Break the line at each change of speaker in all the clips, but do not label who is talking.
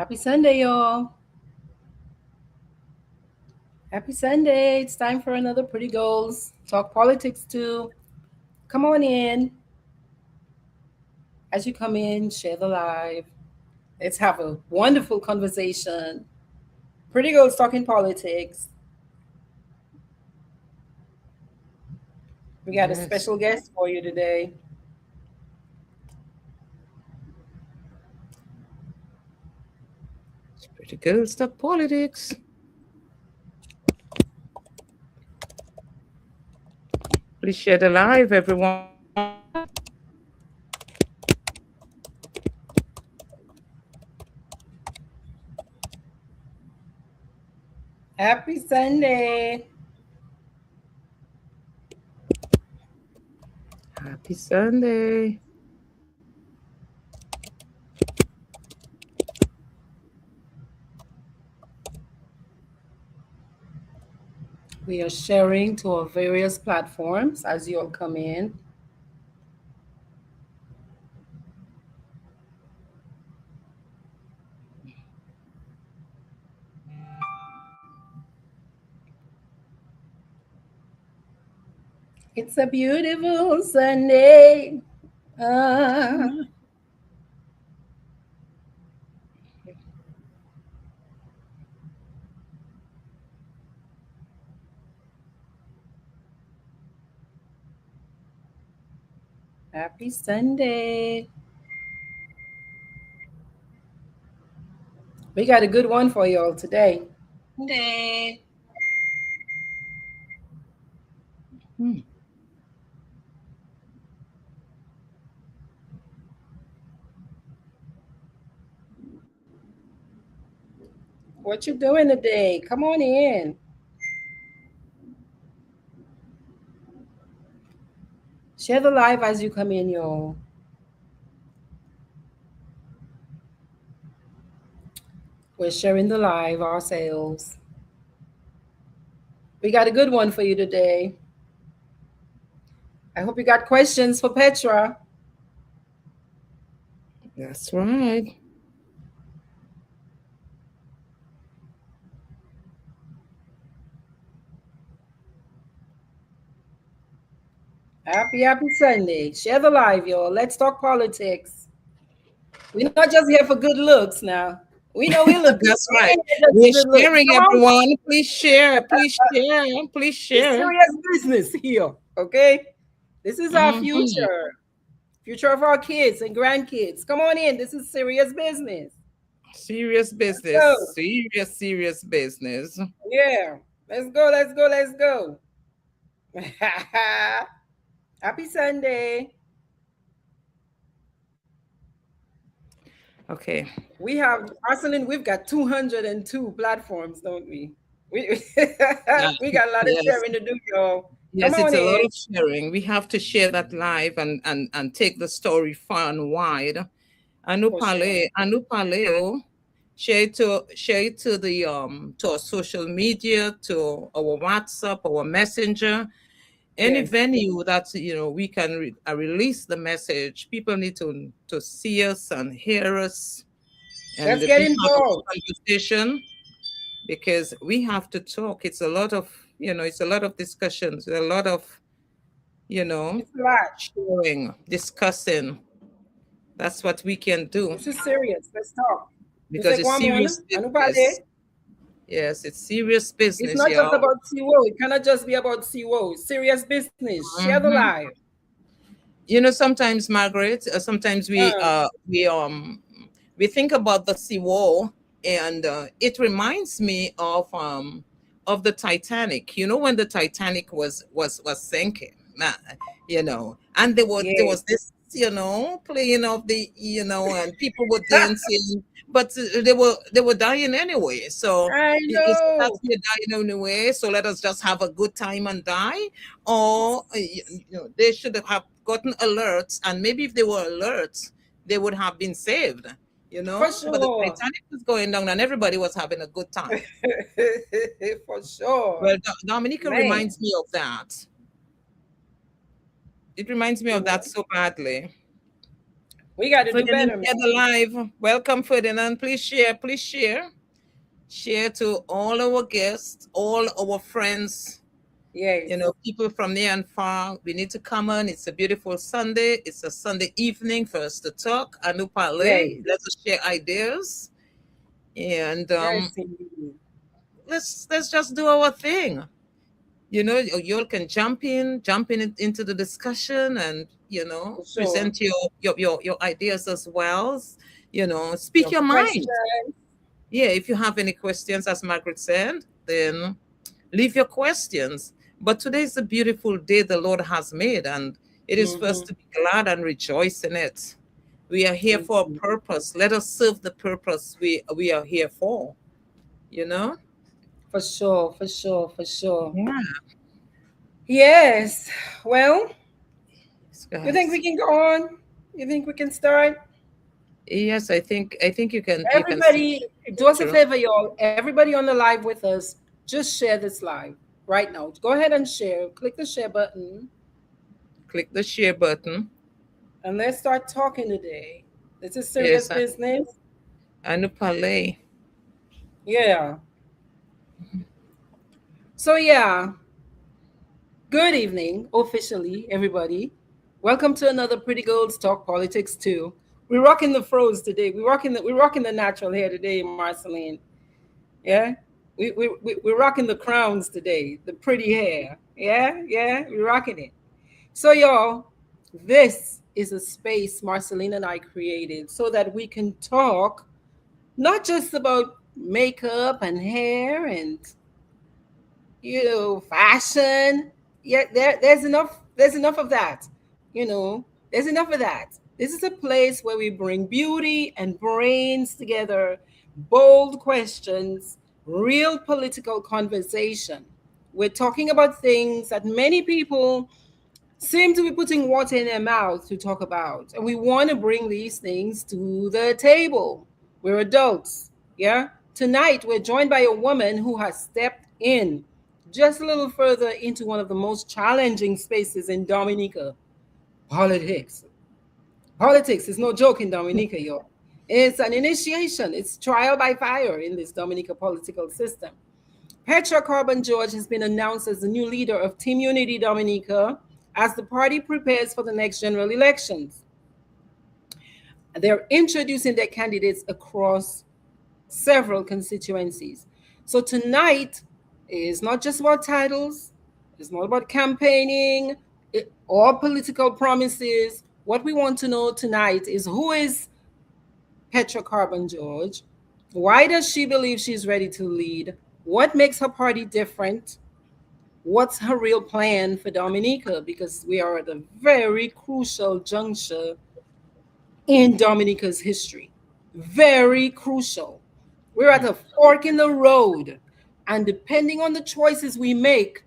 Happy Sunday, y'all. Happy Sunday. It's time for another Pretty Goals. Talk politics too. Come on in. As you come in, share the live. Let's have a wonderful conversation. Pretty Goals talking politics. We got a
Yes.
special guest for you today.
It's pretty good stuff. Politics. Please share the live, everyone.
Happy Sunday.
Happy Sunday.
We are sharing to our various platforms as you all come in. It's a beautiful Sunday. Ah. Happy Sunday. We got a good one for y'all today.
Sunday. Hmm.
What you doing today? Come on in. Share the live as you come in, y'all. We're sharing the live ourselves. We got a good one for you today. I hope you got questions for Petra.
That's right.
Happy Sunday. Share the live, y'all. Let's talk politics. We're not just here for good looks now. We know we look good.
That's
We
right.
ain't here just for
We're
good looks.
sharing,
Come on.
everyone. Please share. Please share. Please
It's
share.
serious business here. Okay? This is our
Hmm.
future. Future of our kids and grandkids. Come on in. This is serious business.
Serious
Let's go.
business. Serious business.
Yeah. Let's go. Let's go. Let's go. Happy Sunday.
Okay.
We have Arsenal, we've got 202 platforms, don't we? We
Yeah.
we got a lot of
Yes.
sharing to do, y'all. Come
Yes,
on
it's a lot
in.
of sharing. We have to share that live and take the story far and wide.
For sure.
Anupaleo, share it to the to our social media, to our WhatsApp, our messenger, any
Yes.
venue that we can release the message. People need to see us and hear us and
Let's get
be part of the
involved.
conversation because we have to talk. It's a lot of discussions, a lot of you know,
It's a lot.
sharing, discussing. That's what we can do
This is serious. Let's talk. It's
because
like
it's
one more.
serious business. Yes, it's serious
It's
business,
not just
y'all.
about CWO. It cannot just be about CWO. Serious business. Share the
Hmm.
live.
Sometimes Margaret, sometimes we think about the sea wall, and it reminds me of the Titanic. When the Titanic was sinking, and there was
Yes.
this playing of the and people were dancing, but they were dying anyway. So
I
is that
know.
we're dying anyway? So let us just have a good time and die, or they should have gotten alerts, and maybe if they were alerts, they would have been saved.
For
But the
sure.
Titanic was going down, and everybody was having a good time.
For sure.
Well, Dominica
Man.
reminds me of that. It reminds me of that so badly.
We got to do
Ferdinand,
better,
share
man.
the live. Welcome, Ferdinand. Please share. Please share. Share to all our guests, all our friends,
Yes.
people from near and far. We need to come on. It's a beautiful Sunday. It's a Sunday evening for us to talk. Anupale,
Yes.
let us share ideas. And
Yes, indeed.
let's just do our thing. You all can jump in into the discussion, and
For sure.
present your ideas as well. Speak
Your
your mind.
question.
Yeah, if you have any questions, as Margaret said, then leave your questions. But today is a beautiful day the Lord has made, and it is for us
Mm-hmm.
to be glad and rejoice in it. We are here for a
Mm-hmm.
purpose. Let us serve the purpose we are here for, you know?
For sure. For sure. For sure.
Yeah.
Yes. Well,
Yes,
you think we
guys.
can go on? You think we can start?
Yes, I think you can see
Everybody, do us a
through.
favor, y'all. Everybody on the live with us, just share this live right now. Go ahead and share. Click the share button,
Click the share button.
and let's start talking today. This is serious
Yes,
business.
Anupale.
Yeah. So yeah, good evening, officially, everybody. Welcome to another Pretty Girls Talk Politics too. We're rocking the froze today. We're rocking the natural hair today, Marceline. Yeah, we're rocking the crowns today, the pretty hair. Yeah, yeah, we're rocking it. So y'all, this is a space Marceline and I created so that we can talk not just about makeup and hair and fashion. Yeah, there's enough of that. There's enough of that. This is a place where we bring beauty and brains together, bold questions, real political conversation. We're talking about things that many people seem to be putting water in their mouth to talk about. And we want to bring these things to the table. We're adults. Yeah. Tonight, we're joined by a woman who has stepped in just a little further into one of the most challenging spaces in Dominica, politics. Politics is no joke in Dominica, y'all. It's an initiation, it's trial by fire in this Dominica political system. Petra Carbon George has been announced as the new leader of Team Unity Dominica as the party prepares for the next general elections. They're introducing their candidates across several constituencies. So tonight is not just about titles, it's not about campaigning or political promises. What we want to know tonight is who is Petra Carbon George? Why does she believe she's ready to lead? What makes her party different? What's her real plan for Dominica? Because we are at a very crucial juncture in Dominica's history. Very crucial. We're at a fork in the road. And depending on the choices we make,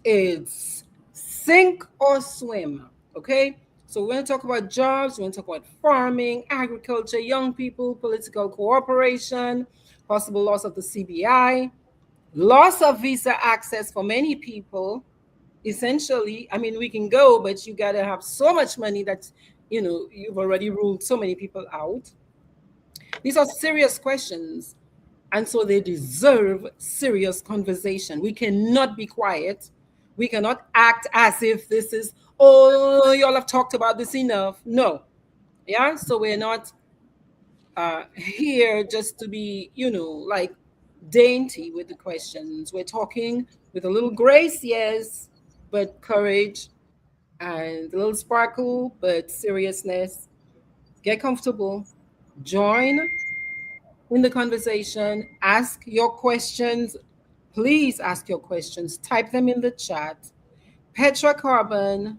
it's sink or swim. Okay? So we're going to talk about jobs, we're going to talk about farming, agriculture, young people, political cooperation, possible loss of the CBI, loss of visa access for many people. Essentially, I mean, we can go, but you got to have so much money that you've already ruled so many people out. These are serious questions, and so they deserve serious conversation. We cannot be quiet. We cannot act as if this is, oh, y'all have talked about this enough. No. Yeah. So we're not here just to be, like dainty with the questions. We're talking with a little grace, yes, but courage and a little sparkle, but seriousness. Get comfortable. Join in the conversation. Ask your questions. Please ask your questions. Type them in the chat. Petra Carbon,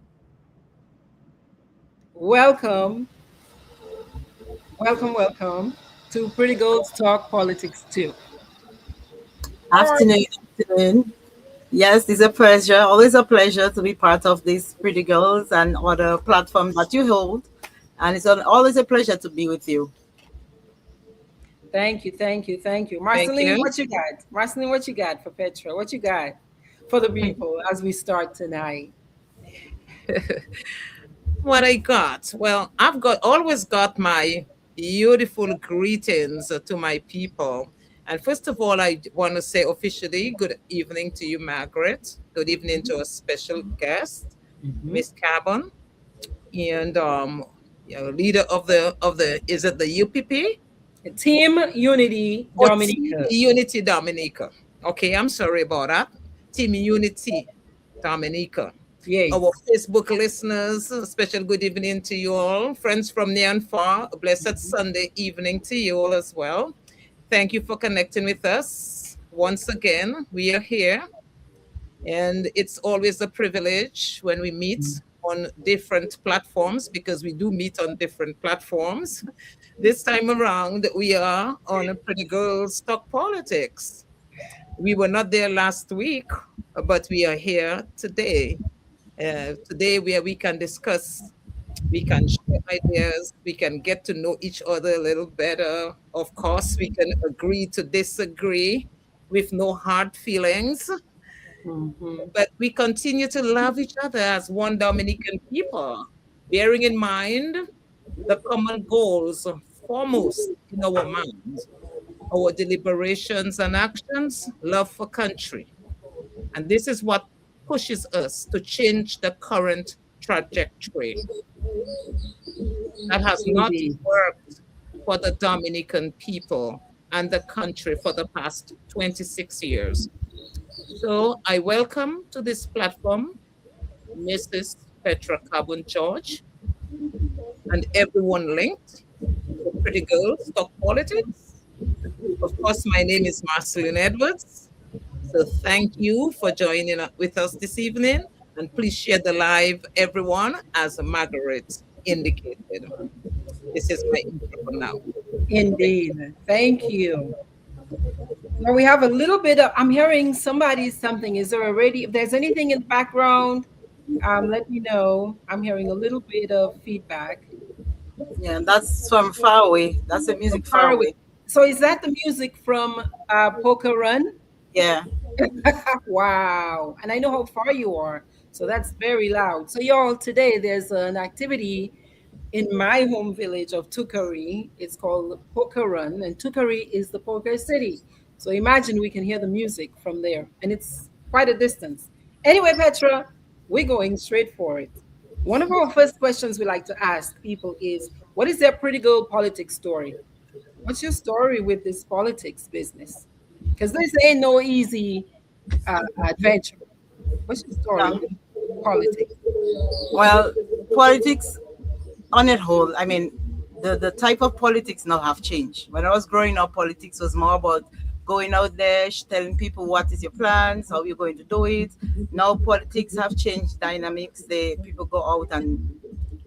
welcome, welcome to Pretty Girls Talk Politics too. How are
Afternoon,
you?
afternoon. Yes, it's a pleasure. Always a pleasure to be part of these Pretty Girls and other platforms that you hold. And always a pleasure to be with you.
Thank you.
Thank
Marceline,
you.
what you got? Marceline, what you got for Petra? What you got for the people as we start tonight?
What I got? Well, I've got always got my beautiful greetings to my people. And first of all, I want to say officially good evening to you, Margaret. Good evening to a special guest,
Mhm.
Miss Cabon, and leader of the is it the UPP?
Team Unity
Oh, Team
Dominica.
Unity Dominica. Okay, I'm sorry about that. Team Unity Dominica. Our
Yes.
Facebook listeners, a special good evening to you all. Friends from near and far, a blessed Sunday evening to you all as well. Thank you for connecting with us. Once again, we are here, and it's always a privilege when we meet on different platforms because we do meet on different platforms. This time around, we are on a Pretty Girls Talk Politics. We were not there last week, but we are here today. Today, where we can discuss, we can share ideas, we can get to know each other a little better. Of course, we can agree to disagree with no hard feelings,
Mhm.
but we continue to love each other as one Dominican people, bearing in mind the common goals foremost in our minds, our deliberations and actions, love for country. And this is what pushes us to change the current trajectory that has not
Indeed.
worked for the Dominican people and the country for the past 26 years. So I welcome to this platform Mrs. Petra Carbon George and everyone linked to Pretty Girls Talk Politics. Of course, my name is Marceline Edwards. So thank you for joining with us this evening. And please share the live, everyone, as Margaret indicated. This is my intro for now. Thank you.
Indeed. Thank you. Now we have a little bit of, I'm hearing somebody something. Is there already, if there's anything in the background, let me know. I'm hearing a little bit of feedback
Yeah, that's from far away. That's the
from
music far
far away.
away.
So is that the music from Poker Run?
Yeah.
Wow. And I know how far you are. So that's very loud. So, y'all, today there's an activity in my home village of Tukari. It's called Poker Run, and Tukari is the poker city. So imagine we can hear the music from there, and it's quite a distance. Anyway, Petra, we're going straight for it. One of our first questions we like to ask people is, what is their pretty girl politics story? What's your story with this politics business? Because this ain't no easy adventure. What's your story
No.
with politics?
Well, politics on it whole, I mean, the type of politics now have changed. When I was growing up, politics was more about going out there, telling people what is your plans, how you're going to do it. Now politics have changed dynamics. They people go out and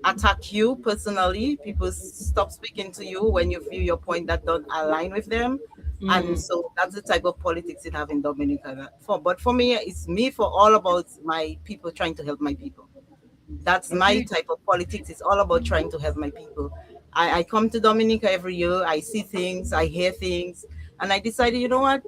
attack you personally. People stop speaking to you when you feel your point that don't align with them. And
Mm,
so that's the type of politics it have in Dominica. But for me, it's me for all about my people trying to help my people. That's my
okay.
type of politics. It's all about trying to help my people. I come to Dominica every year. I see things, I hear things, and I decided, you know what?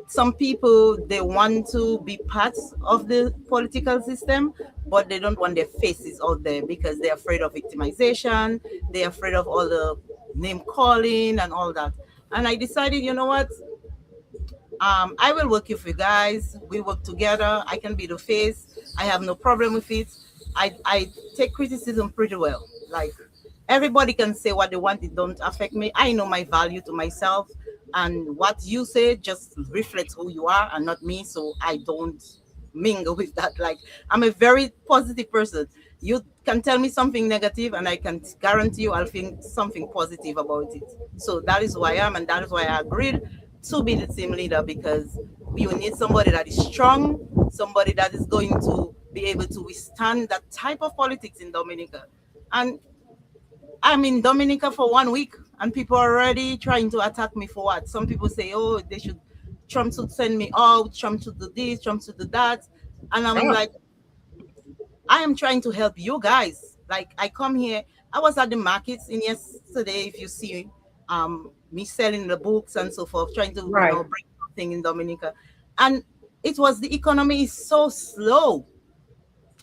Some people they want to be part of the political system, but they don't want their faces out there because they're afraid of victimization. They're afraid of all the name calling and all that. And I decided, you know what? I will work with you guys. We work together. I can be the face. I have no problem with it. I take criticism pretty well. Like everybody can say what they want, it don't affect me. I know my value to myself, and what you say just reflects who you are and not me. So I don't mingle with that. Like I'm a very positive person. You can tell me something negative, and I can guarantee you I'll think something positive about it. So that is who I am, and that is why I agreed to be the team leader because you need somebody that is strong, somebody that is going to be able to withstand that type of politics in Dominica. And I'm in Dominica for 1 week, and people are already trying to attack me for what? Some people say, oh, they should, Trump should send me out, Trump should do this, Trump should do that. And I'm
Oh,
like, I am trying to help you guys. Like I come here, I was at the markets in yesterday, if you see me selling the books and so forth, trying to,
Right.
bring something in Dominica. And it was the economy is so slow.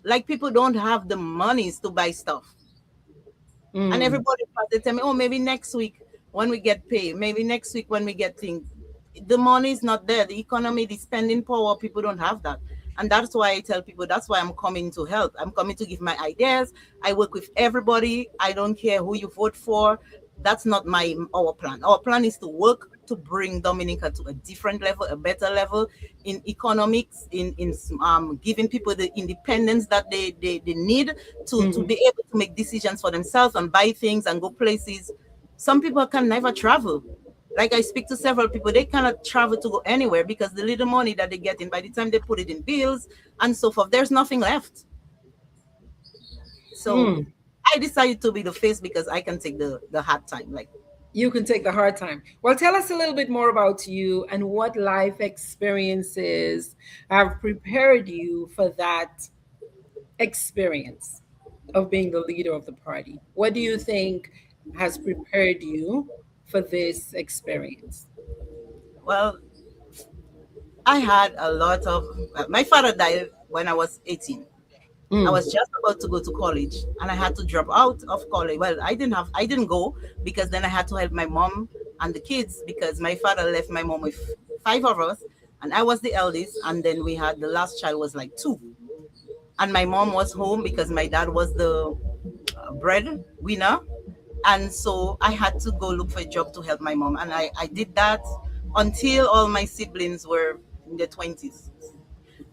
Like people don't have the monies to buy stuff. And
Mm.
everybody they tell me, oh, maybe next week when we get paid, maybe next week when we get things. The money is not there. The economy, the spending power, people don't have that. And that's why I tell people that's why I'm coming to help. I'm coming to give my ideas. I work with everybody. I don't care who you vote for. That's not my our plan. Our plan is to work to bring Dominica to a different level, a better level in economics, in giving people the independence that they need to
Mhm.
be able to make decisions for themselves and buy things and go places. Some people can never travel. Like I speak to several people, they cannot travel to go anywhere because the little money that they get in, by the time they put it in bills and so forth, there's nothing left. So
Mm.
I decided to be the face because I can take the hard time. Like,
You can take the hard time. Well, tell us a little bit more about you and what life experiences have prepared you for that experience of being the leader of the party. What do you think has prepared you for this experience?
well, I had a lot of. My father died when I was 18. I
Mm.
was just about to go to college and I had to drop out of college. Well, I didn't go because then I had to help my mom and the kids because my father left my mom with five of us and I was the eldest. And then we had the last child was like two. And my mom was home because my dad was the breadwinner. And so I had to go look for a job to help my mom. And I did that until all my siblings were in their 20s.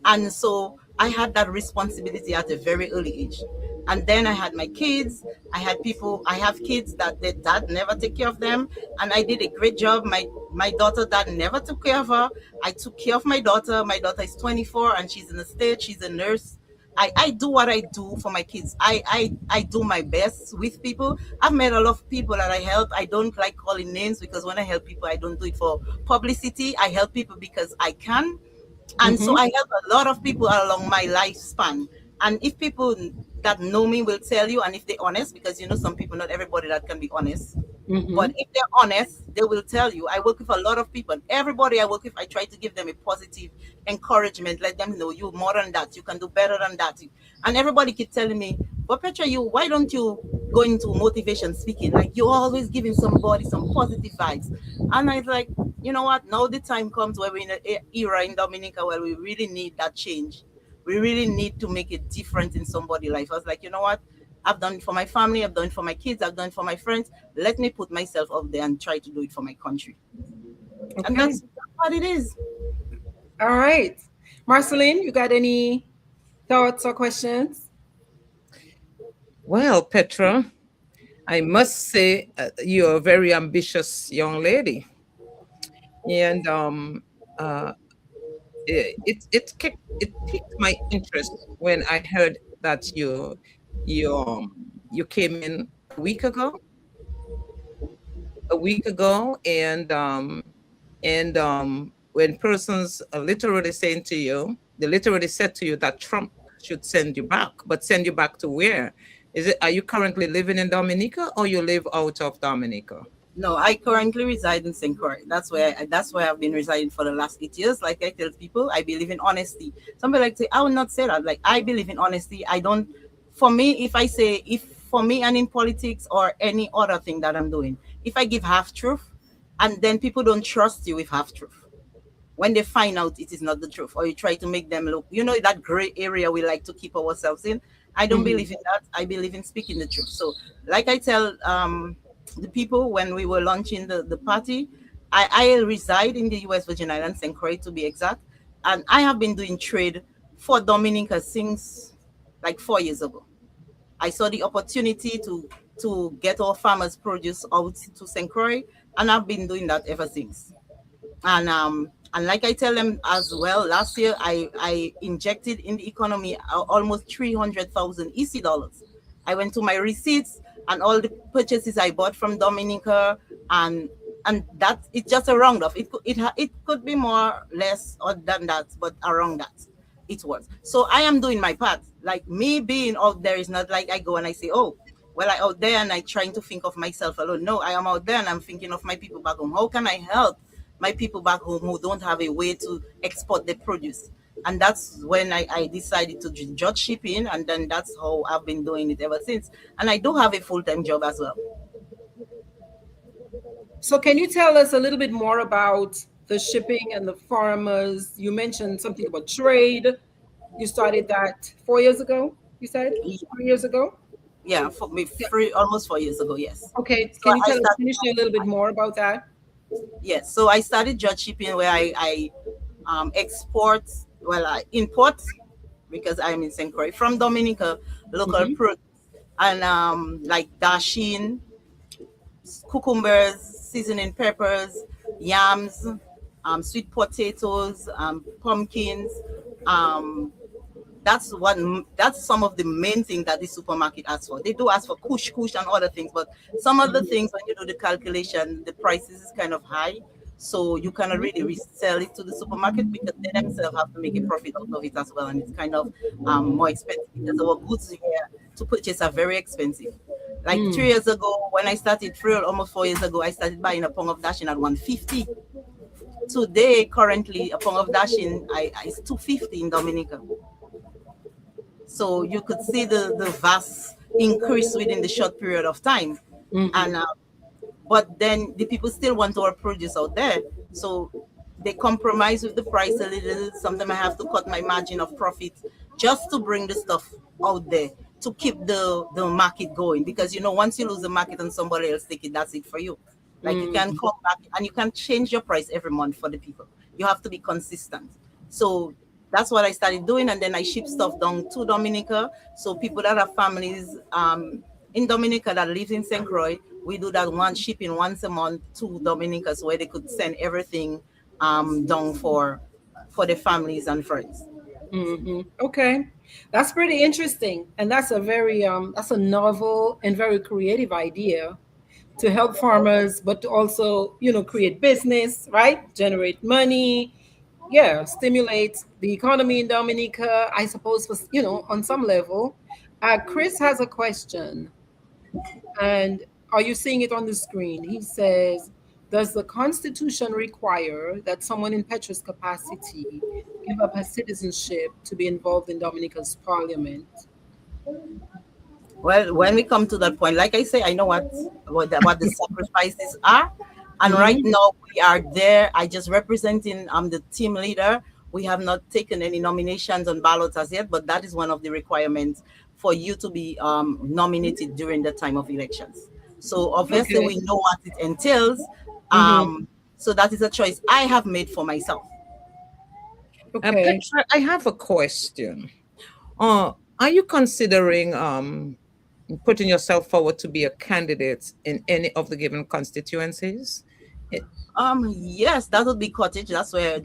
And so I had that responsibility at a very early age. And then I had my kids. I have kids that their dad never take care of them. And I did a great job. My daughter dad never took care of her. I took care of my daughter. My daughter is 24 and she's in the States. She's a nurse. I do what I do for my kids. I do my best with people. I've met a lot of people that I help. I don't like calling names because when I help people, I don't do it for publicity. I help people because I can, and so
Mm-hmm.
I help a lot of people along my lifespan. And if people that know me will tell you, and if they're honest, because you know some people, not everybody that can be honest,
Mm-hmm.
but if they're honest, they will tell you. I work with a lot of people. And everybody I work with, I try to give them a positive encouragement. Let them know you more than that. You can do better than that. And everybody keep telling me, but Petra, you why don't you go into motivation speaking? Like you're always giving somebody some positive vibes. And I was like, you know what? Now the time comes where we're in an era in Dominica where we really need that change. We really need to make a difference in somebody's life. I was like, you know what? I've done it for my family, I've done it for my kids, I've done it for my friends. Let me put myself out there and try to do it for my country. And
Okay.
that's what it is.
All right. Marceline, you got any thoughts or questions?
Well, Petra, I must say you're a very ambitious young lady, and uh, it piqued my interest when I heard that you came in a week ago, and when persons are literally saying to you, they literally said to you that Trump should send you back, but send you back to where? Is it? Are you currently living in Dominica, or you live out of Dominica?
No, I currently reside in St. Croix. That's where I've been residing for the last 8 years. Like I tell people, I believe in honesty. Somebody like say, I will not say that. Like I believe in honesty. I don't. For me, if for me and in politics or any other thing that I'm doing, if I give half truth, and then people don't trust you with half truth, when they find out it is not the truth, or you try to make them look, that gray area we like to keep ourselves in. I don't
Mm-hmm.
believe in that. I believe in speaking the truth. So like I tell the people when we were launching the party, I reside in the US Virgin Islands, St. Croix to be exact, and I have been doing trade for Dominica since like 4 years ago. I saw the opportunity to get our farmers produce out to St. Croix, and I've been doing that ever since. And like I tell them as well, last year I injected in the economy almost 300,000 EC dollars. I went to my receipts and all the purchases I bought from Dominica, and that it's just a round off. It could be more less or than that, but around that it was. So I am doing my part. Like me being out there is not like I go and I say, oh, well, I out there and I trying to think of myself alone. No, I am out there and I'm thinking of my people back home. How can I help my people back home who don't have a way to export their produce? And that's when I decided to judge shipping, and then that's how I've been doing it ever since. And I do have a full-time job as well.
So can you tell us a little bit more about the shipping and the farmers? You mentioned something about trade. You started that 4 years ago, you said? 3 years ago?
Yeah, for me,
Yeah.
almost 4 years ago, yes.
Okay.
So
Can you
I
tell us,
started,
can you share a little bit more about that?
yes. So I started judge shipping where I export, well, I import, because I'm in St. Croix, from Dominica, local
Mm-hmm.
produce, and like dasheen, cucumbers, seasoning peppers, yams, sweet potatoes, pumpkins, um, that's some of the main thing that the supermarket asks for. They do ask for kush and other things, but some of the things, when you do the calculation, the prices is kind of high, so you cannot really resell it to the supermarket because they themselves have to make a profit out of it as well, and it's kind of more expensive because our goods here to purchase are very expensive. Like
Mm.
3 years ago, when I started Frill, almost 4 years ago, I started buying a pound of dashing at 150. Today, currently, a pound of dashing is 250 in Dominica. So you could see the vast increase within the short period of time.
Mm-hmm.
And but then the people still want our produce out there. So they compromise with the price a little. Sometimes I have to cut my margin of profit just to bring the stuff out there to keep the market going. Because once you lose the market and somebody else take it, that's it for you. Like you can
Mm-hmm.
come back and you can change your price every month for the people. You have to be consistent. So that's what I started doing, and then I ship stuff down to Dominica. So people that have families in Dominica that lives in St. Croix, we do that one shipping once a month to Dominica, so where they could send everything down for the families and friends.
Mm-hmm. Okay. That's pretty interesting. And that's a very that's a novel and very creative idea to help farmers, but to also, create business, right? Generate money. Yeah, stimulate the economy in Dominica, I suppose, for, on some level. Chris has a question. And are you seeing it on the screen? He says, does the Constitution require that someone in Petra's capacity give up her citizenship to be involved in Dominica's parliament?
Well, when we come to that point, like I say, I know what the sacrifices are, and right
Hmm.
now we are there. I just representing the team leader. We have not taken any nominations on ballots as yet, but that is one of the requirements for you to be nominated during the time of elections. So obviously
Okay.
we know what it entails.
Hmm.
So that is a choice I have made for myself.
Okay.
Petra, I have a question. Are you considering putting yourself forward to be a candidate in any of the given constituencies? Eh,
Yes, that would be Cottage. That's where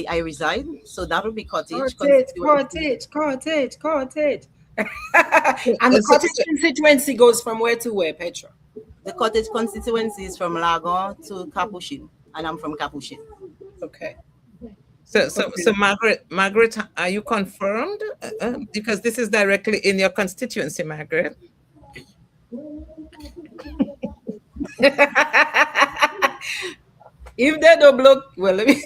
I reside. So that would be Cottage
Cottage,
constituency.
cottage, cottage, cottage. And the
so-
cottage
so-
constituency goes from where to where, Petra?
The Cottage constituency is from Lagon to Capuchin, and I'm from Capuchin.
Okay.
So,
Okay.
Margaret, are you confirmed? Because this is directly in your constituency, Margaret.
If they don't block, well, let me.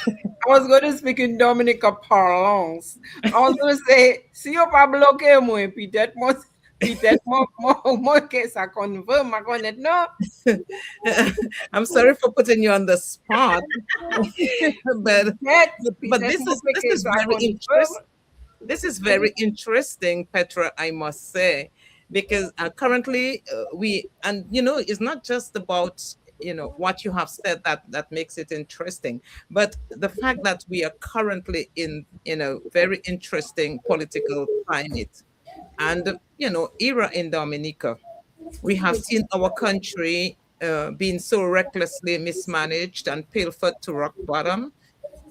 I was going to speak in Dominica parlance. I was going to say, si yo pa bloke mwen, pitet mo ke sa konve, ma konet no.
I'm sorry for putting you on the spot, but
Pitet,
but
pitet mo
this
ke
is
sa
very
konve.
interesting. This is very interesting, Petra, I must say, because currently we, and it's not just about what you have said that makes it interesting, but the fact that we are currently in very interesting political climate and era in Dominica. We have seen our country being so recklessly mismanaged and pilfered to rock bottom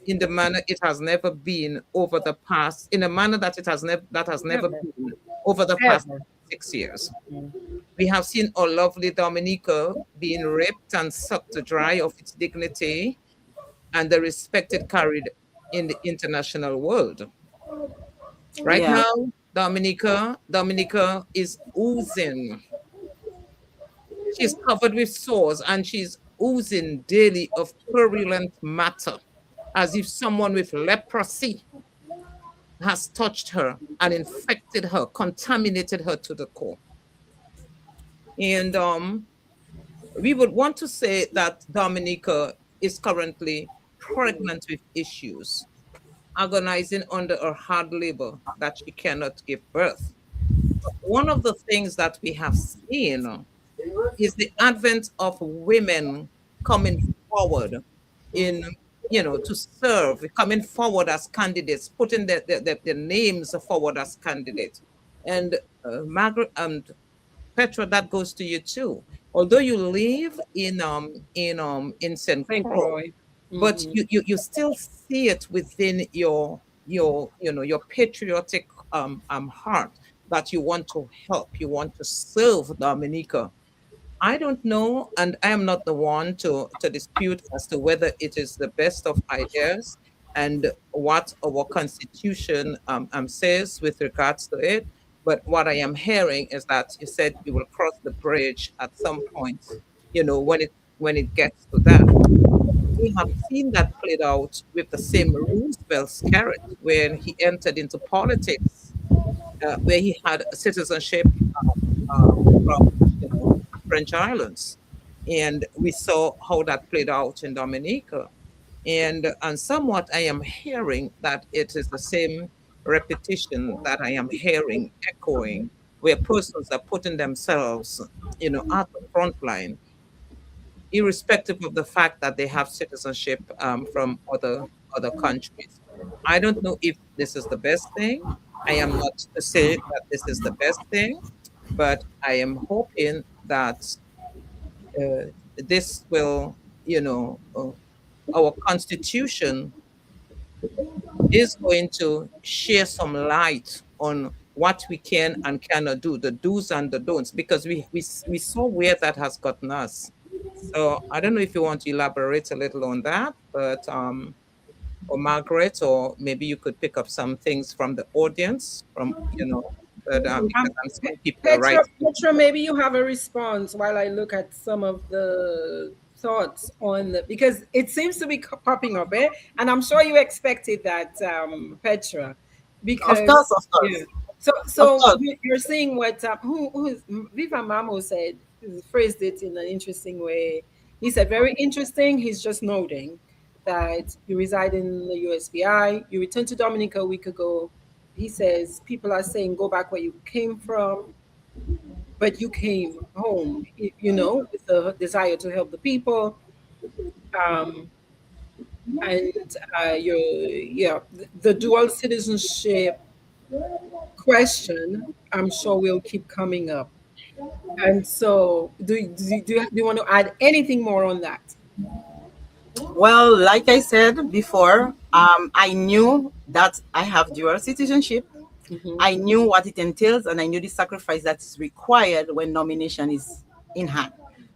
in the manner it has never been over the past, in a manner that it has never
Ever,
been over the past
ever.
6 years. We have seen our lovely Dominica being ripped and sucked dry of its dignity and the respect it carried in the international world. Right
Yeah,
now, Dominica is oozing. She's covered with sores and she's oozing daily of purulent matter, as if someone with leprosy has touched her and infected her, contaminated her to the core. And we would want to say that Dominica is currently pregnant with issues, agonizing under a hard labor that she cannot give birth. One of the things that we have seen is the advent of women coming forward in, to serve, coming forward as candidates, putting their names forward as candidates. And Margaret and Petra, that goes to you too. Although you live in St.
St.
Croix,
Croix.
but
Mm-hmm.
you still see it within your patriotic heart that you want to help, you want to serve Dominica. I don't know, and I am not the one to dispute as to whether it is the best of ideas and what our constitution says with regards to it. But what I am hearing is that you said you will cross the bridge at some point, when it gets to that. We have seen that played out with the same Roosevelt's carrot when he entered into politics, where he had a citizenship from French islands, and we saw how that played out in Dominica. And somewhat I am hearing that it is the same repetition that I am hearing echoing, where persons are putting themselves, at the front line, irrespective of the fact that they have citizenship from other countries. I don't know if this is the best thing. I am not to say that this is the best thing, but I am hoping that this will, our constitution is going to share some light on what we can and cannot do, the do's and the don'ts, because we saw where that has gotten us. So I don't know if you want to elaborate a little on that, but or Margaret, or maybe you could pick up some things from the audience, but because I'm seeing people are
Petra,
right.
Petra, maybe you have a response while I look at some of the thoughts on the, because it seems to be popping up, eh? And I'm sure you expected that, Petra,
Of course,
because
of
yeah.
course,
So,
of
so
course.
you're seeing what who's Viva Mamo said, phrased it in an interesting way. He said, very interesting. He's just noting that you reside in the USVI. You returned to Dominica a week ago. He says people are saying go back where you came from, but you came home, with the desire to help the people. Um, and yeah, the dual citizenship question, I'm sure will keep coming up. And so, do you want to add anything more on that?
Well, like I said before, I knew that I have dual citizenship.
Hmm.
I knew what it entails, and I knew the sacrifice that is required when nomination is in hand.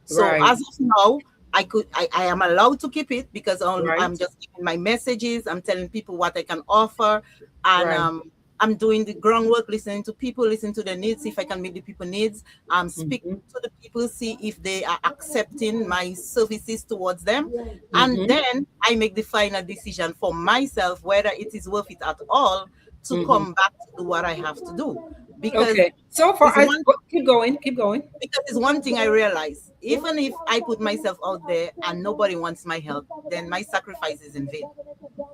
So
Right,
as of now, I am allowed to keep it because I'm
right,
just giving my messages. I'm telling people what I can offer, and
right.
I'm doing the groundwork, listening to people, listening to their needs, see if I can meet the people needs. Speak
Hmm.
to the people, see if they are accepting my services towards them, and
Hmm.
then I make the final decision for myself whether it is worth it at all to
Hmm.
come back to do what I have to do. Because
Okay. So far,
it's one
keep going, keep going.
because it's one thing I realize. Even if I put myself out there and nobody wants my help, then my sacrifice is in vain.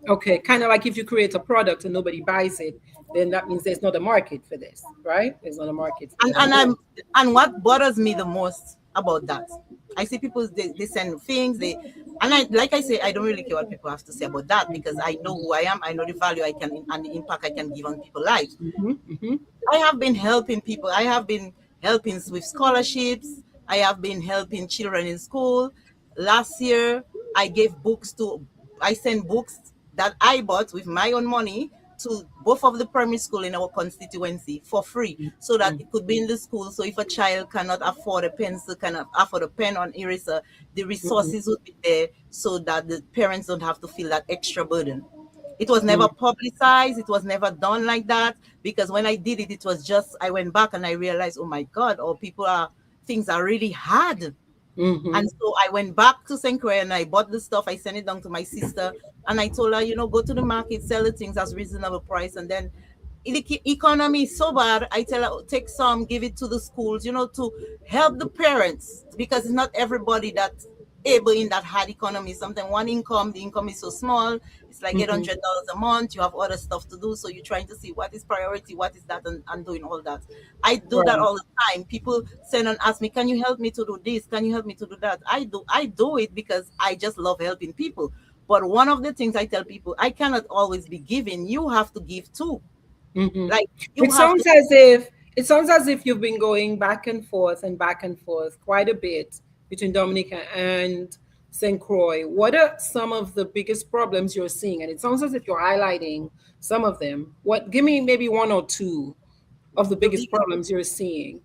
Okay, kind of like if you create a product and nobody buys it, then that means there's not a market for this, right? There's not a market for
And
it.
and I'm and what bothers me the most about that, I see people they send things, and I like I say, I don't really care what people have to say about that because I know who I am, I know the value I can and the impact I can give on people's lives.
Hmm. Hmm.
I have been helping people. I have been helping with scholarships. I have been helping children in school. Last year, I gave books to, I sent books that I bought with my own money to both of the primary school in our constituency for free so that it could be in the school. So if a child cannot afford a pencil, cannot afford a pen or eraser, the
Hmm.
resources would be there so that the parents don't have to feel that extra burden. It was never
Hmm.
publicized. It was never done like that because when I did it, it was just I went back and I realized, oh my God, oh people are things are really hard.
Mm-hmm.
And so I went back to St. Croix and I bought the stuff. I sent it down to my sister and I told her, go to the market, sell the things at reasonable price. And then economy is so bad. I tell her, take some, give it to the schools, to help the parents because it's not everybody that able in that hard economy. Sometimes one income, the income is so small, it's like
Mm-hmm.
$800 a month. You have other stuff to do, so you're trying to see what is priority, what is that, and doing all that. I do that
Right.
all the time. People send and ask me, "Can you help me to do this? Can you help me to do that?" I do it because I just love helping people. But one of the things I tell people, I cannot always be giving. You have to give too.
Mm-hmm.
Like you
It
have to.
sounds as if you've been going back and forth quite a bit between Dominica and St. Croix. What are some of the biggest problems you're seeing? And it sounds as if you're highlighting some of them. What give me maybe one or two of the
The
biggest
biggest
problems you're seeing.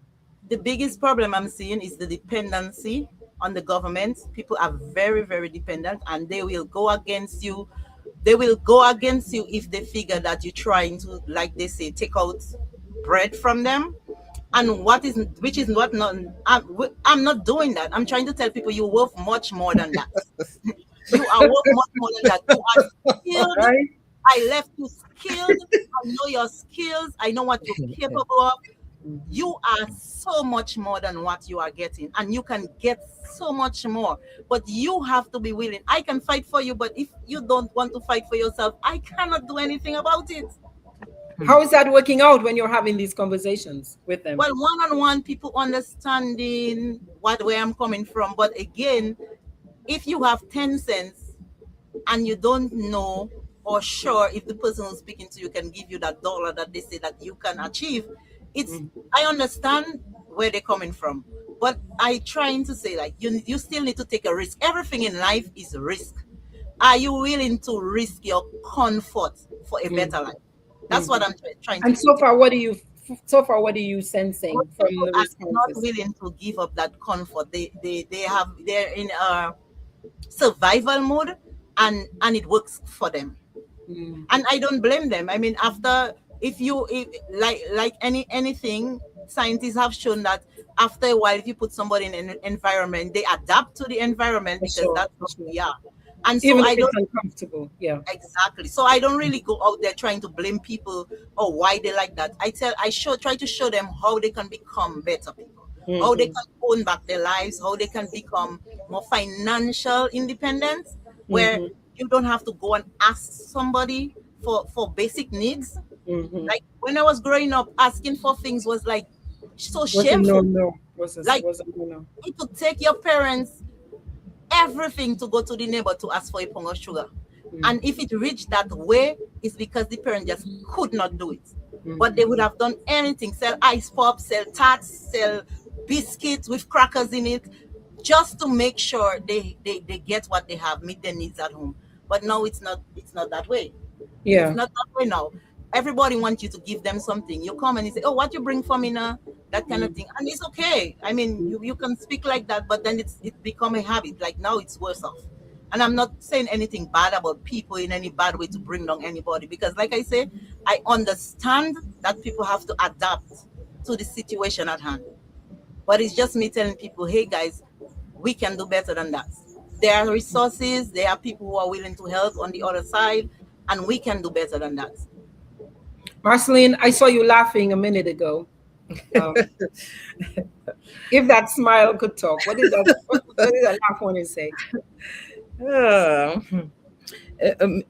the biggest problem I'm seeing is the dependency on the government. People are very, very dependent and they will go against you. They will go against you if they figure that you're trying to, like they say, take out bread from them. And which is what not, I'm not doing that. I'm trying to tell people you're worth much more than that. You are worth much more than that. You are skilled.
Right?
I left you skilled. I know your skills. I know what you're capable of. You are so much more than what you are getting, and you can get so much more. But you have to be willing. I can fight for you, but if you don't want to fight for yourself, I cannot do anything about it.
How is that working out when you're having these conversations with them?
Well, one on one, people understanding what where I'm coming from. But again, if you have 10 cents and you don't know or sure if the person who's speaking to you can give you that dollar that they say that you can achieve, it's
Mhm.
I understand where they're coming from, but I trying to say like you still need to take a risk. Everything in life is a risk. Are you willing to risk your comfort for a better life? That's what
Mhm.
I'm trying to
And
say to people.
so far what are you
Most
sensing from
people
the
are not
responses?
willing to give up that comfort. They're in a survival mode, and it works for them,
Mm.
and I don't blame them. I mean, after if like anything, scientists have shown that after a while, if you put somebody in an environment, they adapt to the environment
For
because
sure,
that's
for
what
sure.
we are. And so
Even if
I
it's
don't.
uncomfortable. Yeah.
Exactly. So I don't really go out there trying to blame people or why they like that. Try to show them how they can become better people, how they
Mm-hmm.
can own back their lives, how they can become more financial independent, where
Mm-hmm.
you don't have to go and ask somebody for basic needs.
Mm-hmm.
Like when I was growing up, asking for things was like so
Was a no
shameful.
no.
Like
Was a no no.
it would take your parents everything to go to the neighbor to ask for a pound of sugar. And if it reached that way, it's because the parent just could not do it. But they
Mm-hmm.
would have done anything, sell ice pop, sell tarts, sell biscuits with crackers in it, just to make sure they get what they have, meet their needs at home. But now it's not that way. It's
Yeah.
not that way now. Everybody wants you to give them something. You come and you say, "Oh, what you bring for me now?" That kind of
Mm-hmm.
thing, and it's okay. I mean, you can speak like that, but then it become a habit. Like now, it's worse off. And I'm not saying anything bad about people in any bad way to bring down anybody, because, like I say, I understand that people have to adapt to the situation at hand. But it's just me telling people, "Hey guys, we can do better than that. There are resources. There are people who are willing to help on the other side, and we can do better than that."
Marceline, I saw you laughing a minute ago. Um, if that smile could talk, what did that laugh want to say?
Uh,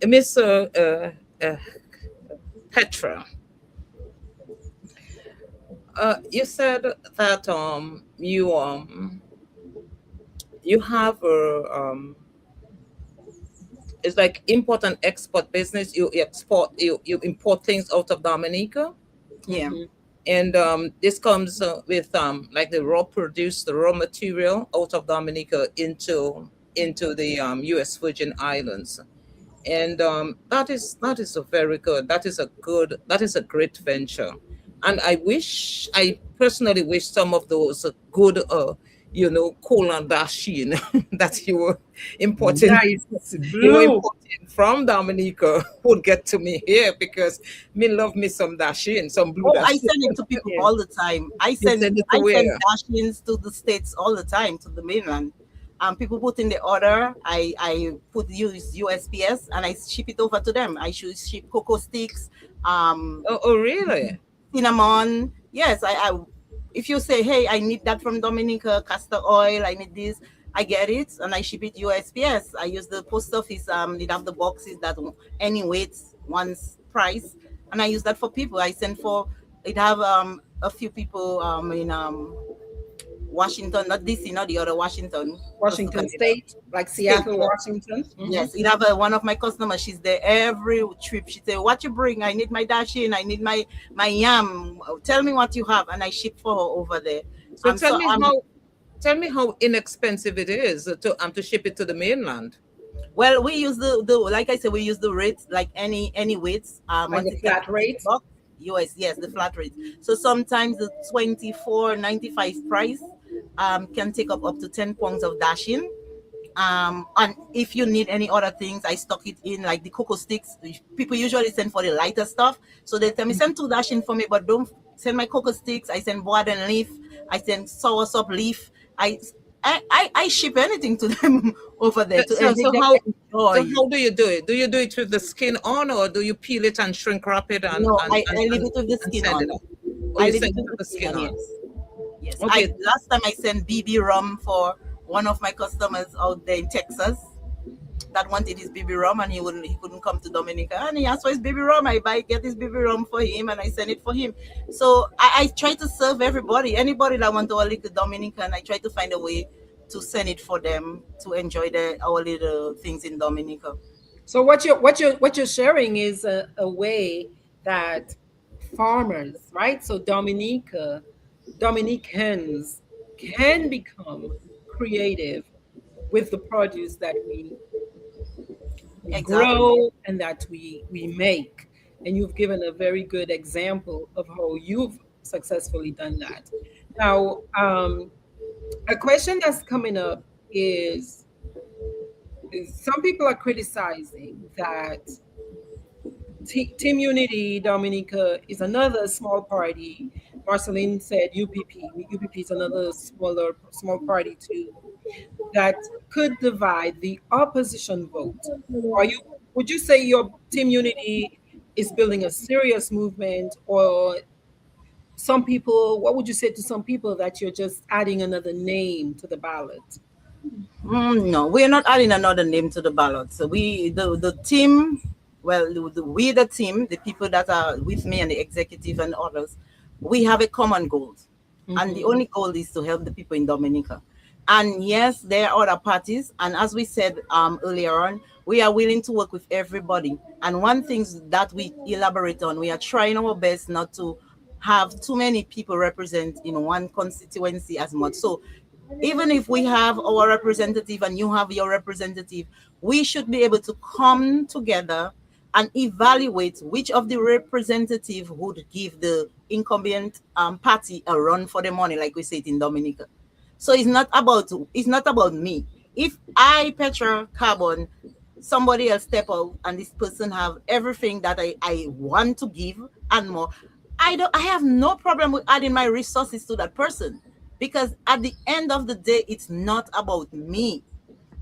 Miss uh, Petra, you said that you have a it's like import and export business. You import things out of Dominica,
Yeah.
Mm-hmm.
and this comes with like the the raw material out of Dominica into the U.S. Virgin Islands, and that is a very good. That is a great venture, and I personally wish some of those good colon dasheen that you were importing.
Nice
You were
blue.
importing from Dominica would get to me here because me love me some dasheen, some blue
Oh, I
dasheen.
send it to people
Yeah.
all the time. I
You
send
send it to
I send
where?
Dashins to the states all the time, to the mainland. People put in the order. I use USPS and I ship it over to them. I should ship cocoa sticks, um,
Oh, really?
cinnamon. Yes, if you say, hey, I need that from Dominica, castor oil, I need this, I get it and I ship it USPS. I use the post office. They have the boxes that any weight, one's price, and I use that for people. I send for it. Have a few people in Washington, not DC, not the other Washington, close to
Washington
Canada.
State, like
State,
Seattle,
yes.
Washington.
Yes, it have one of my customers. She's there every trip. She say, "What you bring? I need my dashin. I need my yam. Tell me what you have," and I ship for her over there.
So
So
tell me how inexpensive it is to ship it to the mainland.
well, we use the like I said, we use the rates like any weights.
Like
Once
the
it gets
flat
to 50
rate.
bucks, US, yes, the flat rate. So sometimes the 24.95 price can take up to 10 pounds of dashin. And if you need any other things, I stock it in like the cocoa sticks. People usually send for the lighter stuff, so they tell me send two dashin for me, but don't send my cocoa sticks. I send board and leaf. I send soursop leaf. I I ship anything to them over there to
So
and
so
they
how so
enjoy.
how do you do it? Do you do it with the skin on, or do you peel it and shrink wrap it and
No,
and and,
I leave
and,
it with the
and
skin
send it
on.
out? Or
I
you
leave
send
it
it
with
with
the
the
skin
skin
on.
on?
Yes, yes. I
Okay.
last time I sent BB rum for one of my customers out there in Texas that wanted his BB rum and he couldn't come to Dominica and he asked for his BB rum. I get his BB rum for him and I send it for him. So I try to serve everybody, anybody that want our little Dominican. I try to find a way to send it for them to enjoy our little things in Dominica.
So what you're sharing is a way that farmers, right? So Dominicans can become creative with the produce that we
Exactly.
grow and that we make. And you've given a very good example of how you've successfully done that. Now, a question that's coming up is some people are criticizing that Team Unity, Dominica, is another small party. Marceline said UPP. UPP is another small party too that could divide the opposition vote. Would you say your Team Unity is building a serious movement, or some people? What would you say to some people that you're just adding another name to the ballot?
No, we are not adding another name to the ballot. So the team, well, we the team, the people that are with me and the executive and others, we have a common goal, and the
Mhm.
only goal is to help the people in Dominica. And yes, there are other parties, and as we said earlier on, we are willing to work with everybody. And one thing that we elaborate on, we are trying our best not to have too many people represent in one constituency as much. So even if we have our representative and you have your representative, we should be able to come together and evaluate which of the representative would give the incumbent party a run for the money, like we say it in Dominica. So it's not about me. If I, Petra Carbon, somebody else step out and this person have everything that I want to give and more, I have no problem with adding my resources to that person, because at the end of the day it's not about me.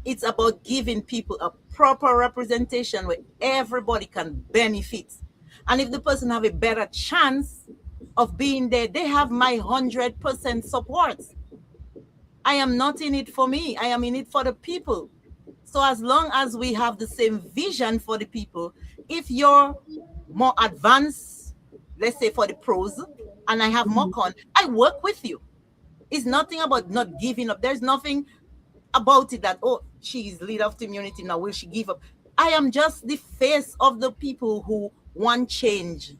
It's about giving people a proper representation where everybody can benefit. And if the person have a better chance of being there, they have my 100% support. I am not in it for me. I am in it for the people. So as long as we have the same vision for the people, if you're more advanced, let's say for the pros, and I have more con, I work with you. It's nothing about not giving up. There's nothing about it that, oh, she is leader of the community now, will she give up? I am just the face of the people who want change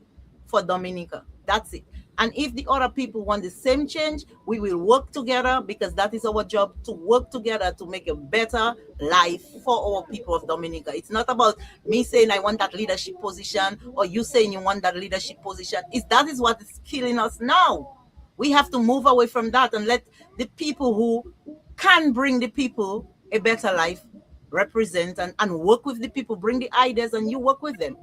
for Dominica. That's it. And if the other people want the same change, we will work together, because that is our job, to work together to make a better life for our people of Dominica. It's not about me saying I want that leadership position or you saying you want that leadership position. That is what is killing us now. We have to move away from that and let the people who can bring the people a better life represent, and work with the people, bring the ideas, and you work with them.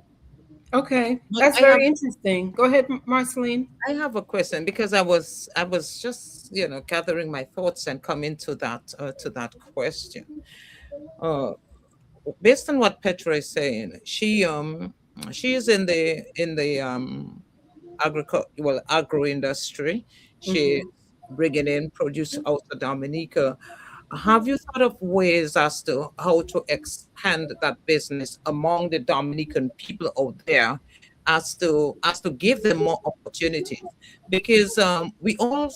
Okay,
But
that's very interesting. Go ahead, Marceline.
I have a question because I was just gathering my thoughts and coming to that question. Uh, Based on what Petra is saying, she is in the agro industry. She's
Mm-hmm.
bringing in produce out of Dominica. Have you thought of ways as to how to expand that business among the Dominican people out there, as to give them more opportunities? Because we all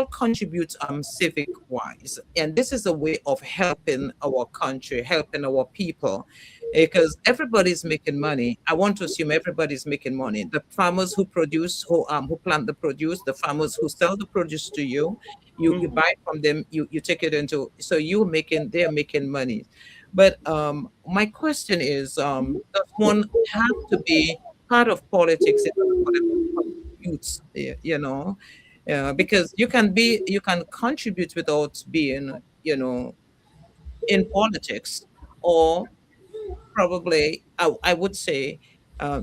contribute civic wise, and this is a way of helping our country, helping our people, because everybody's making money. I want to assume everybody's making money. The farmers who produce, who plant the produce, the farmers who sell the produce to you, you
Mm-hmm.
buy from them, you take it into, so they're making money. But my question is, does one have to be part of politics in order for them to contribute? Because you can contribute without being in politics, or probably I would say, uh,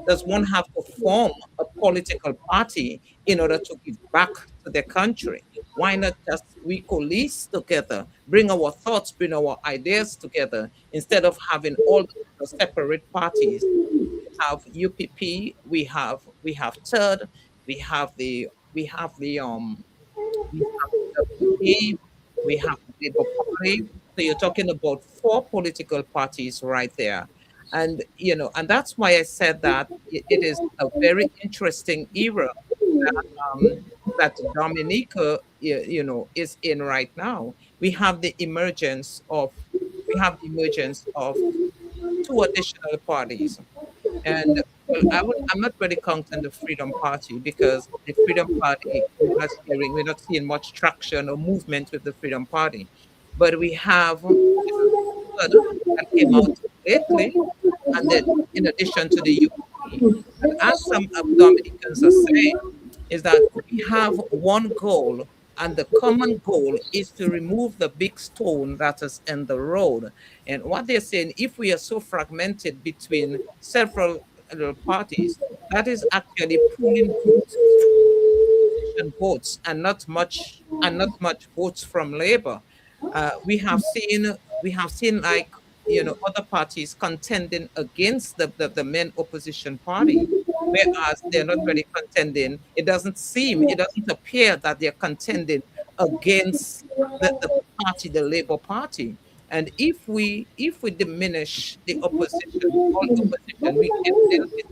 does one have to form a political party in order to give back to their country? Why not just we coalesce together, bring our thoughts, bring our ideas together, instead of having all the separate parties? We have UPP, we have Third, we have we have the LPP, we have the Labour Party. So you're talking about four political parties right there. And and that's why I said that it is a very interesting era that Dominica is in right now. We have the emergence of two additional parties. And well, I'm not really counting the Freedom Party, because the Freedom Party, we're not seeing much traction or movement with the Freedom Party. But we have, Third, that came out lately, and then in addition to the UPP. And as some Dominicans are saying, is that we have one goal, and the common goal is to remove the big stone that is in the road. And what they're saying, if we are so fragmented between several parties, that is actually pulling opposition votes, and not much votes from Labour. We have seen, like, other parties contending against the main opposition party, whereas they're not really contending. It doesn't appear that they're contending against the party, the Labour Party. And if we diminish the opposition, all opposition, we get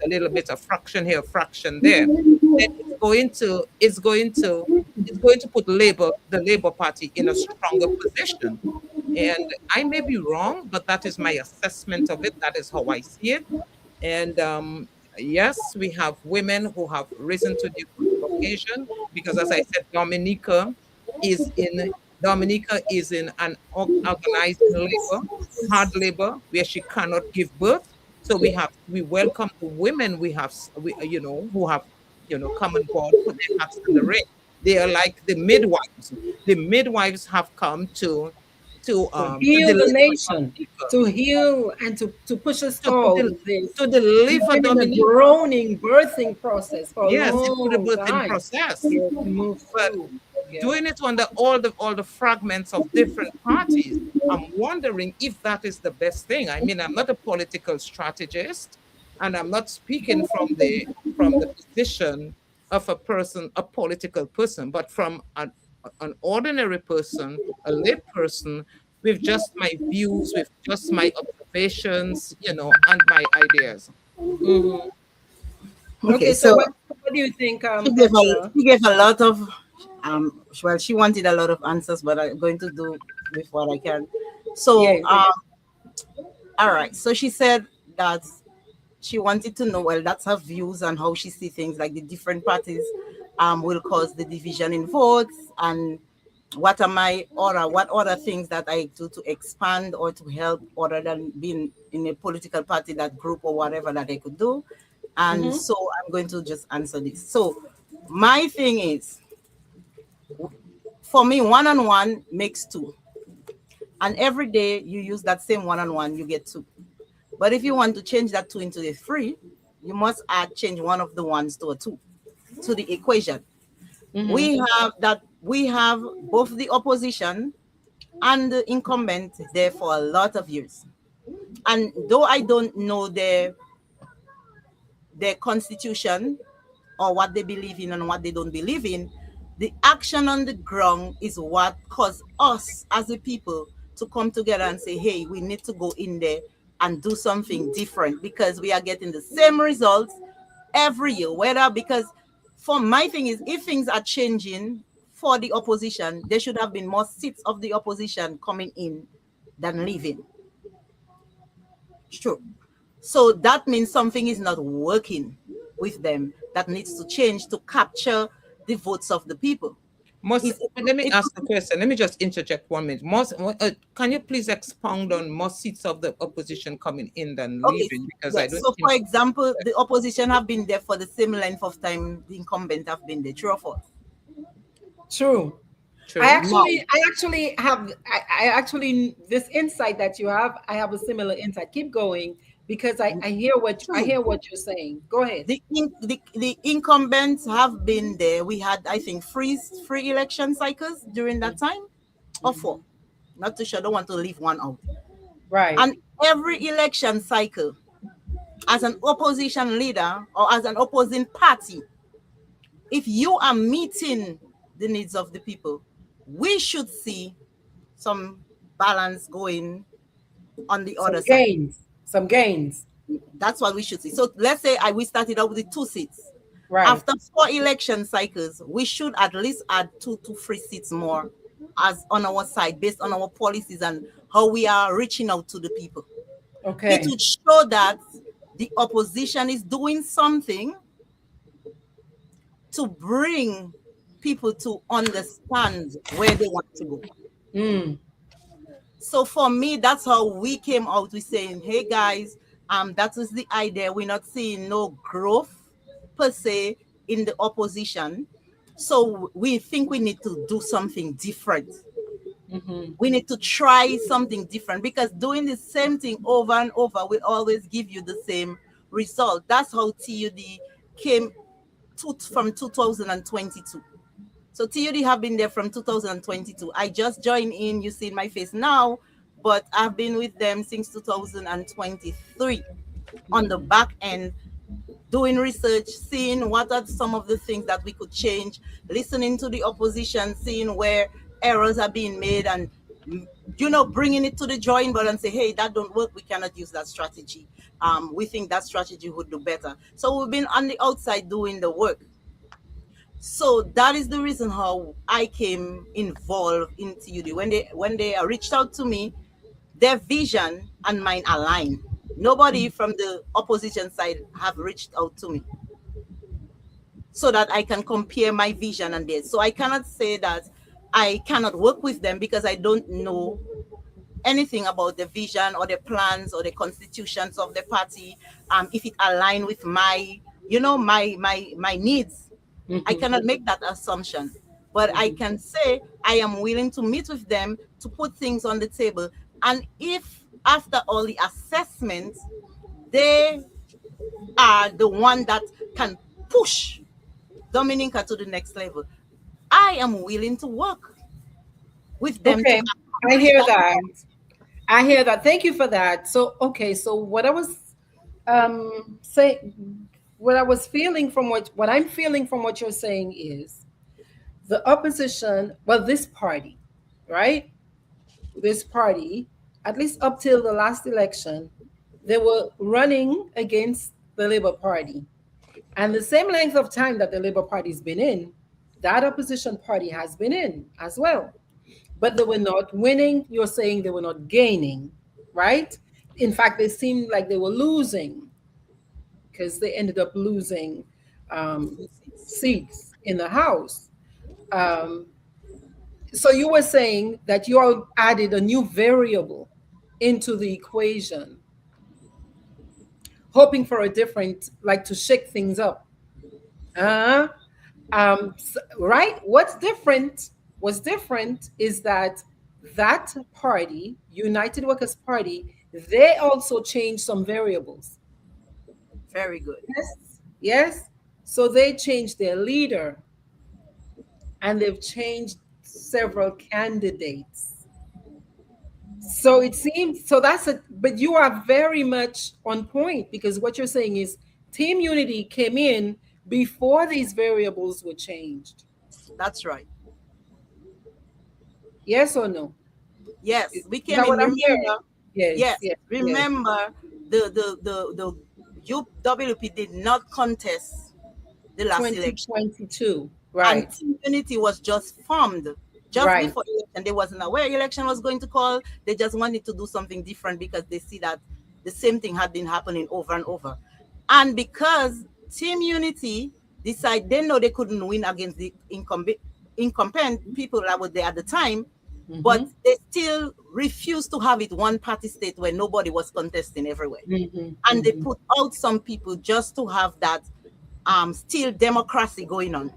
a little bit of fraction here, fraction there, then it's going to put the Labour Party in a stronger position. And I may be wrong, but that is my assessment of it. That is how I see it. And yes, we have women who have risen to the occasion, because, as I said, is in Dominica is in an organized labor, hard labor, where she cannot give birth. So we welcome the women who have come on board, put their hats in the ring. They are like the midwives. The midwives have come
To
to
heal the
deliver
nation,
Dominica,
to heal and to push us
to, to,
all
del-
this.
to
We've
deliver
been in a
Dominica.
groaning birthing process for a
Yes, into the
long
birthing
time.
process.
Yeah, to move
But
through. Yeah.
doing it under all the fragments of different parties, I'm wondering if that is the best thing. I mean, I'm not a political strategist, and I'm not speaking from the position of a political person, but from an ordinary person, a lay person, with just my views, with just my observations, and my ideas.
Mhm.
Okay,
Okay, so
so
what do you think,
she gave
Petra?
a lot of well, she wanted a lot of answers, but I'm going to do with what I can. So
Yeah, go ahead.
all right, so she said that she wanted to know, well, that's her views on how she see things, like the different parties will cause the division in votes, and what other things that I do to expand or to help, other than being in a political party, that group or whatever that I could do. And
Mm-hmm.
so I'm going to just answer this. So My thing is, for me, one-on-one makes two. And every day you use that same one-on-one, you get two. But if you want to change that two into a three, you must change one of the ones to a two to the equation.
Mm-hmm.
We have both the opposition and the incumbent there for a lot of years. And though I don't know their constitution or what they believe in and what they don't believe in, the action on the ground is what caused us as a people to come together and say, hey, we need to go in there and do something different because we are getting the same results every year. Whether because for my thing is, if things are changing for the opposition, there should have been more seats of the opposition coming in than leaving. Sure. So that means something is not working with them that needs to change to capture the votes of the people.
Most,
It's,
let me
it,
ask the question. Let me just interject 1 minute. Can you please expound on more seats of the opposition coming in than
okay,
leaving? Because I
yes.
don't
So
think.
for example, the opposition have been there for the same length of time the incumbent have been there, true or false?
True. I
True.
Now,
actually, I actually have, I actually, this insight that you have, I have a similar insight. Keep going because I
true.
hear what you're saying. Go ahead.
The incumbents have been there. We had, I think, free election cycles during that time, or four. Not too sure. Don't want to leave one out.
Right.
And every election cycle, as an opposition leader or as an opposing party, if you are meeting the needs of the people, we should see some balance going on the
Some
other side.
gains. Some gains.
That's what we should see. So let's say we started out with the two seats.
Right.
After four election cycles, we should at least add 2 to 3 seats more as on our side based on our policies and how we are reaching out to the people. It
Okay.
would show that the opposition is doing something to bring people to understand where they want to go.
Mm.
So for me, that's how we came out with saying, hey guys, that is the idea. We're not seeing no growth per se in the opposition. So we think we need to do something different.
Mm-hmm.
We need to try something different because doing the same thing over and over will always give you the same result. That's how TUD came from 2022. So TUD have been there from 2022. I just joined in, you see my face now, but I've been with them since 2023 on the back end, doing research, seeing what are some of the things that we could change, listening to the opposition, seeing where errors are being made, and bringing it to the drawing board and say, hey, that don't work. We cannot use that strategy. We think that strategy would do better. So we've been on the outside doing the work. So that is the reason how I came involved in TUD. When they reached out to me, their vision and mine align. Nobody from the opposition side have reached out to me so that I can compare my vision and theirs. So I cannot say that I cannot work with them because I don't know anything about the vision or the plans or the constitutions of the party. If it align with my needs, I
Mm-hmm.
cannot make that assumption. But I can say I am willing to meet with them to put things on the table. And if after all the assessments, they are the one that can push Dominica to the next level, I am willing to work with them to
Okay. I
accomplish
hear
that.
that. I hear that. Thank you for that. So, okay. So what I was saying, what I was feeling from what I'm feeling from what you're saying is the opposition, well, this party, right? This party, at least up till the last election, they were running against the Labour Party. And the same length of time that the Labour Party's been in, that opposition party has been in as well. But they were not winning. You're saying they were not gaining, right? In fact, they seemed like they were losing because they ended up losing um, seats in the House. Um, so you were saying that you all added a new variable into the equation, hoping for a different, like to shake things up. Uh, Right? What's different is that that party, United Workers Party, they also changed some variables.
Very good.
Yes. Yes. So they changed their leader and they've changed several candidates. So it seems, so that's a, but you are very much on point because what you're saying is Team Unity came in before these variables were changed.
That's right.
Yes or no?
Yes,
Is
we came
that
in.
what I'm hearing?
Remember,
Yes,
yes,
yes, yes.
remember the UWP did not contest the last election.
2022.
And
Right,
Team Unity was just formed just
right.
before election. They wasn't aware election was going to call. They just wanted to do something different because they see that the same thing had been happening over and over. And because Team Unity decided they know they couldn't win against the incumbent people that were there at the time, but
Mm-hmm,
they still refused to have it one party state where nobody was contesting everywhere.
mm-hmm,
And they
mm-hmm,
put out some people just to have that still democracy going on.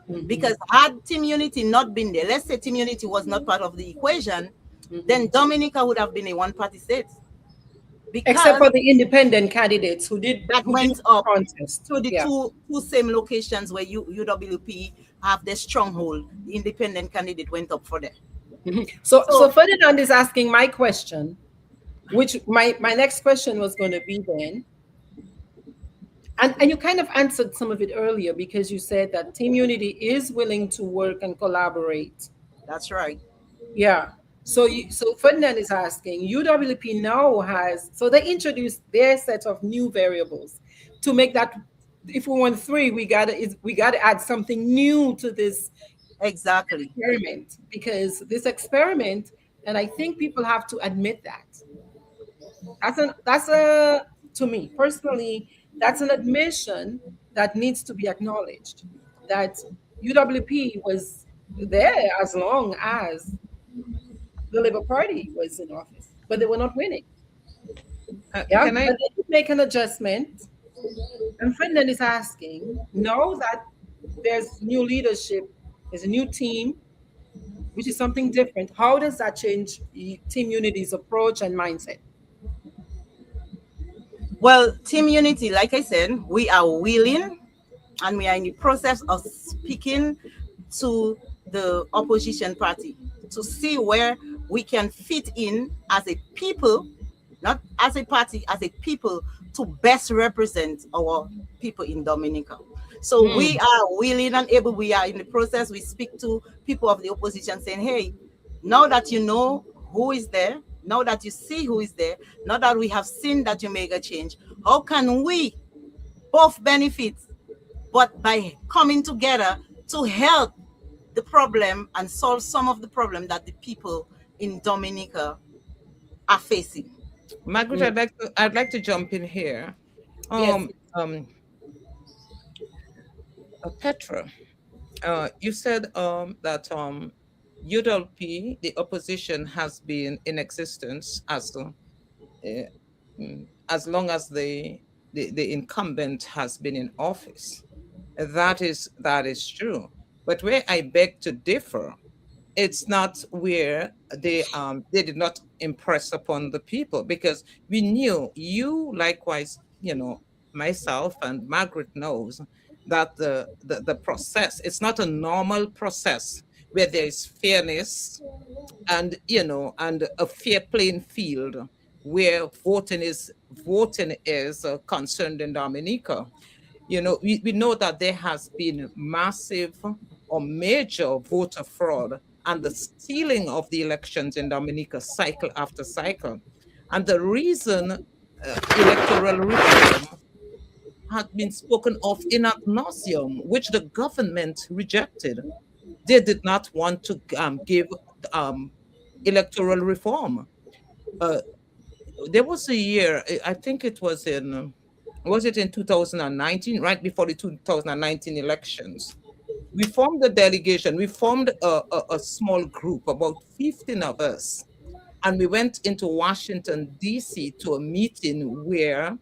mm-hmm,
Because had Team Unity not been there, let's say Team Unity was not part of the equation,
mm-hmm.
then Dominica would have been a one-party state
Except
because
for the independent candidates
that
who did
went up
contest.
to the
Yeah.
two same locations where UWP have their stronghold. The independent candidate went up for them.
Mhm. So
So
Ferdinand is asking my question, which my next question was going to be then, and you kind of answered some of it earlier because you said that Team Unity is willing to work and collaborate.
that's right.
Yeah. So Ferdinand is asking, UWP now has, so they introduced their set of new variables to make that, if we want three, we gotta add something new to this
Exactly.
experiment, because this experiment, and I think people have to admit that. That's a to me personally, that's an admission that needs to be acknowledged. That UWP was there as long as the Labour Party was in office, but they were not winning. Yeah,
Can I?
but they did make an adjustment. And Finland is asking, now that there's new leadership, there's a new team, which is something different, how does that change Team Unity's approach and mindset?
Well, Team Unity, like I said, we are willing and we are in the process of speaking to the opposition party to see where we can fit in as a people, not as a party, as a people, to best represent our people in Dominica. So we
Hmm.
are willing and able. We are in the process. We speak to people of the opposition saying, hey, now that you know who is there, now that you see who is there, now that we have seen that you make a change, how can we both benefit, but by coming together to help the problem and solve some of the problem that the people in Dominica are facing.
Margaret,
Hmm.
I'd like to jump in here.
Yes.
Um, um, Petra, you said that UWP, the opposition, has been in existence as long as the incumbent has been in office. That is true. But where I beg to differ, it's not where they did not impress upon the people, because we knew, you likewise, myself and Margaret knows that the process, it's not a normal process where there is fairness and a fair playing field where voting is concerned in Dominica. We know that there has been massive or major voter fraud and the stealing of the elections in Dominica, cycle after cycle. And the reason electoral reform had been spoken of in ad nauseum, which the government rejected. They did not want to give um, electoral reform. Uh, there was a year, I think it was it in 2019, right before the 2019 elections? We formed a delegation, we formed a small group, about 15 of us, and we went into Washington, D.C. to a meeting where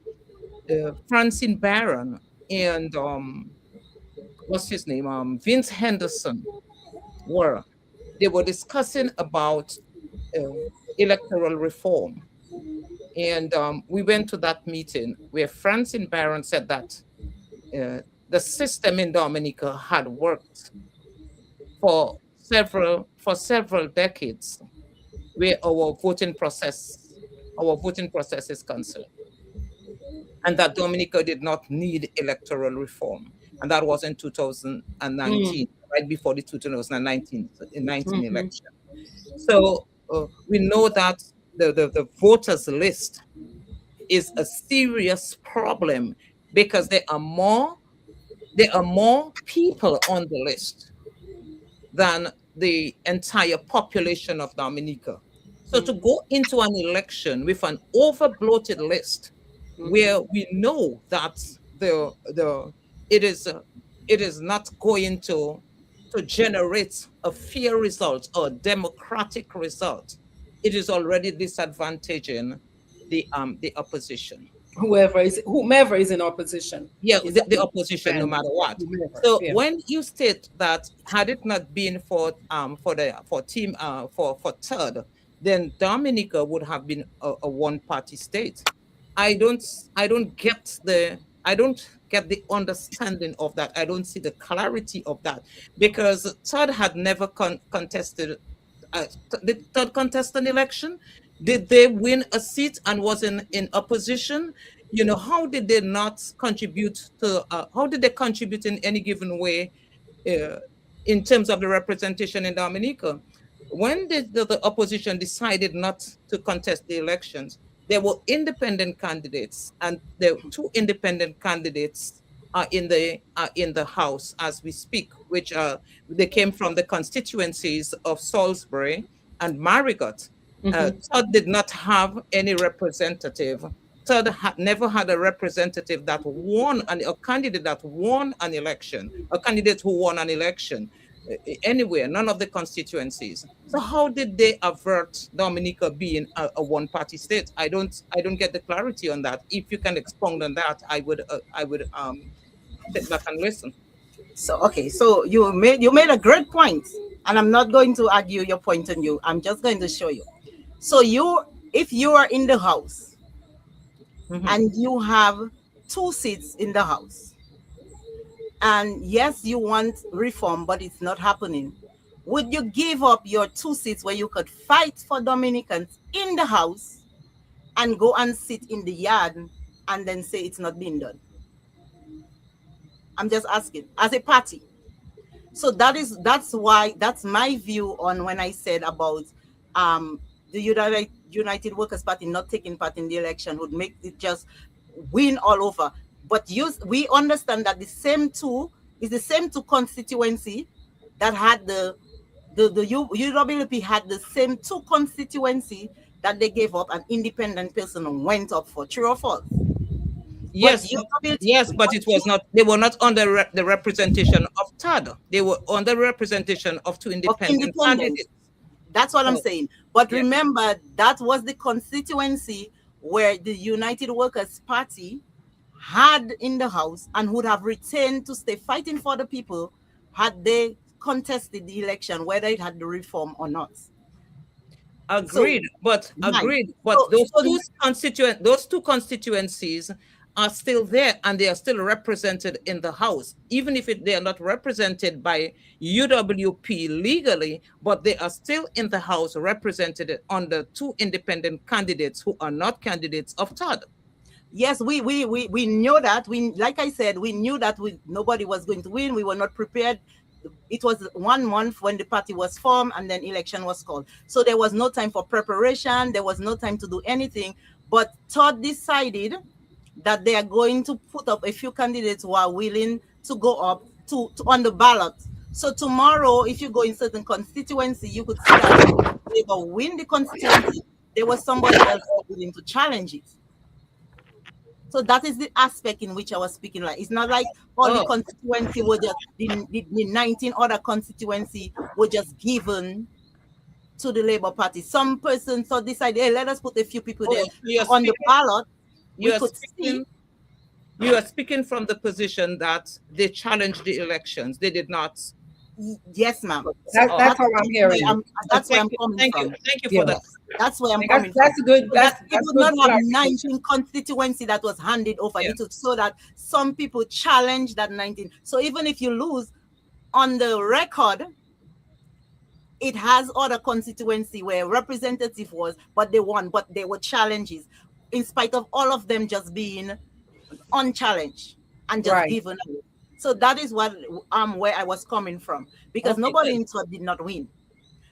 Francine Barron and what's his name? Vince Henderson were they were discussing about uh, electoral reform. And we went to that meeting where Francine Barron said that the system in Dominica had worked for several decades, where our voting process is concerned, and that Dominica did not need electoral reform. And that was in 2019,
Mm,
right before the 2019
mhm.
election. So we know that the voters list is a serious problem because there are more people on the list than the entire population of Dominica. So to go into an election with an over bloated list where we know that the it is it is not going to generate a fair result or democratic result, it is already disadvantaging the opposition.
Whomever is in opposition
Yeah,
is
the
a
opposition, no
fan.
matter what.
Whomever,
So
yeah.
when you state that had it not been for third, then Dominica would have been a one-party state. I don't get the understanding of that. I don't see the clarity of that because third had never contested. Did third contest an election? Did they win a seat and was in opposition? How did they not contribute to, how did they contribute in any given way uh, in terms of the representation in Dominica? When the opposition decided not to contest the elections, there were independent candidates, and the two independent candidates are in the House as we speak, which they came from the constituencies of Salisbury and Marigot. Todd did not have any representative. Todd never had a representative that won, a candidate that won an election, a candidate who won an election anywhere, none of the constituencies. So how did they avert Dominica being a one-party state? I don't get the clarity on that. If you can expound on that, I would sit back and listen.
So okay, so you made a great point, and I'm not going to argue your point on you. I'm just going to show you. So if you are in the house
Mhm.
and you have two seats in the house, and yes, you want reform, but it's not happening, would you give up your two seats where you could fight for Dominicans in the house and go and sit in the yard and then say it's not being done? I'm just asking, as a party. So that's my view on when I said about the United Workers Party not taking part in the election would make it just win all over. But we understand that the same two constituency that had the UWP had the same two constituency that they gave up, an independent person went up for, true or false? But
Yes,
UWP,
yes, but it was not. They were not under the representation of TAD. They were under representation of two
of
independent
independence.
candidates.
That's what I'm
So,
saying. But
yeah.
remember, that was the constituency where the United Workers Party had in the House and would have retained to stay fighting for the people had they contested the election, whether it had the reform or not. So,
Agreed, but
right.
agreed, but
So, so
those two constituencies are still there and they are still represented in the House, even if they are not represented by UWP legally, but they are still in the House represented under two independent candidates who are not candidates of TOD.
yes, we knew that. Like I said, we knew that nobody was going to win. We were not prepared. It was 1 month when the party was formed and then election was called. So there was no time for preparation. There was no time to do anything. But Todd decided that they are going to put up a few candidates who are willing to go up to on the ballot. So tomorrow, if you go in certain constituency, you could see that they will win the constituency. There was somebody else willing to challenge it. So that is the aspect in which I was speaking. Like, it's not like all the
Oh,
constituency were just the 19 other constituency were just given to the Labour Party. Some persons so decided, hey, let us put a few people there.
so
So on the ballot, we
you're
could see.
speaking You are speaking from the position that they challenged the elections. They did not.
Yes, ma'am.
So,
That's how I'm hearing you.
That's where
thank
I'm
you,
coming
thank you,
from.
thank you for that.
Yes.
That's where I'm
Like,
coming from.
that's a good,
So that it
that's
would
good
not have
clarification.
19 constituency that was handed over.
Yeah.
It would so that some people challenge that 19. So even if you lose on the record, it has other constituency where representative was, but they won, but there were challenges, in spite of all of them just being unchallenged and just
Right,
given away. So that is what where I was coming from, because
Okay,
nobody
good.
in Todd did not win.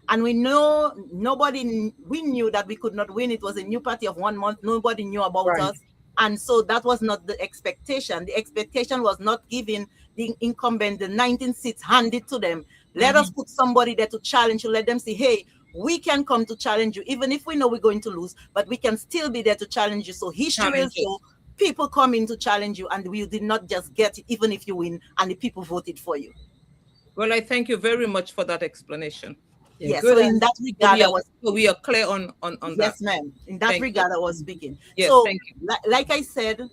And we know nobody, we knew that we could not win. It was a new party of 1 month. Nobody knew about
right.
us. And so that was not the expectation. The expectation was not giving the incumbent the 19 seats handed to them. Let us put somebody there to challenge you. Let them say, hey, we can come to challenge you, even if we know we're going to lose, but we can still be there to challenge you. So history will show
Challenges.
people come in to challenge you, and we did not just get it, even if you win and the people voted for you.
Well, I thank you very much for that explanation.
Yeah,
Yeah, so
good
in
answer.
that
So
regard, I was
we are clear on that.
yes, ma'am. In that
Thank you.
regard, I was speaking.
Yes,
So,
thank you.
like I said,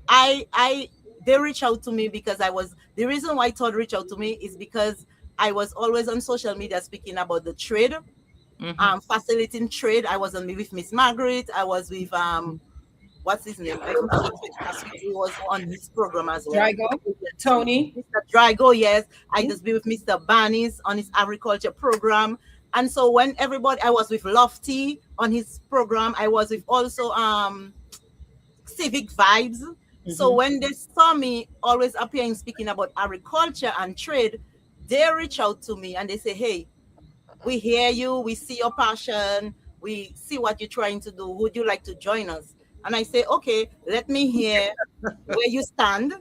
I they reach out to me because I was the reason why Todd reached out to me is because I was always on social media speaking about the trade,
Hmm.
facilitating trade. I was on with Miss Margaret. I was with what's his name? I forgot last week. He was on his program as well.
Drago, Tony.
Mr. Drago, yes. I just be with Mr. Barnes on his agriculture program. And so when everybody, I was with Lofty on his program. I was with also Civic Vibes. So
Mhm.
when they saw me always appearing speaking about agriculture and trade, they reach out to me and they say, hey, we hear you, we see your passion, we see what you're trying to do. Would you like to join us? And I say, okay, let me hear where you stand.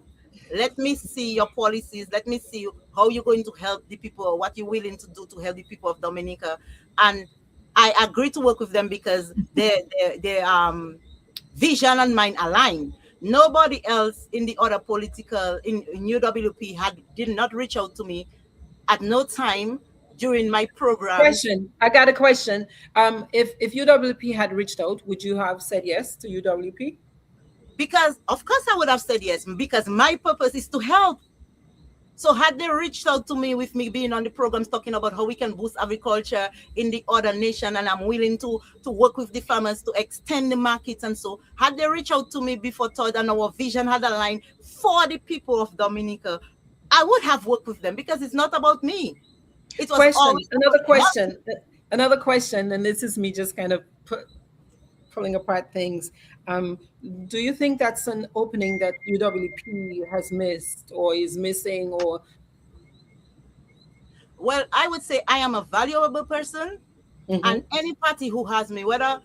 Let me see your policies. Let me see how you're going to help the people, or what you're willing to do to help the people of Dominica. And I agree to work with them because their vision and mine align. Nobody else in the other political in UWP did not reach out to me at no time during my programs,
Question. I got a question. If UWP had reached out, would you have said yes to UWP?
because of course I would have said yes, because my purpose is to help. So had they reached out to me with me being on the programs talking about how we can boost agriculture in the other nation, and I'm willing to work with the farmers to extend the markets, and so had they reached out to me before Todd and our vision had aligned for the people of Dominica, I would have worked with them, because it's not about me. It was
Question.
always about helping.
Another question, and this is me just kind of pulling apart things. Um, do you think that's an opening that UWP has missed or is missing, or
Well, I would say I am a valuable person, and
Mhm.
any party who has me, whether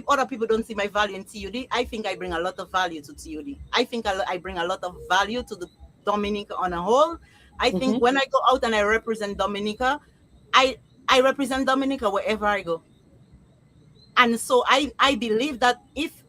other people don't see my value in TUD, I think I bring a lot of value to TUD. I think I bring a lot of value to the Dominica on a whole. I think
Mhm.
when I go out and I represent Dominica, I I represent Dominica wherever I go. And so I believe that if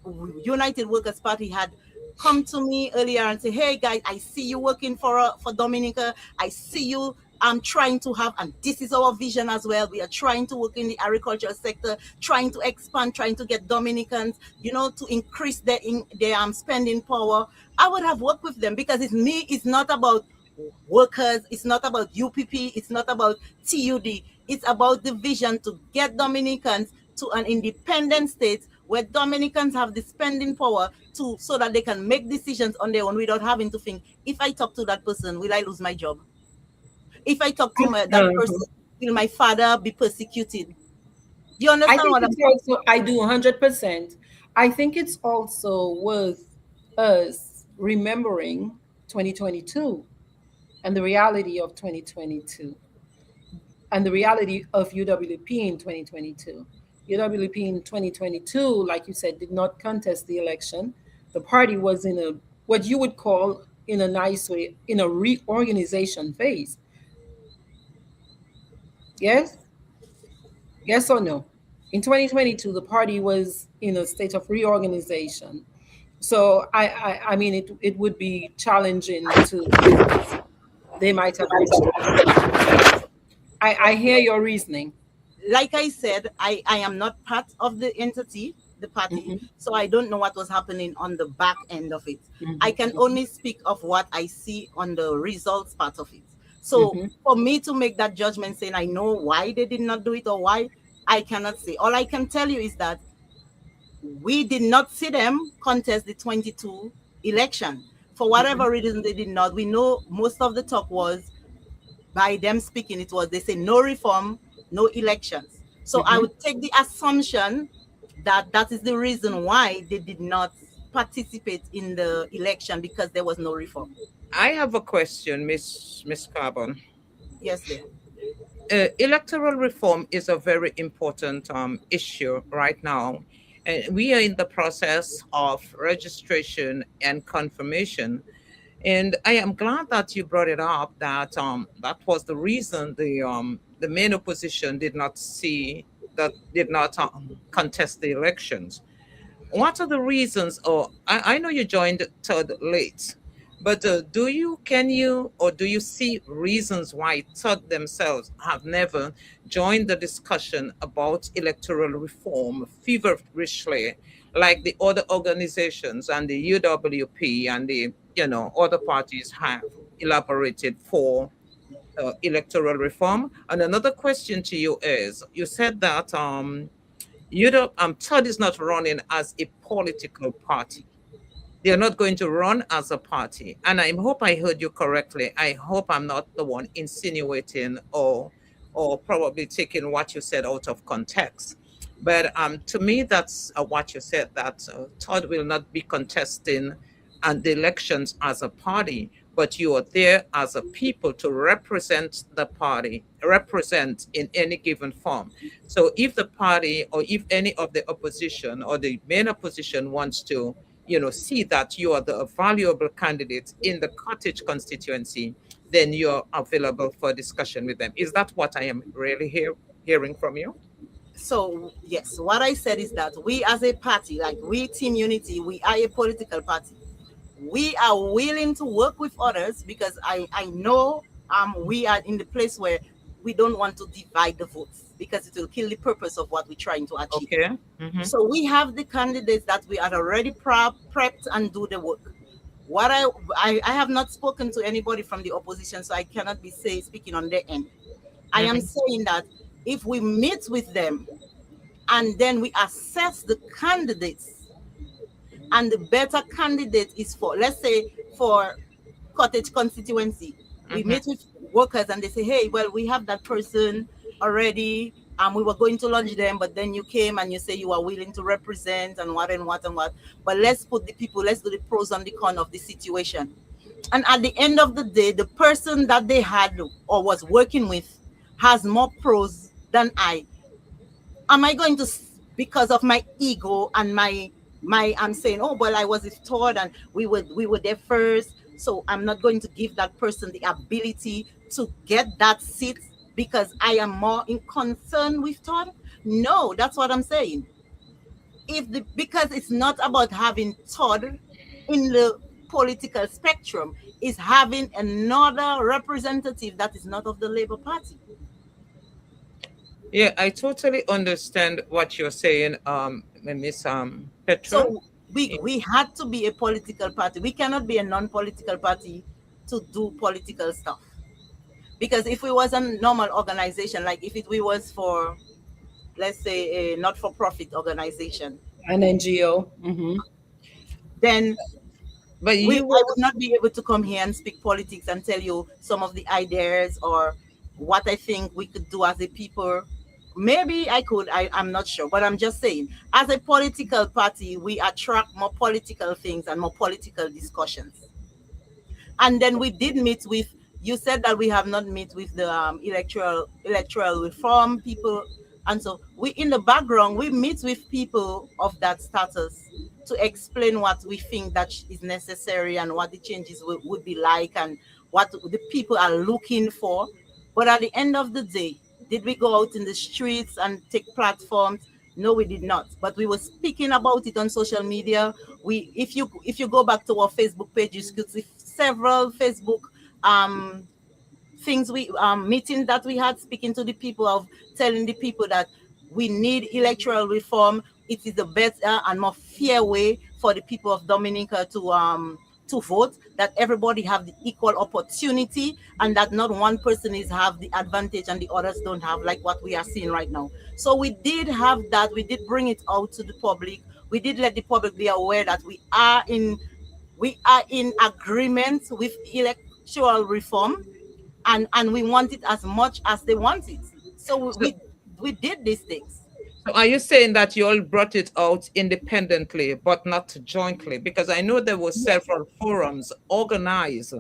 United Workers Party had come to me earlier and say, hey guys, I see you working for Dominica. I see you trying to have, and this is our vision as well. We are trying to work in the agricultural sector, trying to expand, trying to get Dominicans, to increase their spending power. I would have worked with them, because it's not about workers, it's not about UPP, it's not about TUD. It's about the vision to get Dominicans to an independent state where Dominicans have the spending power to, so that they can make decisions on their own without having to think, if I talk to that person, will I lose my job? If I talk to that
Mhm.
person, will my father be persecuted? Do you
I
understand
think
what I'm
it's
saying?
also, I do 100%. I think it's also worth us remembering 2022 and the reality of 2022 and the reality of UWP in 2022. UWP in 2022, like you said, did not contest the election. The party was in a, what you would call, in a nice way, in a reorganization phase. Yes? Yes or no? In 2022, the party was in a state of reorganization. So I mean, it would be challenging to think they might have reached out. I hear your reasoning.
Like I said, I am not part of the entity. the party,
Mhm.
so I don't know what was happening on the back end of it. I can
Mhm.
only speak of what I see on the results part of it. So
Mhm.
for me to make that judgment saying I know why they did not do it or why, I cannot say. All I can tell you is that we did not see them contest the 22 election. For
Mhm.
whatever reason they did not. We know most of the talk was by them speaking, it was they say no reform, no elections. So I
Mhm.
would take the assumption that that is the reason why they did not participate in the election, because there was no reform.
I have a question, Miss Carbon.
Yes, dear.
Electoral reform is a very important issue right now. And we are in the process of registration and confirmation. And I am glad that you brought it up that that was the reason the main opposition did not contest the elections. What are the reasons? Or I know you joined Todd late, but can you or do you see reasons why Todd themselves have never joined the discussion about electoral reform feverishly, like the other organizations and the UWP and the other parties have elaborated for electoral reform? And another question to you is, you said that Todd is not running as a political party. They are not going to run as a party. And I hope I heard you correctly. I hope I'm not the one insinuating or probably taking what you said out of context. But to me, that's what you said, that Todd will not be contesting the elections as a party, but you are there as a people to represent the party, represent in any given form. So if the party or if any of the opposition or the main opposition wants to see that you are the valuable candidate in the cottage constituency, then you're available for discussion with them. Is that what I am really hearing from you?
So yes, what I said is that we as a party, like we Team Unity, we are a political party. We are willing to work with others because I know we are in the place where we don't want to divide the votes because it will kill the purpose of what we're trying to achieve.
Okay. Mm-hmm.
So we have the candidates that we are already prepped and do the work. What I have not spoken to anybody from the opposition, so I cannot be speaking on their end. I am
Mm-hmm.
saying that if we meet with them and then we assess the candidates, and the better candidate is for, let's say, for cottage constituency, we
Mm-hmm.
meet with workers and they say, hey, well, we have that person already, and we were going to launch them, but then you came and you say you are willing to represent and what and what and what. But let's put the people, let's do the pros and the cons of the situation. And at the end of the day, the person that they had or was working with has more pros than I. Am I going to, because of my ego and my I'm saying, oh well, I was his third and we were there first, so I'm not going to give that person the ability to get that seat because I am more in concern with Todd? No, that's what I'm saying. If the Because it's not about having Todd in the political spectrum, is having another representative that is not of the Labour Party.
Yeah, I totally understand what you're saying, Miss Petra.
So we had to be a political party. We cannot be a non-political party to do political stuff. Because if we was a normal organization, like if we was for, let's say, a not-for-profit organization,
An NGO. Mhm.
then
But
we
you
I
were
would not be able to come here and speak politics and tell you some of the ideas or what I think we could do as a people. Maybe I could, I'm not sure, but I'm just saying, as a political party, we attract more political things and more political discussions. And then we did meet with, you said that we have not met with the electoral reform people, and so we, in the background, we meet with people of that status to explain what we think that is necessary and what the changes would be like and what the people are looking for. But at the end of the day, did we go out in the streets and take platforms? No, we did not. But we were speaking about it on social media. We, if you go back to our Facebook page, you could see several Facebook um things, we meetings that we had, speaking to the people, of telling the people that we need electoral reform. it is the better and more fair way for the people of Dominica to vote, that everybody have the equal opportunity, and that not one person is have the advantage and the others don't have, like what we are seeing right now. So we did have that. We did bring it out to the public. We did let the public be aware that we are in agreement with electoral reform, and we want it as much as they want it. So
So,
we did these things.
so are you saying that you all brought it out independently but not jointly? Because I know there were
Yes,
several forums organized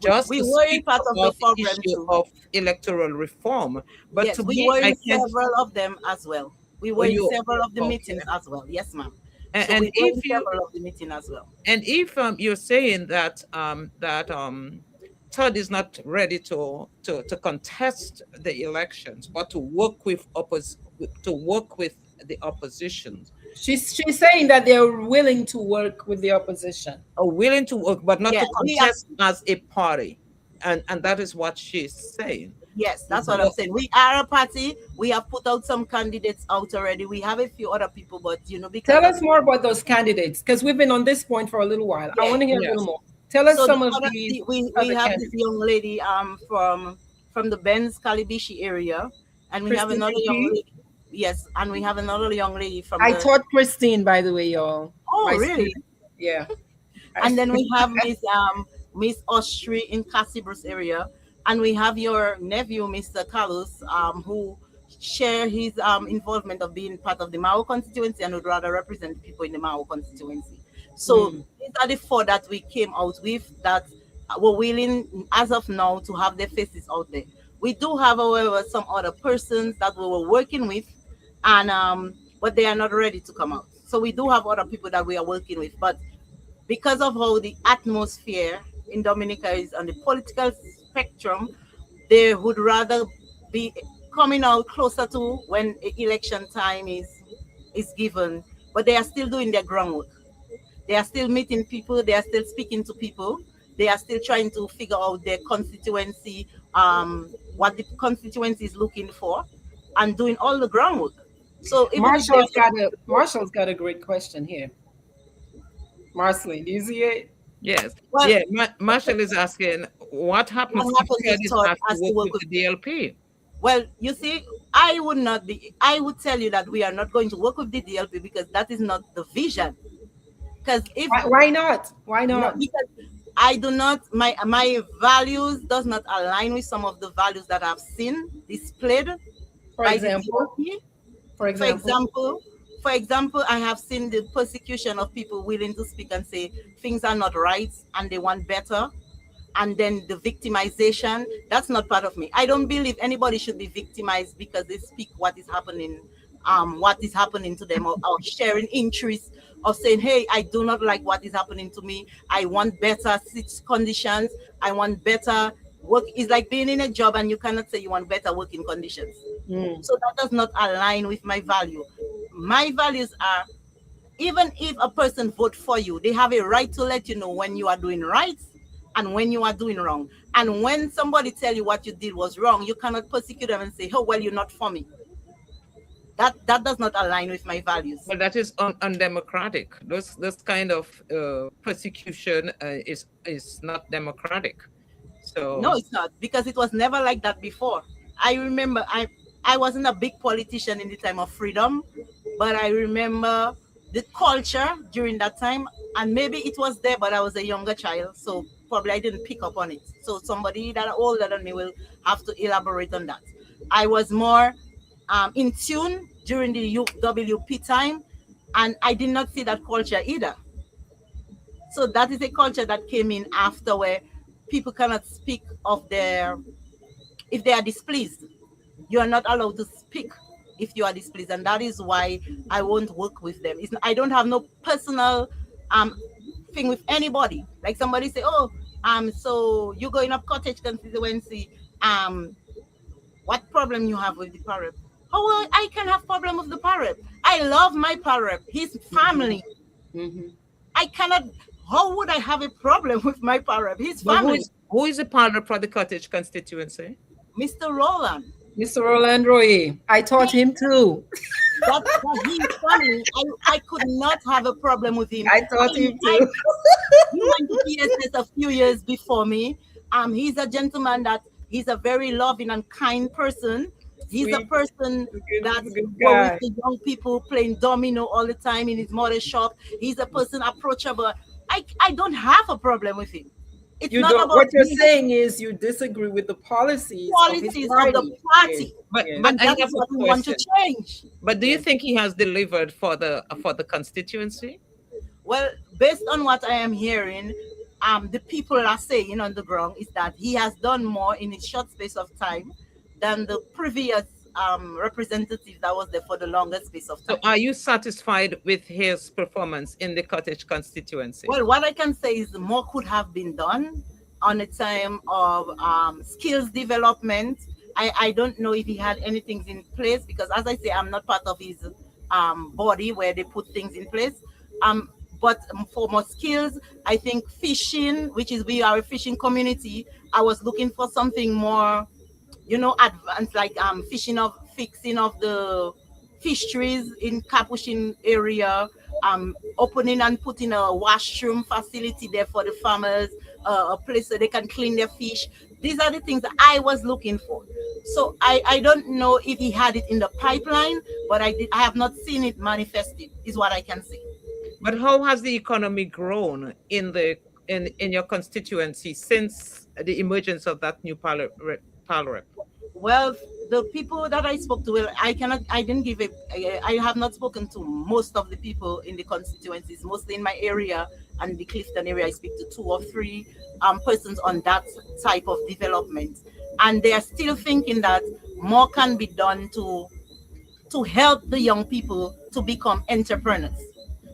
just
we
to
were in
speak
part of the
about the
program
issue
too.
of electoral reform. But to
Yes, we
me,
were
I
in
can't.
several of them as well. We
Oh,
were in
you
several of the
okay?
meetings as well. Yes, ma'am.
And,
So
and
we were in
if you
several of the meeting as well.
and if you're saying that Todd is not ready to contest the elections, but to work with the opposition,
She's saying that they're willing to work with the opposition.
are willing to work, but not
Yeah,
to
we have.
contest as a party, and that is what she's saying.
Yes, that's what I'm
Mhm.
So,
saying. We are a party. We have put out some candidates out already. We have a few other people, but because
Tell
of
us more about those candidates because we've been on this point for a little while. I
yeah.
want to hear a little
yes.
more. Tell us
So
some of these
we
other
have this
candidates.
young lady from the Benz Calibishi area, and we have
Christine
another young
MP.
lady. Yes, and we have another young lady from
I
the.
taught Christine, by the way, y'all.
Oh,
My
really?
student. Yeah.
And then we have Miss Austri in Cassibrus area, and we have your nephew Mr. Carlos, who share his involvement of being part of the Mao constituency and would rather represent people in the Mao constituency. So
Mm.
these are the four that we came out with that were willing as of now to have their faces out there. We do have, however, some other persons that we were working with, and but they are not ready to come out. So we do have other people that we are working with, but because of how the atmosphere in Dominica is on the political spectrum, they would rather be coming out closer to when election time is given. But they are still doing their groundwork. They are still meeting people. They are still speaking to people. They are still trying to figure out their constituency, what the constituency is looking for, and doing all the groundwork. So even if they're
Marshall's got a great question here. Marceline, do you see it?
Yes.
well,
Yeah. Marshall is asking what happens
what
if
happens
Ted
is
is
Todd
asked to
has to
work
work
with
with.
the DLP?
Well, you see, I would not be. I would tell you that we are not going to work with the DLP because that is not the vision. Because if
Why not? Why
no,
not?
because I do not, my values does not align with some of the values that I've seen displayed
For
by the
example,
DLP.
for
For
example,
example, for example, I have seen the persecution of people willing to speak and say things are not right and they want better, and then the victimization, that's not part of me. I don't believe anybody should be victimized because they speak what is happening to them, or sharing interests of saying, hey, I do not like what is happening to me, I want better conditions, I want better work. Is like being in a job and you cannot say you want better working conditions.
mm,
So that does not align with my value. My values are, even if a person vote for you, they have a right to let you know when you are doing right and when you are doing wrong. And when somebody tell you what you did was wrong, you cannot persecute them and say, oh, well, you're not for me. That does not align with my values.
Well, that is undemocratic. This kind of persecution is not democratic.
No,
So,
it's not, because it was never like that before. I remember I wasn't a big politician in the time of freedom, but I remember the culture during that time, and maybe it was there, but I was a younger child, so probably I didn't pick up on it. So somebody that older than me will have to elaborate on that. I was more in tune during the UWP time, and I did not see that culture either. So that is a culture that came in after, where people cannot speak of their, if they are displeased. You are not allowed to speak if you are displeased, and that is why I won't work with them. I don't have no personal thing with anybody. Like somebody say, oh, so you going up cottage constituency, what problem you have with the parrot? Oh, well, I can have problem with the parrot. I love my parrot, his family.
mhm.
I cannot. How would I have a problem with my parrot, his
but
family?
who is the partner for the cottage constituency?
Mr. Roland.
Mr. Roland Roy, I taught him too.
that he's family. I could not have a problem with him.
I thought him
I
too.
he went to PSS a few years before me. He's a gentleman that he's a very loving and kind person. He's a
Sweet,
person
he's
that
a good
go with
guy.
the young people playing domino all the time in his mother's shop. He's a person approachable. I don't have a problem with him. It's
You
not
don't.
about
What you're
his
saying is you disagree with the policies of his
policies of the
party. Yes,
party,
yes.
But
and
I
that
have
is
a
what we want to
question.
change.
But do you
Yes.
think he has delivered for the constituency?
Well, based on what I am hearing, the people are saying on the ground is that he has done more in a short space of time than the previous representative that was there for the longest space of
So
time.
are you satisfied with his performance in the cottage constituency?
Well, what I can say is more could have been done on the time of skills development. I don't know if he had anything in place because, as I say, I'm not part of his body where they put things in place. Um, but for more skills, I think fishing, which is we are a fishing community, I was looking for something more, advanced, like fishing of fixing of the fisheries in Capuchin area, opening and putting a washroom facility there for the farmers, a place where they can clean their fish. These are the things that I was looking for. So I don't know if he had it in the pipeline, but I have not seen it manifested, is what I can say.
But how has the economy grown in in your constituency since the emergence of that new pal rep?
Well, the people that I spoke to, well, I didn't give it, I have not spoken to most of the people in the constituencies, mostly in my area and the Clifton area. I speak to two or three persons on that type of development. And they are still thinking that more can be done to help the young people to become entrepreneurs.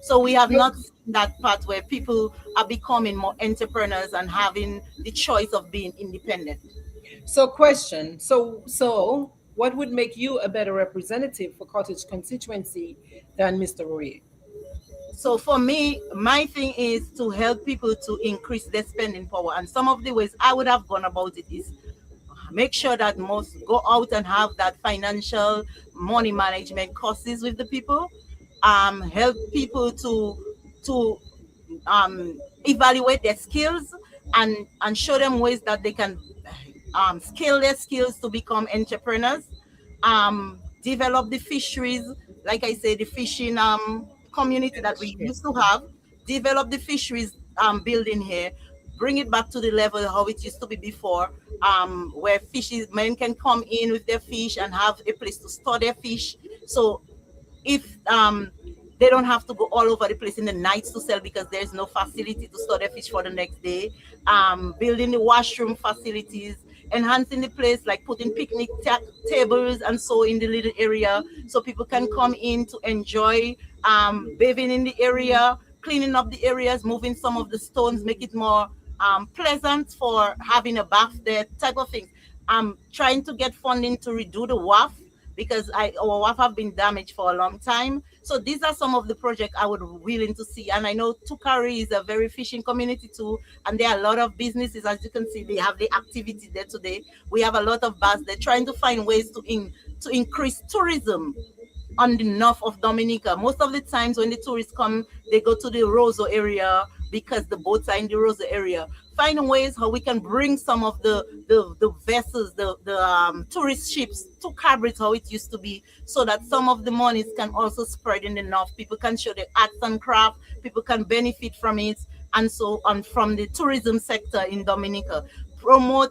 So we have not seen that part where people are becoming more entrepreneurs and having the choice of being independent.
So, question. So, what would make you a better representative for Cottage constituency than Mr. Roy?
So for me, my thing is to help people to increase their spending power. And some of the ways I would have gone about it is make sure that most go out and have that financial money management courses with the people. Help people to evaluate their skills and show them ways that they can scale their skills to become entrepreneurs. Develop the fisheries, like I say, the fishing community that we
Industry.
used to have. Develop the fisheries building here. Bring it back to the level how it used to be before, where fishes men can come in with their fish and have a place to store their fish. So if they don't have to go all over the place in the nights to sell because there's no facility to store their fish for the next day. Building the washroom facilities, enhancing the place, like putting picnic tables and so in the little area so people can come in to enjoy bathing in the area, cleaning up the areas, moving some of the stones, make it more pleasant for having a bath there, type of things. I'm trying to get funding to redo the WAF because our WAF have been damaged for a long time. So these are some of the projects I would willing to see. And I know Tukari is a very fishing community too, and there are a lot of businesses, as you can see, they have the activity there today. We have a lot of bars. They're trying to find ways to increase tourism on the north of Dominica. Most of the times when the tourists come, they go to the Roseau area because the boats are in the Roseau area. Finding ways how we can bring some of the vessels, the tourist ships to Cabrit, how it used to be, so that some of the monies can also spread in the north. People can show their arts and craft, people can benefit from it, and so on from the tourism sector in Dominica. Promote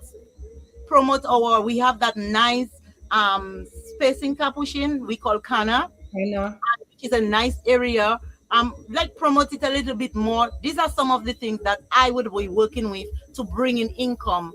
we have that nice space in Capuchin we call Cana,
I know.
which is a nice area. Like promote it a little bit more. These are some of the things that I would be working with to bring in income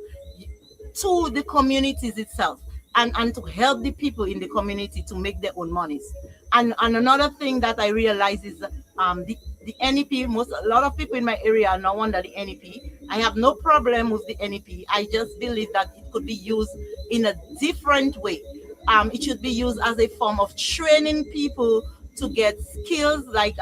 to the communities itself, and to help the people in the community to make their own monies. And another thing that I realize is the NEP, a lot of people in my area are now under the NEP. I have no problem with the NEP. I just believe that it could be used in a different way. It should be used as a form of training people to get skills, like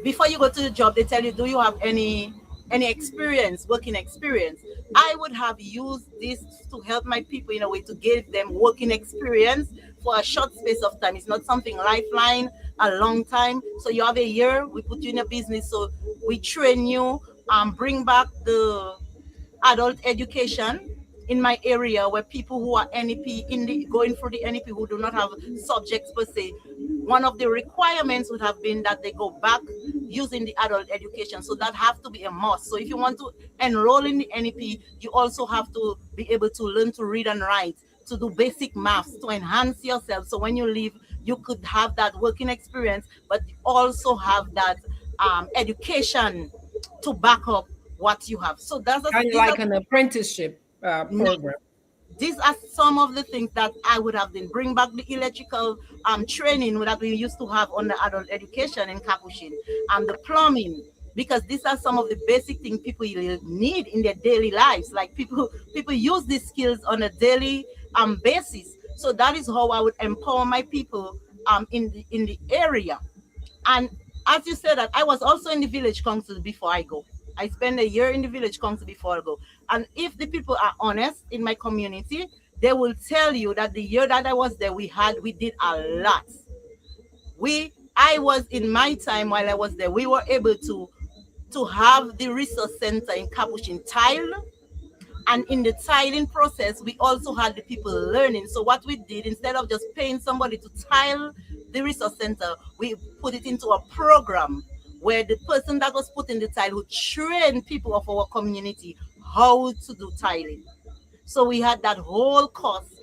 before you go to the job, they tell you, do you have any any experience, working experience. I would have used this to help my people in a way to give them working experience for a short space of time. It's not something lifeline, a long time. So you have a year, we put you in a business, so we train you, bring back the adult education in my area where people who are NEP in the going through the NEP who do not have subjects per se. One of the requirements would have been that they go back using the adult education. So that have to be a must. So if you want to enroll in the NEP, you also have to be able to learn to read and write, to do basic maths, to enhance yourself. So when you leave, you could have that working experience, but also have that education to back up what you have. So
Kind of like an apprenticeship program.
these are some of the things that I would have done. Bring back the electrical training that we used to have on the adult education in Capuchin, the plumbing, because these are some of the basic things people need in their daily lives. Like people use these skills on a daily basis. So that is how I would empower my people in the area. And as you said that, I was also in the village council before I go. I spent a year in the village council before I go. And if the people are honest in my community, they will tell you that the year that I was there, we did a lot. I was in my time while I was there, we were able to have the resource center in Capuchin tile, and in the tiling process, we also had the people learning. So what we did, instead of just paying somebody to tile the resource center, we put it into a program where the person that was putting the tile would train people of our community how to do tiling. So we had that whole course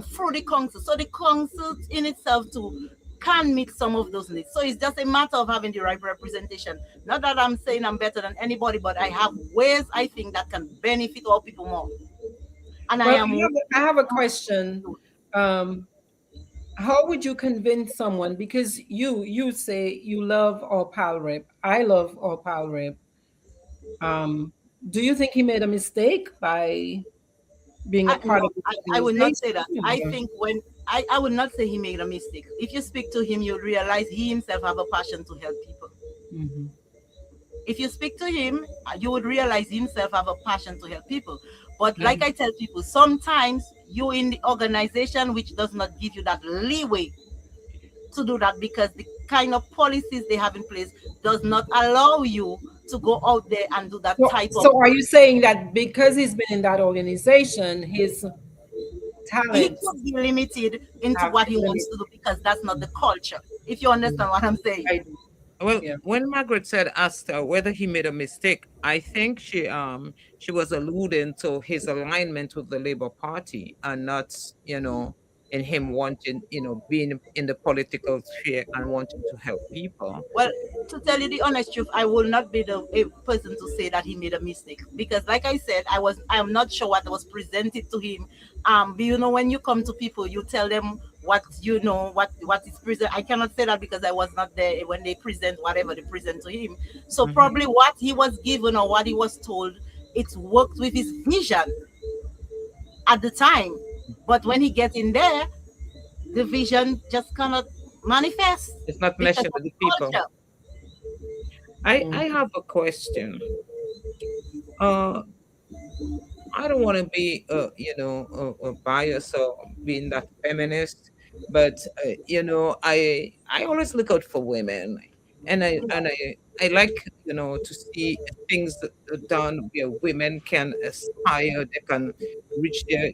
through the council. So the council in itself too can meet some of those needs. So it's just a matter of having the right representation. Not that I'm saying I'm better than anybody, but I have ways I think that can benefit all people more. And
Well, I have a question. How would you convince someone? Because you say you love our pal rep. I love our pal rep. Do you think he made a mistake by being a part
no,
of the
I would not say that. I
organization?
think when I would not say he made a mistake. If you speak to him, you'll realize he himself have a passion to help people.
Mhm.
If you speak to him, you would realize himself have a passion to help people. But like I tell people, sometimes you in the organization which does not give you that leeway to do that, because the kind of policies they have in place does not allow you to go out there and do that
So,
type of.
so are you saying that because he's been in that organization, his
He
talents
could be limited into
have
what he
been
wants
limited?
to do because that's not the culture. If you understand what I'm saying.
I do.
Well,
Yeah.
when Margaret said asked her whether he made a mistake, I think she was alluding to his alignment with the Labour Party and not, in him wanting, being in the political sphere and wanting to help people.
Well, to tell you the honest truth, I will not be the person to say that he made a mistake, because, like I said, I am not sure what was presented to him. But when you come to people, you tell them what you know, what is present. I cannot say that because I was not there when they present whatever they present to him. So
Mhm.
probably what he was given or what he was told, it worked with his vision at the time. But when he gets in there, the vision just cannot manifest
It's not
because
meshing
of
with
the
the people.
culture.
I have a question. Uh, I don't want to be, a bias or being that feminist, but I always look out for women, and I like to see things that are done where women can aspire, they can reach their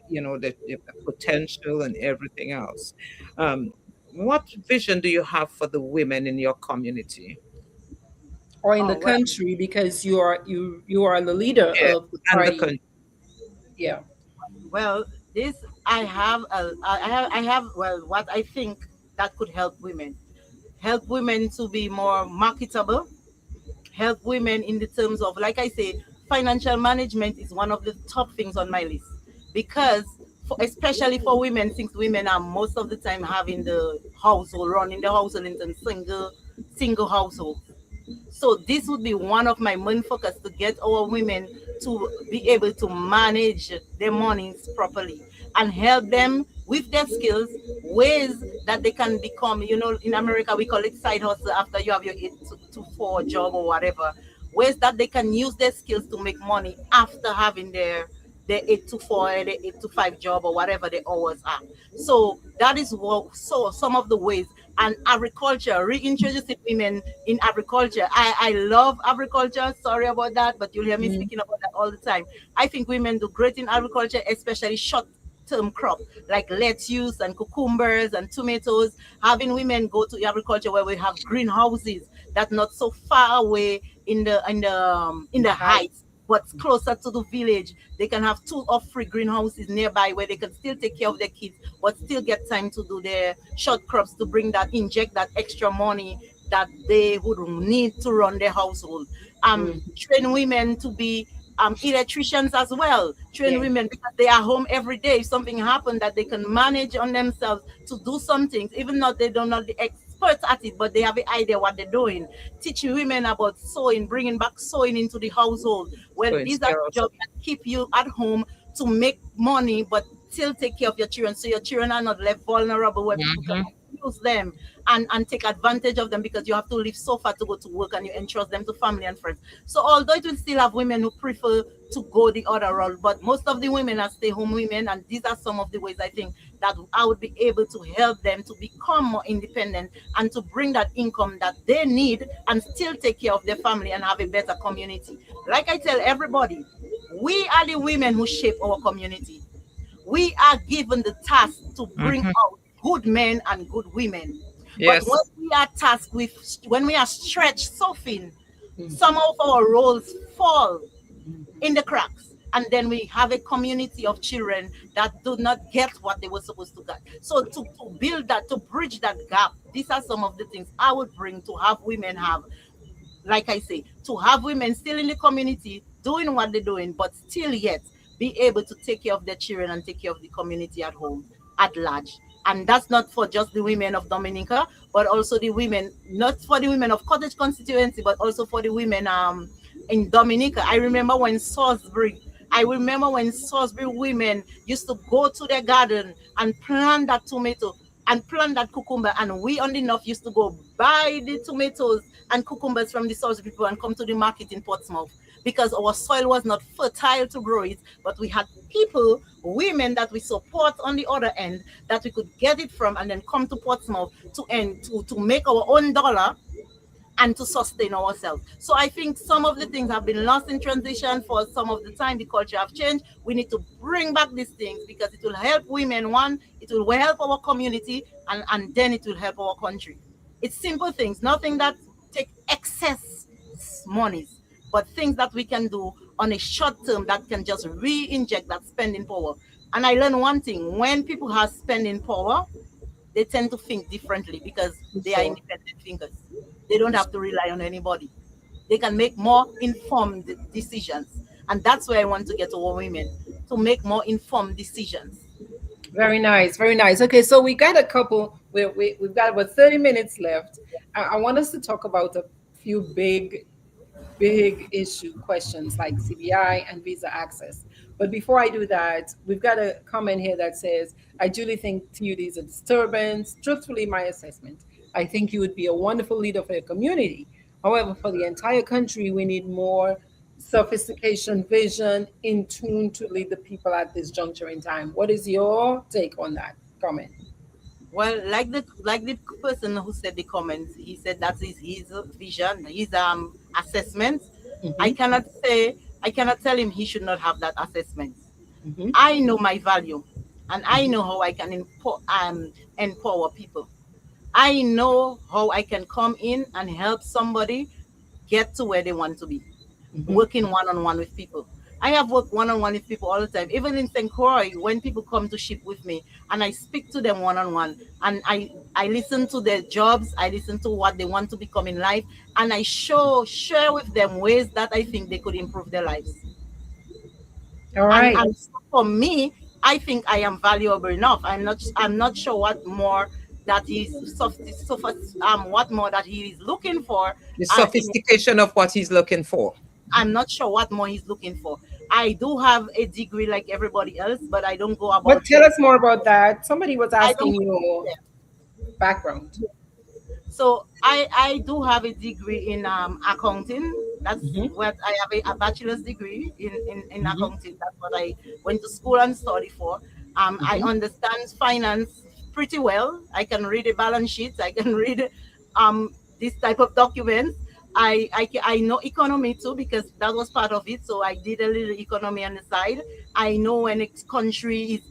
potential and everything else. Um, what vision do you have for the women in your community?
Or in the
Oh well,
country, because you are the leader
Yeah,
of the
and the
party.
country.
Yeah.
well, this I have well what I think that could help women to be more marketable, help women in the terms of, like I say, financial management is one of the top things on my list, because especially for women, since women are most of the time having the household, running the household in single household. So this would be one of my main focus, to get our women to be able to manage their mornings properly and help them with their skills, ways that they can become, in America we call it side hustle after you have your 8 to 4 job or whatever, ways that they can use their skills to make money after having their 8 to 4 or their 8 to 5 job or whatever the hours are. So that is what, so some of the ways. And agriculture, reintroducing women in agriculture. I love agriculture. Sorry about that, but you'll hear me
Mm.
speaking about that all the time. I think women do great in agriculture, especially short term crop like lettuce and cucumbers and tomatoes. Having women go to agriculture where we have greenhouses that not so far away in the
Hi.
heights, but closer to the village. They can have 2 or 3 greenhouses nearby where they can still take care of their kids, but still get time to do their short crops to bring that, inject that extra money that they would need to run their household.
Mm.
Train women to be electricians as well. Train
Yeah.
women because they are home every day. If something happened, that they can manage on themselves to do some things, even though they don't know the experts at it, but they have an idea what they're doing. Teaching women about sewing, bringing back sewing into the household. Well,
So
these are the
inspirational.
jobs that keep you at home to make money, but still take care of your children, so your children are not left vulnerable where people can
Mhm.
abuse them and take advantage of them because you have to leave so far to go to work and you entrust them to family and friends. So although it will still have women who prefer to go the other route, but most of the women are stay-home women, and these are some of the ways I think that I would be able to help them to become more independent and to bring that income that they need and still take care of their family and have a better community. Like I tell everybody, we are the women who shape our community. We are given the task to bring
Mhm.
out good men and good women. But when
Yes.
we are tasked with, when we are stretched so thin,
Mm.
some of our roles fall
Mm.
in the cracks. And then we have a community of children that do not get what they were supposed to get. So to build that, to bridge that gap, these are some of the things I would bring to have women have, like I say, to have women still in the community doing what they're doing, but still yet be able to take care of their children and take care of the community at home at large. And that's not for just the women of Dominica, but also the women, not for the women of Cottage constituency, but also for the women in Dominica. I remember when Salisbury women used to go to their garden and plant that tomato and plant that cucumber, and we on the north used to go buy the tomatoes and cucumbers from the source people and come to the market in Portsmouth because our soil was not fertile to grow it, but we had people, women that we support on the other end that we could get it from and then come to Portsmouth to make our own dollar and to sustain ourselves. So I think some of the things have been lost in transition for some of the time. The culture have changed. We need to bring back these things because it will help women. One, it will help our community, and then it will help our country. It's simple things, nothing that take excess monies, but things that we can do on a short term that can just re-inject that spending power. And I learned one thing: when people have spending power, they tend to think differently because
For
they are
sure.
independent thinkers. They don't
For
have
sure.
to rely on anybody. They can make more informed decisions. And that's where I want to get our women to make more informed decisions.
Very nice, very nice. Okay, so we got a couple. We've got about 30 minutes left. I want us to talk about a few big issue questions like CBI and visa access. But before I do that, we've got a comment here that says, I duly think TUD is a disturbance. Truthfully, my assessment, I think you would be a wonderful leader for your community. However, for the entire country, we need more sophistication, vision, in tune to lead the people at this juncture in time. What is your take on that comment?
Well, like the person who said the comments, he said that is his vision, his assessment. I
Mm-hmm,
cannot say I cannot tell him he should not have that assessment.
mm-hmm,
I know my value, and I know how I can empower people. I know how I can come in and help somebody get to where they want to be,
mm-hmm.
working one on one with people. I have worked one on one with people all the time. Even in St. Croix, when people come to ship with me and I speak to them one on one, and I listen to their jobs, I listen to what they want to become in life, and I share with them ways that I think they could improve their lives.
All
and
right.
and so for me, I think I am valuable enough. I'm not sure what more that what more that he is looking for.
The
In
sophistication of what he's looking for.
I'm not sure what more he's looking for. I do have a degree like everybody else, but I don't go
But
about
tell
it.
us more about that. Somebody was
I don't
asking
go
your
there.
background.
So I do have a degree in accounting. That's
Mhm.
what I have a bachelor's degree in
Mhm.
accounting. That's what I went to school and study for. I
Mhm.
understand finance pretty well. I can read a balance sheet. I can read um, this type of documents. I know economy too because that was part of it. So I did a little economy on the side. I know when a country is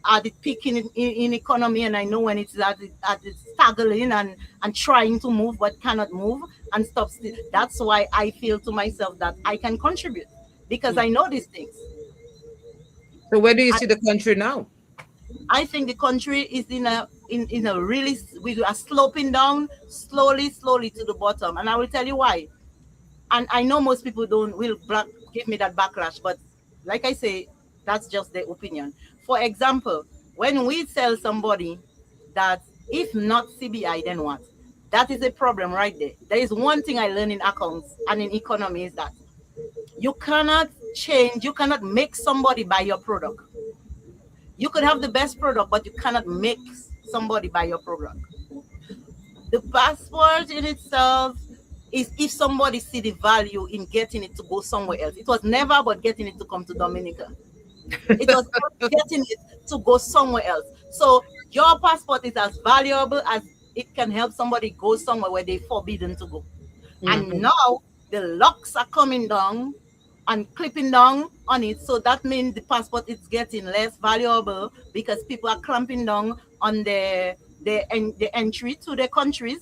at the peak in economy, and I know when it's at its staggering and trying to move but cannot move and stop still. That's why I feel to myself that I can contribute because I know these things.
So where do you
I,
see the country now?
I think the country is in a really we are sloping down slowly to the bottom, and I will tell you why. And I know most people don't will give me that backlash, but like I say, that's just their opinion. For example, when we tell somebody that if not CBI, then what? That is a problem right there. There is one thing I learned in accounts and in economy is that you cannot change, you cannot make somebody buy your product. You could have the best product, but you cannot make somebody buy your product. The passport in itself is if somebody see the value in getting it to go somewhere else. It was never about getting it to come to Dominica. It was getting it to go somewhere else. So your passport is as valuable as it can help somebody go somewhere where they're forbidden to go. And
Mhm.
now the locks are coming down and clipping down on it. So that means the passport is getting less valuable because people are clamping down on the entry to the countries,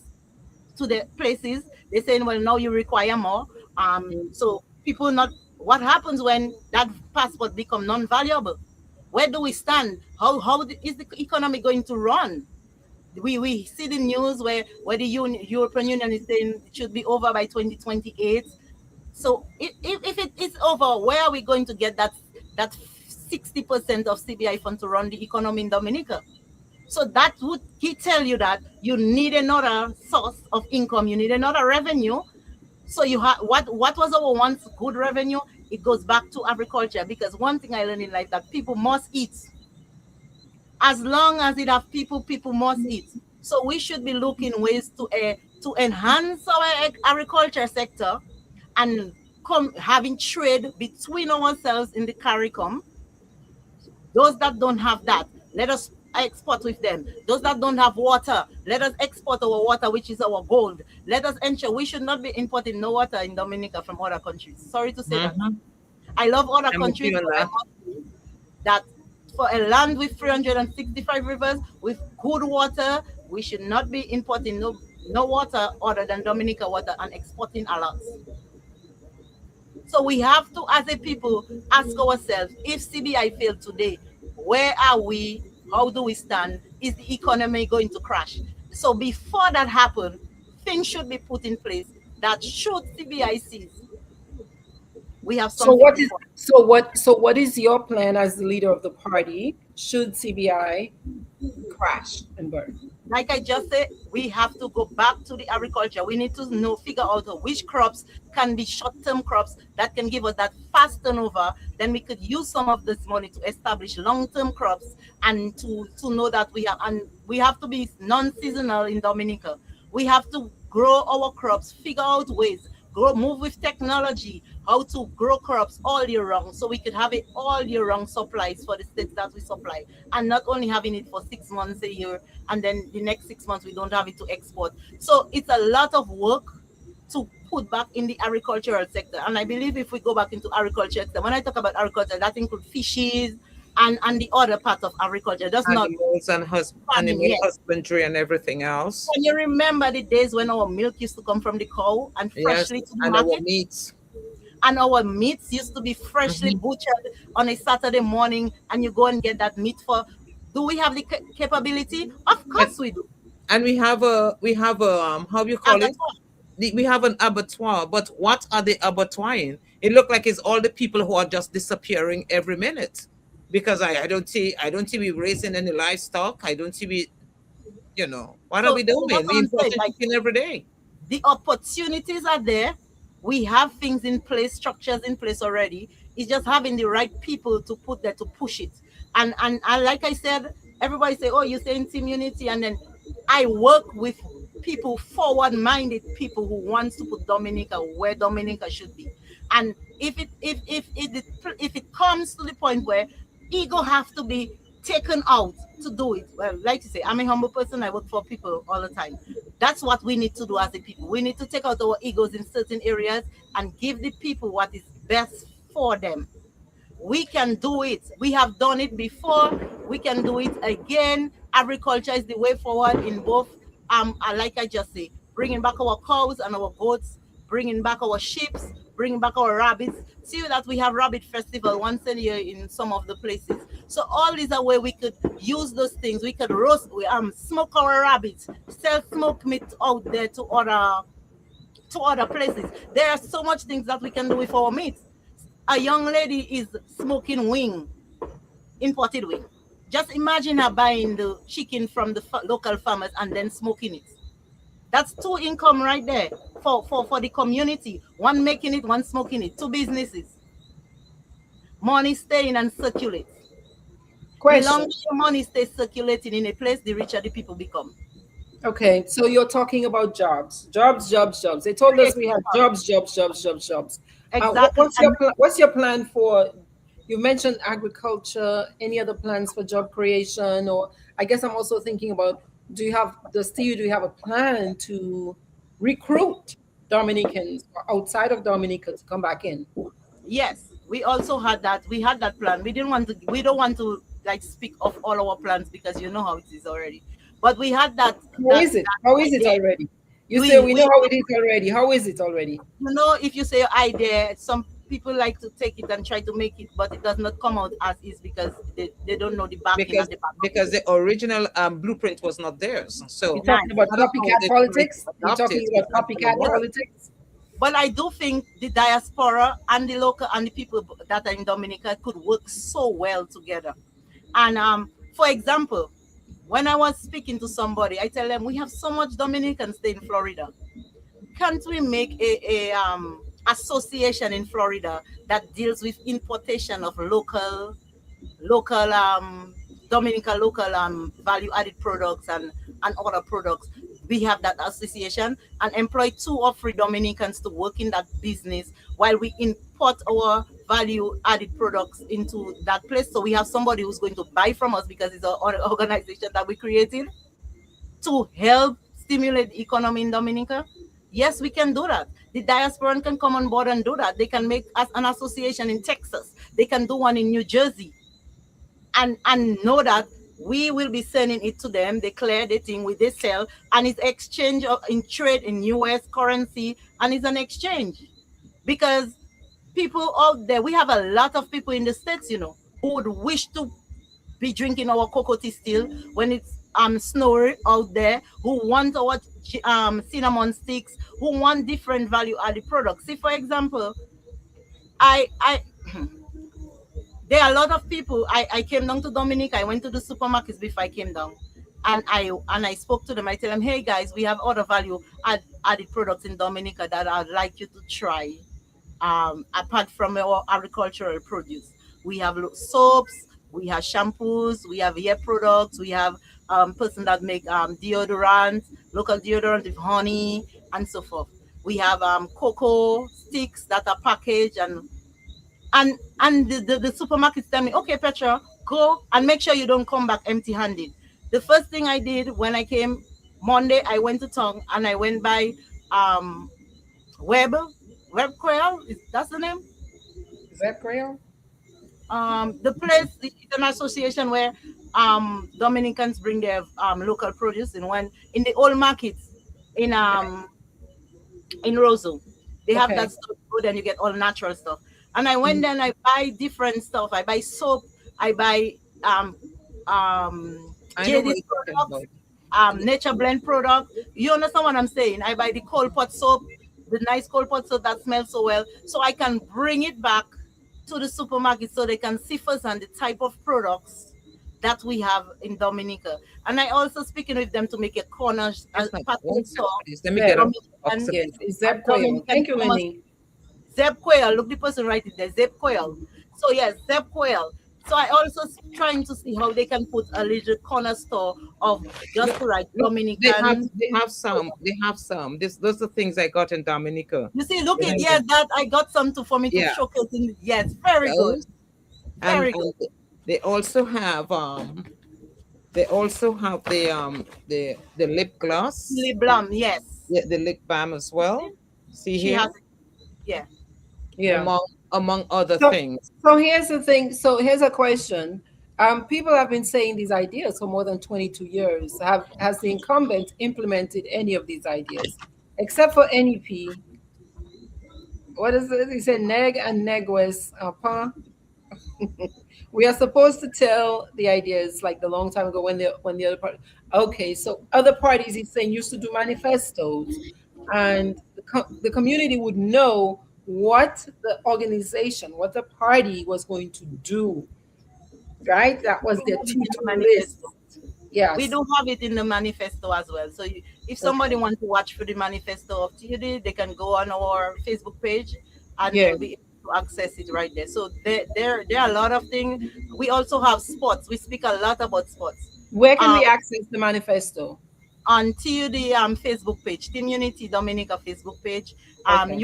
to the places. They're saying, well, now you require more. So people not what happens when that passport become non-valuable? Where do we stand? Is the economy going to run? We see the news where the European Union is saying it should be over by 2028. So if it is over, where are we going to get that 60% of CBI fund to run the economy in Dominica? So that would he tell you that you need another source of income, you need another revenue. So you have what was our once good revenue? It goes back to agriculture because one thing I learned in life that people must eat. As long as it have people, people must eat. So we should be looking ways to enhance our agriculture sector and come having trade between ourselves in the CARICOM. Those that don't have that, let us export with them. Those that don't have water, let us export our water, which is our gold. Let us ensure we should not be importing no water in Dominica from other countries. Sorry to say that.
Mhm.
I love other
I'm with
countries,
you on
but I
that.
must say that for a land with 365 rivers, with good water, we should not be importing no water other than Dominica water and exporting a lot. So we have to, as a people, ask ourselves, if CBI failed today, where are we? How do we stand? Is the economy going to crash? So before that happens, things should be put in place that should CBI seize, we have
So
something
what
to
is
fall.
what is your plan as the leader of the party should CBI crash and burn?
Like I just said, we have to go back to the agriculture. We need to figure out which crops can be short-term crops that can give us that fast turnover. Then we could use some of this money to establish long-term crops and to know that we have to be non-seasonal in Dominica. We have to grow our crops, figure out ways, move with technology, how to grow crops all year round, so we could have it all year round supplies for the states that we supply, and not only having it for 6 months a year, and then the next 6 months we don't have it to export. So it's a lot of work to put back in the agricultural sector. And I believe if we go back into agriculture sector, when I talk about agriculture, that includes fishes and the other part of agriculture. Does not
Animals and
farming
animal
yet.
husbandry and everything else.
Can you remember the days when our milk used to come from the cow and
Yes,
freshly to the
and our
market?
meats.
And our meats used to be freshly
Mhm.
butchered on a Saturday morning, and you go and get that meat for. Do we have the capability? Of
And
course we do.
and we have a how you call it?
Abattoir.
We have an abattoir, but what are they abattoiring? It look like it's all the people who are just disappearing every minute. Because I don't see we raising any livestock. I don't see we, what are we
So
doing?
that's
We
what I'm saying.
importing
Like
chicken every day.
the opportunities are there. We have things in place, structures in place already. It's just having the right people to put there to push it. And like I said, everybody say, "Oh, you say in team unity," and then I work with people, forward-minded people who wants to put Dominica where Dominica should be. And if it comes to the point where ego have to be taken out to do it, well, like you say, I'm a humble person. I work for people all the time. That's what we need to do as a people. We need to take out our egos in certain areas and give the people what is best for them. We can do it. We have done it before. We can do it again. Agriculture is the way forward in both. Like I just say, bringing back our cows and our goats, bringing back our sheep, bringing back our rabbits. See that we have rabbit festival once a year in some of the places. So all is a way we could use those things. We could roast, smoke our rabbits, sell smoke meat out there to other places. There are so much things that we can do with our meat. A young lady is smoking wing, imported wing. Just imagine her buying the chicken from the local farmers and then smoking it. That's two income right there for the community. One making it, one smoking it. Two businesses. Money staying and circulate. The longer your money stays circulating in a place, the richer the people become.
Okay, so you're talking about jobs, jobs, jobs, jobs. They told us we have jobs, jobs, jobs, jobs, jobs.
Exactly.
What's your plan for? You mentioned agriculture. Any other plans for job creation? Or I guess I'm also thinking about: do you have do you have a plan to recruit Dominicans outside of Dominica to come back in?
Yes, we also had that. We had that plan. We didn't want to. We don't want to like speak of all our plans because you know how it is already. But we had that.
How is it? How is it already? You say we know how it is already. How is it already?
You know, if you say your idea, some people like to take it and try to make it, but it does not come out as is because they don't know the backing
because the original blueprint was not theirs. So
you're talking about copycat politics. You're talking about copycat politics.
But I do think the diaspora and the local and the people that are in Dominica could work so well together. And for example, when I was speaking to somebody, I tell them we have so much Dominicans stay in Florida. Can't we make a association in Florida that deals with importation of local Dominica local value added products and other products? We have that association and employ 2 or 3 Dominicans to work in that business while we import our value added products into that place. So we have somebody who's going to buy from us because it's an organization that we created to help stimulate the economy in Dominica. Yes, we can do that. The diaspora can come on board and do that. They can make us an association in Texas. They can do one in New Jersey. And know that we will be sending it to them. They clear the thing with they sell, and it's exchange in trade in US currency, and it's an exchange. Because people out there, we have a lot of people in the States, you know, who would wish to be drinking our cocoa tea still when it's snowy out there, who want our cinnamon sticks, who want different value added products. See, for example, I there are a lot of people. I came down to Dominica. I went to the supermarkets before I came down, and I spoke to them. I tell them, hey guys, we have other value added products in Dominica that I'd like you to try. Apart from our agricultural produce, we have soaps, we have shampoos, we have hair products, we have person that make deodorant, local deodorant with honey and so forth. We have cocoa sticks that are packaged and the supermarkets tell me, okay, Petra, go and make sure you don't come back empty-handed. The first thing I did when I came Monday, I went to town and I went by Web Quail, that's the name?
Web Quail?
The place is an association where Dominicans bring their local produce in the old markets in Roseau. They have that stuff good and you get all natural stuff. And I went there and I buy different stuff. I buy soap, I buy JD products, nature blend product. You understand what I'm saying? I buy the cold pot soap, the nice cold pot soap that smells so well, so I can bring it back to the supermarket so they can see first and the type of products that we have in Dominica. And I also speaking with them to make a corner pattern store.
Let me get up.
Zeb Quail. Thank you, Lenny.
Zeb Quail, look the person right there, Zeb Quail. So yes, Zeb Quail So I also trying to see how they can put a little corner store of
No,
just to write
no,
Dominican.
they have some. This those are things I got in Dominica.
You see, look
Yeah.
at, yeah, that I got some to for me to
Yeah.
showcase. Yes, very good,
Those
very good.
and they also have they also have the lip gloss,
Lily Blum, yes,
the lip balm as
you see,
well. See
she has
here,
it. Yeah,
Yeah.
among other
So,
things.
so here's the thing. So here's a question. People have been saying these ideas for more than 22 years. Has the incumbent implemented any of these ideas, except for NEP? What is it? He said neg and negwes apa. We are supposed to tell the ideas like the long time ago when the other part. Okay, so other parties, he's saying, used to do manifestos, and the community would know what the organization, what the party was going to do. Right, that was
we
their
have it in the
to-do list.
manifesto. We
Yes,
do have it in the manifesto as well. So if somebody
okay,
wants to watch for the manifesto of TUD, they can go on our Facebook page and
yeah.
they'll be able to access it right there. So there are a lot of things. We also have sports. We speak a lot about sports.
Where can
Um,
we access the manifesto?
on TUD Facebook page, Team Unity Dominica Facebook page.
Okay,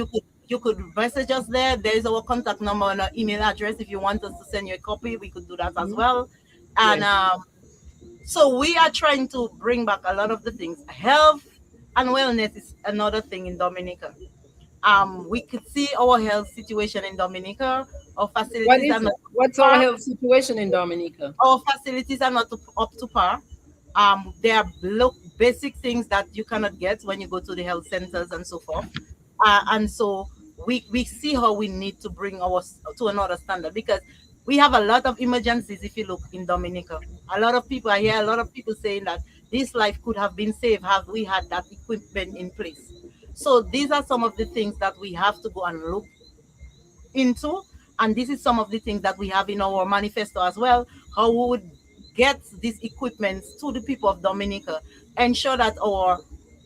You could message us there. There is our contact number and our email address. If you want us to send you a copy, we could do that as
mhm,
well.
yeah.
And so we are trying to bring back a lot of the things. Health and wellness is another thing in Dominica. We could see our health situation in Dominica. Our
What
facilities are
is
not
it?
up to
What's our
par.
health situation in Dominica?
Our facilities are not up to par. There are basic things that you cannot get when you go to the health centers and so forth. And so we see how we need to bring our to another standard because we have a lot of emergencies. If you look in Dominica, a lot of people, I hear a lot of people saying that this life could have been saved have we had that equipment in place. So these are some of the things that we have to go and look into. And this is some of the things that we have in our manifesto as well, how we would get these equipments to the people of Dominica, ensure that our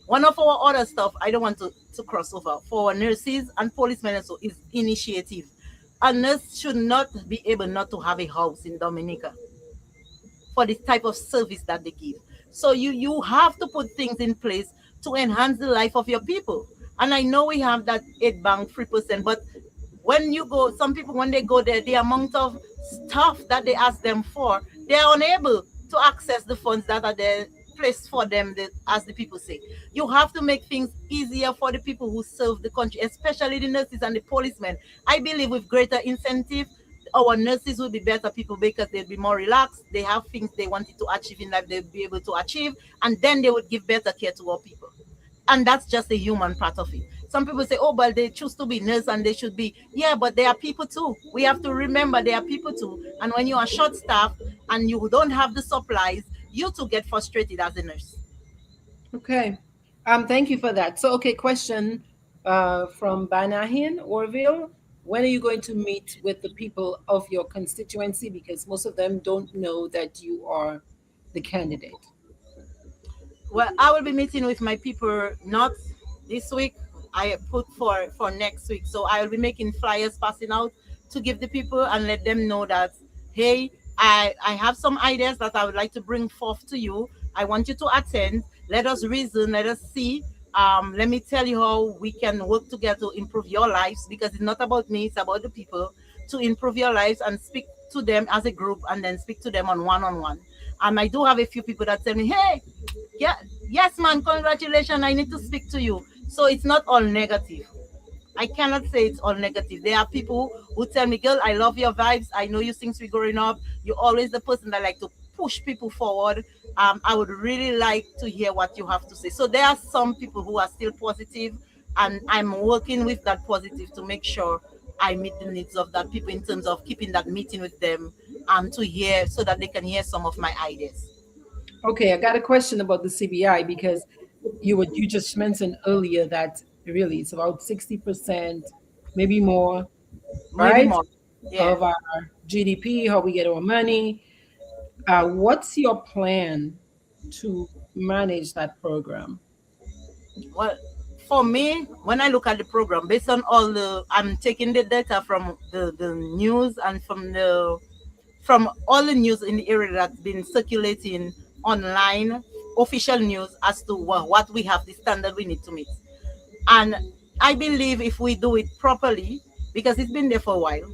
one of our other stuff, I don't want to cross over, for our nurses and policemen also is initiative. A nurse should not be able not to have a house in Dominica for the type of service that they give. So you have to put things in place to enhance the life of your people. And I know we have that 8 bank 3%, but when you go, some people when they go there, the amount of stuff that they ask them for, they are unable to access the funds that are there placed for them, as the people say. You have to make things easier for the people who serve the country, especially the nurses and the policemen. I believe with greater incentive, our nurses will be better people because they'll be more relaxed. They have things they wanted to achieve in life, they'll be able to achieve, and then they would give better care to our people. And that's just the human part of it. Some people say, oh, but they choose to be nurse and they should be. Yeah, but they are people too. We have to remember they are people too. And when you are short staffed and you don't have the supplies, you too get frustrated as a nurse.
Okay. Thank you for that. So, okay, question from Banahin Orville. When are you going to meet with the people of your constituency? Because most of them don't know that you are the candidate.
Well, I will be meeting with my people not this week. I put for next week. So I will be making flyers passing out to give the people and let them know that hey, I have some ideas that I would like to bring forth to you. I want you to attend. Let us reason. Let us see. Let me tell you how we can work together to improve your lives because it's not about me. It's about the people to improve your lives and speak to them as a group and then speak to them on one-on-one. I do have a few people that tell me, hey, yeah, yes, man, congratulations. I need to speak to you. So it's not all negative. I cannot say it's all negative. There are people who tell me, girl, I love your vibes. I know you since we growing up. You're always the person that like to push people forward. I would really like to hear what you have to say. So there are some people who are still positive, and I'm working with that positive to make sure I meet the needs of that people in terms of keeping that meeting with them to hear so that they can hear some of my ideas.
Okay, I got a question about the CBI because you just mentioned earlier that really it's about 60%, maybe more,
Maybe
right,
more. Yeah.
of our GDP, how we get our money. What's your plan to manage that program?
Well, for me, when I look at the program, based on all I'm taking the data from the news and from the from all the news in the area that's been circulating online, official news as to what we have, the standard we need to meet. And I believe if we do it properly, because it's been there for a while,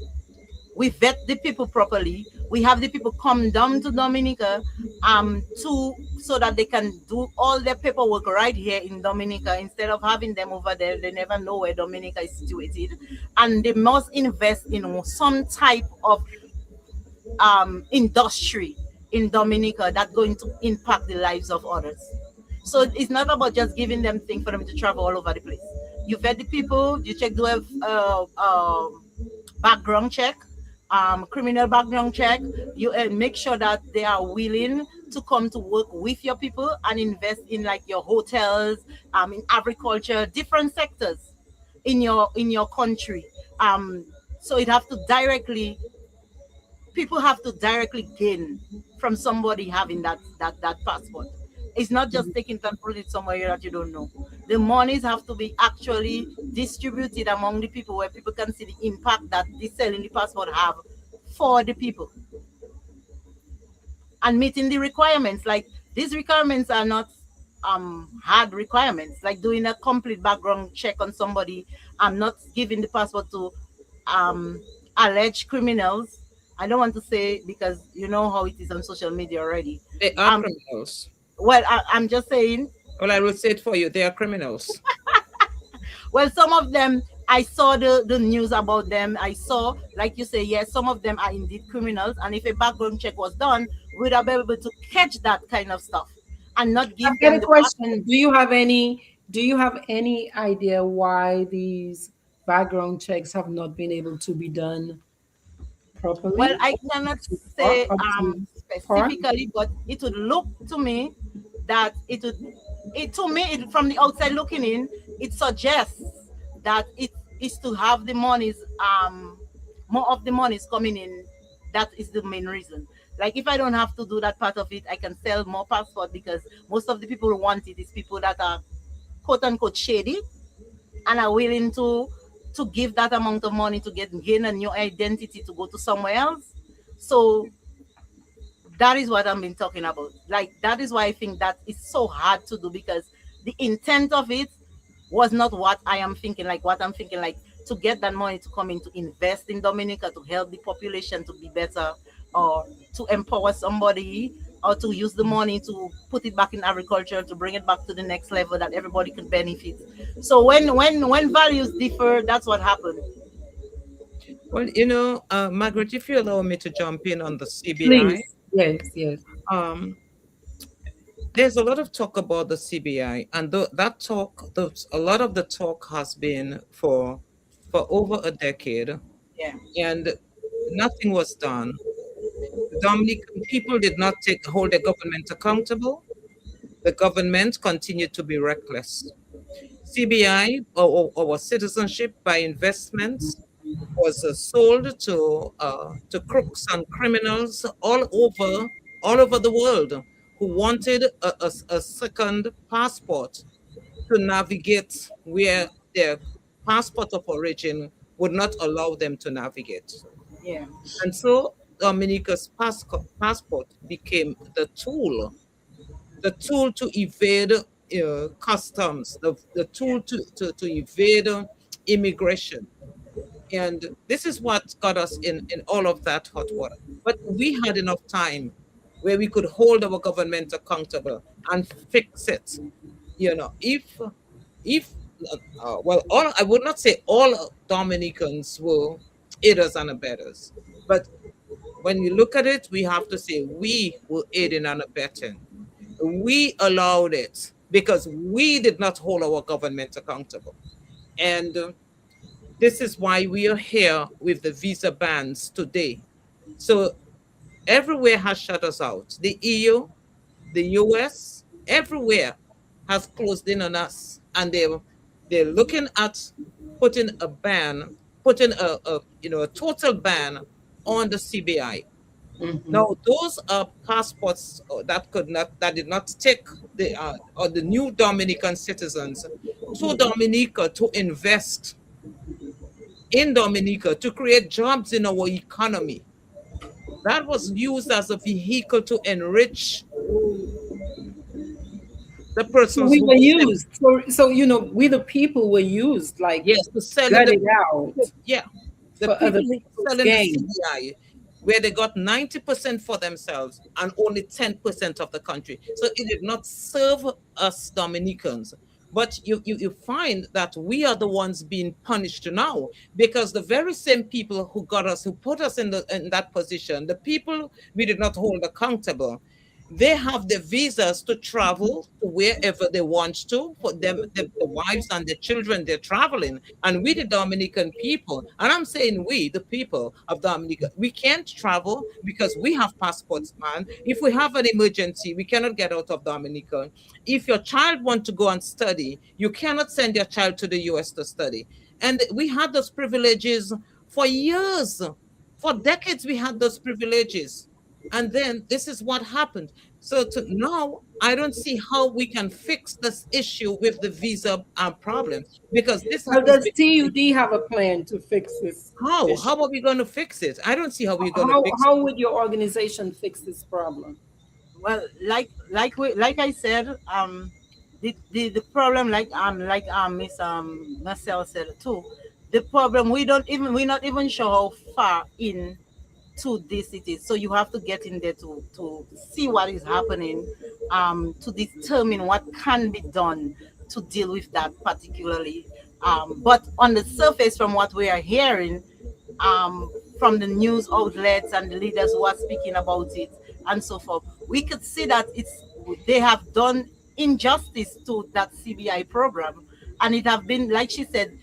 we vet the people properly. We have the people come down to Dominica to so that they can do all their paperwork right here in Dominica instead of having them over there. They never know where Dominica is situated. And they must invest in some type of industry in Dominica that's going to impact the lives of others. So it's not about just giving them things for them to travel all over the place. You vet the people, you check, do a background check, criminal background check. You make sure that they are willing to come to work with your people and invest in like your hotels, in agriculture, different sectors in your country. So it have to directly people have to directly gain from somebody having that passport. It's not just taking it and putting it somewhere that you don't know. The monies have to be actually distributed among the people where people can see the impact that the selling the passport have for the people and meeting the requirements. Like these requirements are not hard requirements, like doing a complete background check on somebody. I'm not giving the passport to alleged criminals. I don't want to say because you know how it is on social media already.
They are criminals.
Well, I'm just saying.
Well, I will say it for you. They are criminals.
Well, some of them, I saw the news about them. I saw, like you say, yes, some of them are indeed criminals. And if a background check was done, we'd have been able to catch that kind of stuff and not give
I've got
them
a
the
question. Do you have any idea why these background checks have not been able to be done
Well,
properly?
I cannot
Or
say
up to par?
specifically, but it would look to me that from the outside looking in, it suggests that it is to have the monies, more of the monies coming in. That is the main reason. Like if I don't have to do that part of it, I can sell more passport because most of the people who want it is people that are quote unquote shady and are willing to give that amount of money to gain a new identity to go to somewhere else. So that is what I've been talking about. Like that is why I think that it's so hard to do because the intent of it was not what I am thinking. Like what I'm thinking, like to get that money to come in to invest in Dominica to help the population to be better, or to empower somebody, or to use the money to put it back in agriculture to bring it back to the next level that everybody could benefit. So when values differ, that's what happened.
Well, Margaret, if you allow me to jump in on the CBI,
Please. Yes, yes.
um, there's a lot of talk about the CBI, and a lot of the talk has been for over a decade,
Yeah.
and nothing was done. The Dominican people did not hold the government accountable. The government continued to be reckless. CBI, or citizenship by investments, was sold to crooks and criminals all over the world who wanted a second passport to navigate where their passport of origin would not allow them to navigate.
Yeah.
And so Dominica's passport became the tool to evade customs, the tool to evade immigration. And this is what got us in all of that hot water. But we had enough time where we could hold our government accountable and fix it. If well, all I would not say all Dominicans were aiders and abettors, but when you look at it, we have to say we were aiding and abetting. We allowed it because we did not hold our government accountable. And this is why we are here with the visa bans today. So everywhere has shut us out. The EU, the US, everywhere has closed in on us, and they're looking at putting a ban, putting a total ban on the CBI.
Mhm.
Now, those are passports that did not take the new Dominican citizens to Dominica to invest in Dominica to create jobs in our economy. That was used as a vehicle to enrich the
So
persons
we
who
were
were
used. So we the people were used, like
yes, to sell in
gutted out
yeah, the
for other
people who
people's
sell in the
gain.
CDI, where they got 90% for themselves and only 10% of the country. So it did not serve us Dominicans. But you find that we are the ones being punished now because the very same people who got us, who put us in that position, the people we did not hold accountable, they have the visas to travel to wherever they want to. For them, the wives and the children, they're traveling. And we, the Dominican people, and I'm saying we, the people of Dominica, we can't travel because we have passports, man. If we have an emergency, we cannot get out of Dominica. If your child wants to go and study, you cannot send your child to the US to study. And we had those privileges for years. For decades, we had those privileges. And then this is what happened. So to now, I don't see how we can fix this issue with the visa problem because this
How
has
does
been
TUD have a plan to fix this
how?
issue?
How are we going to fix it? I don't see how we're going to
How
fix it.
how would your organization fix this problem?
Well, like I said, the problem, like Miss Marcel said too, the problem, we're not even sure how far in to this it is. So you have to get in there to see what is happening, to determine what can be done to deal with that particularly. But on the surface, from what we are hearing, from the news outlets and the leaders who are speaking about it and so forth, we could see that they have done injustice to that CBI program, and it have been, like she said,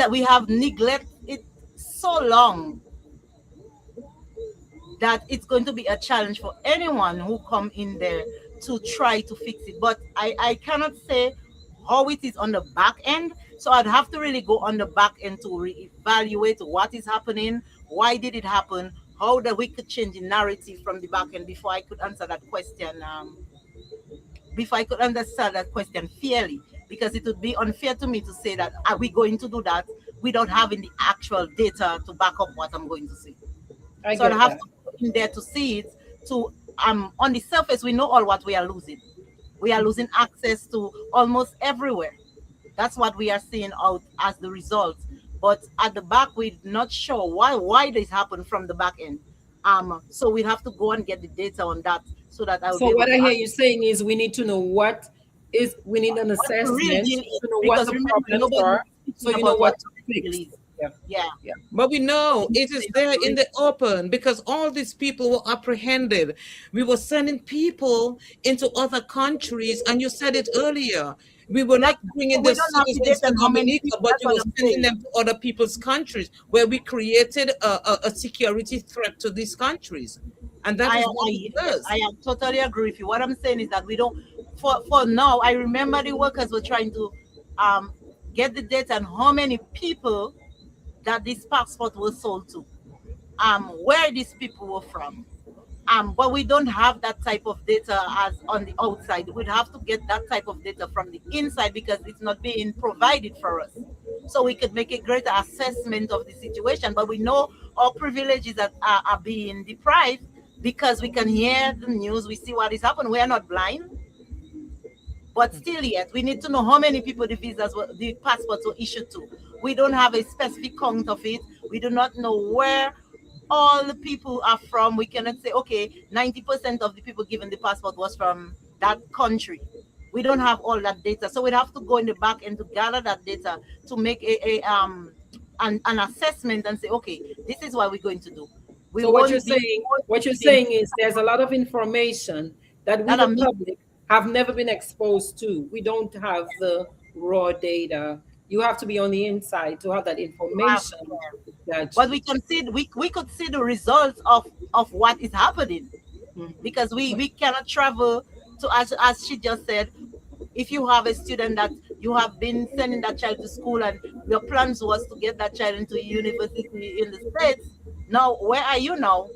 we have neglected it so long that it's going to be a challenge for anyone who come in there to try to fix it. But I cannot say how it is on the back end. So I'd have to really go on the back end to reevaluate what is happening, why did it happen, how that we could change the narrative from the back end before I could answer that question. Before I could understand that question fairly, because it would be unfair to me to say that are we going to do that without having the actual data to back up what I'm going to say.
I
So I
get
have
that.
to go in there to see it. To on the surface, we know all what we are losing. We are losing access to almost everywhere. That's what we are seeing out as the result. But at the back, we're not sure why this happened from the back end. So we have to go and get the data on that so that I will
So
be able
what I
to
hear
answer
you saying is we need to know we need an
what the real
assessment
deal is.
to know what
Because
the
remember,
problems
nobody
are,
is
so
speaking
you know
about
what
what
to
the real
fix.
deal is.
Yeah,
Yeah.
yeah.
But we know it is there in the open because all these people were apprehended. We were sending people into other countries, and you said it earlier. We were
Like
not bringing
we
the
don't have the
citizens
data
to
on how many
Dominica,
people.
but
That's
we
what
were
I'm
sending
saying.
them to other people's countries where we created a security threat to these countries. And that
I,
is what
I
it
yes,
does.
I am totally agree with you. What I'm saying is that we don't for now. I remember the workers were trying to um get the data on how many people that this passport was sold to, where these people were from. But we don't have that type of data as on the outside. We'd have to get that type of data from the inside because it's not being provided for us. So we could make a greater assessment of the situation. But we know our privileges are being deprived because we can hear the news, we see what is happening. We are not blind, but still yet we need to know how many people the passports were issued to. We don't have a specific count of it. We do not know where all the people are from. We cannot say, okay, 90% of the people given the passport was from that country. We don't have all that data. So we'd have to go in the back and to gather that data to make an assessment and say, okay, this is what we're going to do. We
So what you're
won't be
saying, what you're
in
saying is there's a lot of information that we,
that
the
are
public, have never been exposed to. We don't have the raw data. You have to be on the inside to have that information. That
but we can see we could see the results of what is happening because we cannot travel to, as she just said, if you have a student that you have been sending that child to school and your plans was to get that child into university in the States, now where are you now?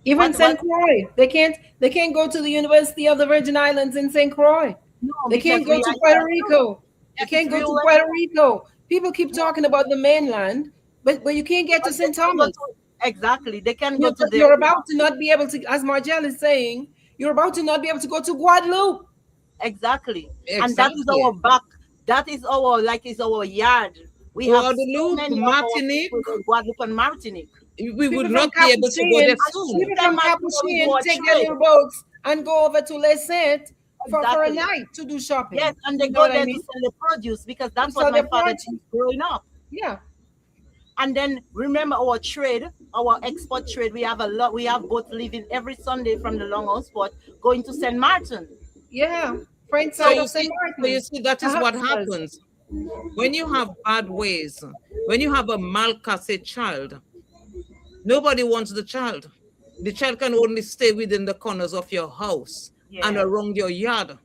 even
What
St. Croix, they can't go to the University of the Virgin Islands in St. Croix.
no,
They
because
can't go
we
to
are
Puerto
here too.
Rico. They
Yes, it's
can't go
real
to
life.
Puerto Rico. People keep talking about the mainland, but you can't get to
But they
St.
can go
Thomas.
to exactly. They can go to their
You're about to not be able to, as Margelle is saying, you're about to not be able to go to Guadeloupe.
exactly, and that is our
Exactly.
back. That is our like is our yard. We have so
Guadeloupe,
many of our
Martinique,
people in Guadeloupe and Martinique.
we would
People from
not be able to go there
Capuchin,
soon.
people
Them
from
might go do
Capuchin
a
take their
trade.
little boats and go over to Les Saintes for a
Exactly.
night to do
Yes,
shopping.
and they
You know
go
what I
there to
mean?
sell the produce because
To
that's what
sell
my
their
father
produce.
did growing up.
Yeah.
And then remember our trade, our export trade. We have a lot. We have boats leaving every Sunday from the Longhouse port going to Saint Martin.
Yeah. French
So
side
you
of St.
see, so you
Martin.
see, that
The
is what
hucksters.
happens when you have bad ways. When you have a malcase child, nobody wants the child. The child can only stay within the corners of your house and
Yes.
around your yard.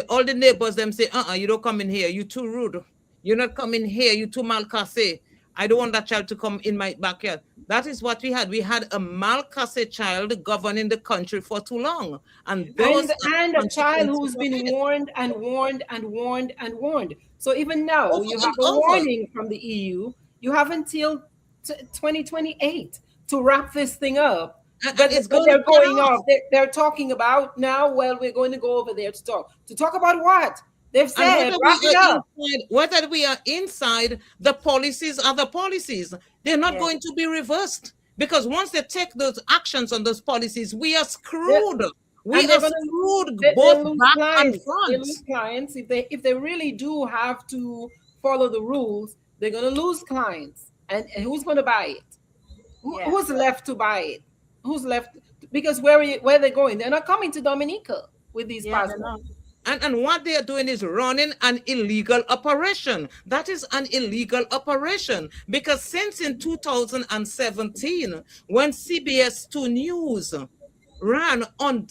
All the neighbors them say, you don't come in here. You too rude. You're not coming here. You too malcase. I don't want that child to come in my backyard. That is what we had. We had a malcase child governing the country for too long. And those are
And
the
a child
consequences
who's
of
been
it.
warned and warned and warned and warned. So even now,
Over
you have
and
a
over.
warning from the EU. You have until 2028 to wrap this thing up.
And it's
But
going to
they're
pan
going
off.
off. They're talking about now. Well, we're going to go over there to talk. To talk about what? They've
And
said wrap it up.
whether we are inside, the policies are the policies. They're not
Yes.
going to be reversed because once they take those actions on those policies, we are
They're,
screwed. We
and
are
they're going to
screwed
they
both
lose
back and
clients. They
front.
lose clients if they really do have to follow the rules. They're going to lose clients, and who's going to buy it?
Yeah.
Who's left to buy it? Who's left? Because where they're going? They're not coming to Dominica with these
Yeah. They're
passports.
not.
And what they are doing is running an illegal operation. That is an illegal operation because since in 2017, when CBS 2 News ran on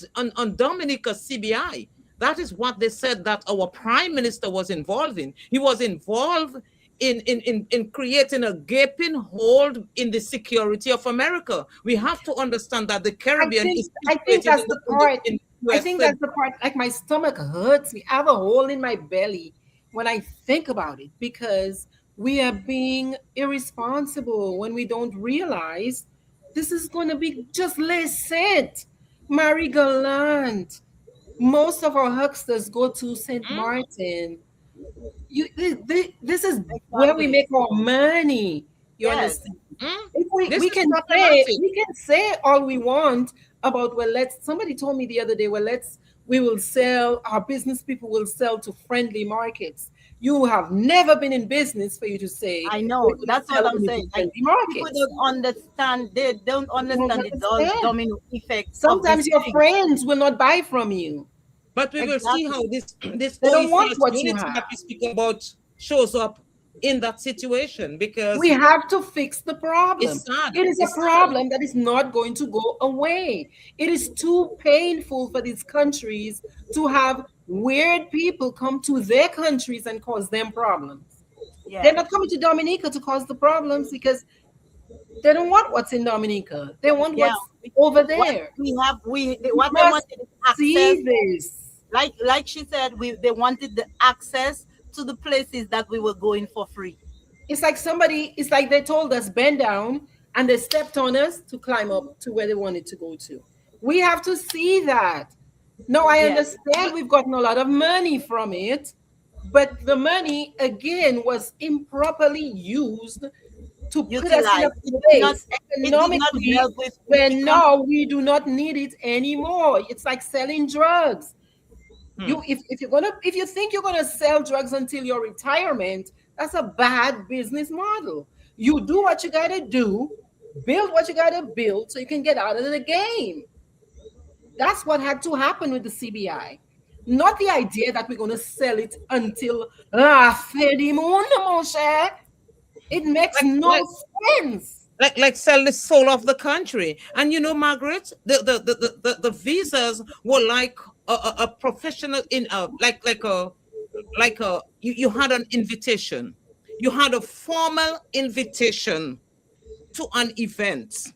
Dominica's CBI, that is what they said that our prime minister was involved in. He was involved in creating a gaping hole in the security of America. We have to understand that the Caribbean is
I think
situated
that's
in
the part.
in
I
US.
think that's the part. Like my stomach hurts me. I have a hole in my belly when I think about it because we are being irresponsible when we don't realize this is going to be just less said. Marie Gallant. Most of our hucksters go to St. Martin. This is where we
Exactly.
make our money. You
Yes.
understand?
Mm,
If
this is problematic.
we can say all we want about, well, let's, somebody told me the other day, well, we will sell, our business people will sell to friendly markets. You have never been in business for you to say
I
we're
know.
going to
That's
sell
what I'm
only to
saying. Like
friendly
people
markets.
don't understand. They don't
You don't
understand the
understand.
domino effect of
Sometimes
this
your
thing.
friends will not buy from you.
But we will see how
Exactly.
this
They don't want
OECS
what you
unity
have.
that we speak about shows up in that situation
We
because
have to fix the problem.
it's sad.
It is a
It's sad.
problem that is not going to go away. It is too painful for these countries to have weird people come to their countries and cause them problems. They're
Yeah.
not coming to Dominica to cause the problems because they don't want what's in Dominica. They want
Yeah.
what's over
What
there.
we have,
We
what they
must
wanted is access.
see this.
Like she said, they wanted the access to the places that we were going for free.
It's like they told us bend down and they stepped on us to climb up to where they wanted to go to. We have to see that. No, I
Yes.
understand we've gotten a lot of money from it, but the money again was improperly used to put us in a
Utilize.
place
It did not
economically
help with
where
the
now we do not need it anymore. It's like selling drugs.
Hmm.
If you think you're gonna sell drugs until your retirement, that's a bad business model. You do what you gotta do, build what you gotta build so you can get out of the game. That's what had to happen with the CBI. Not the idea that we're gonna sell it until fin du monde, mon cher. It makes
Like
no
like
sense.
like sell the soul of the country. And you know, Margaret, the visas were like a professional in a you had an invitation. You had a formal invitation to an event.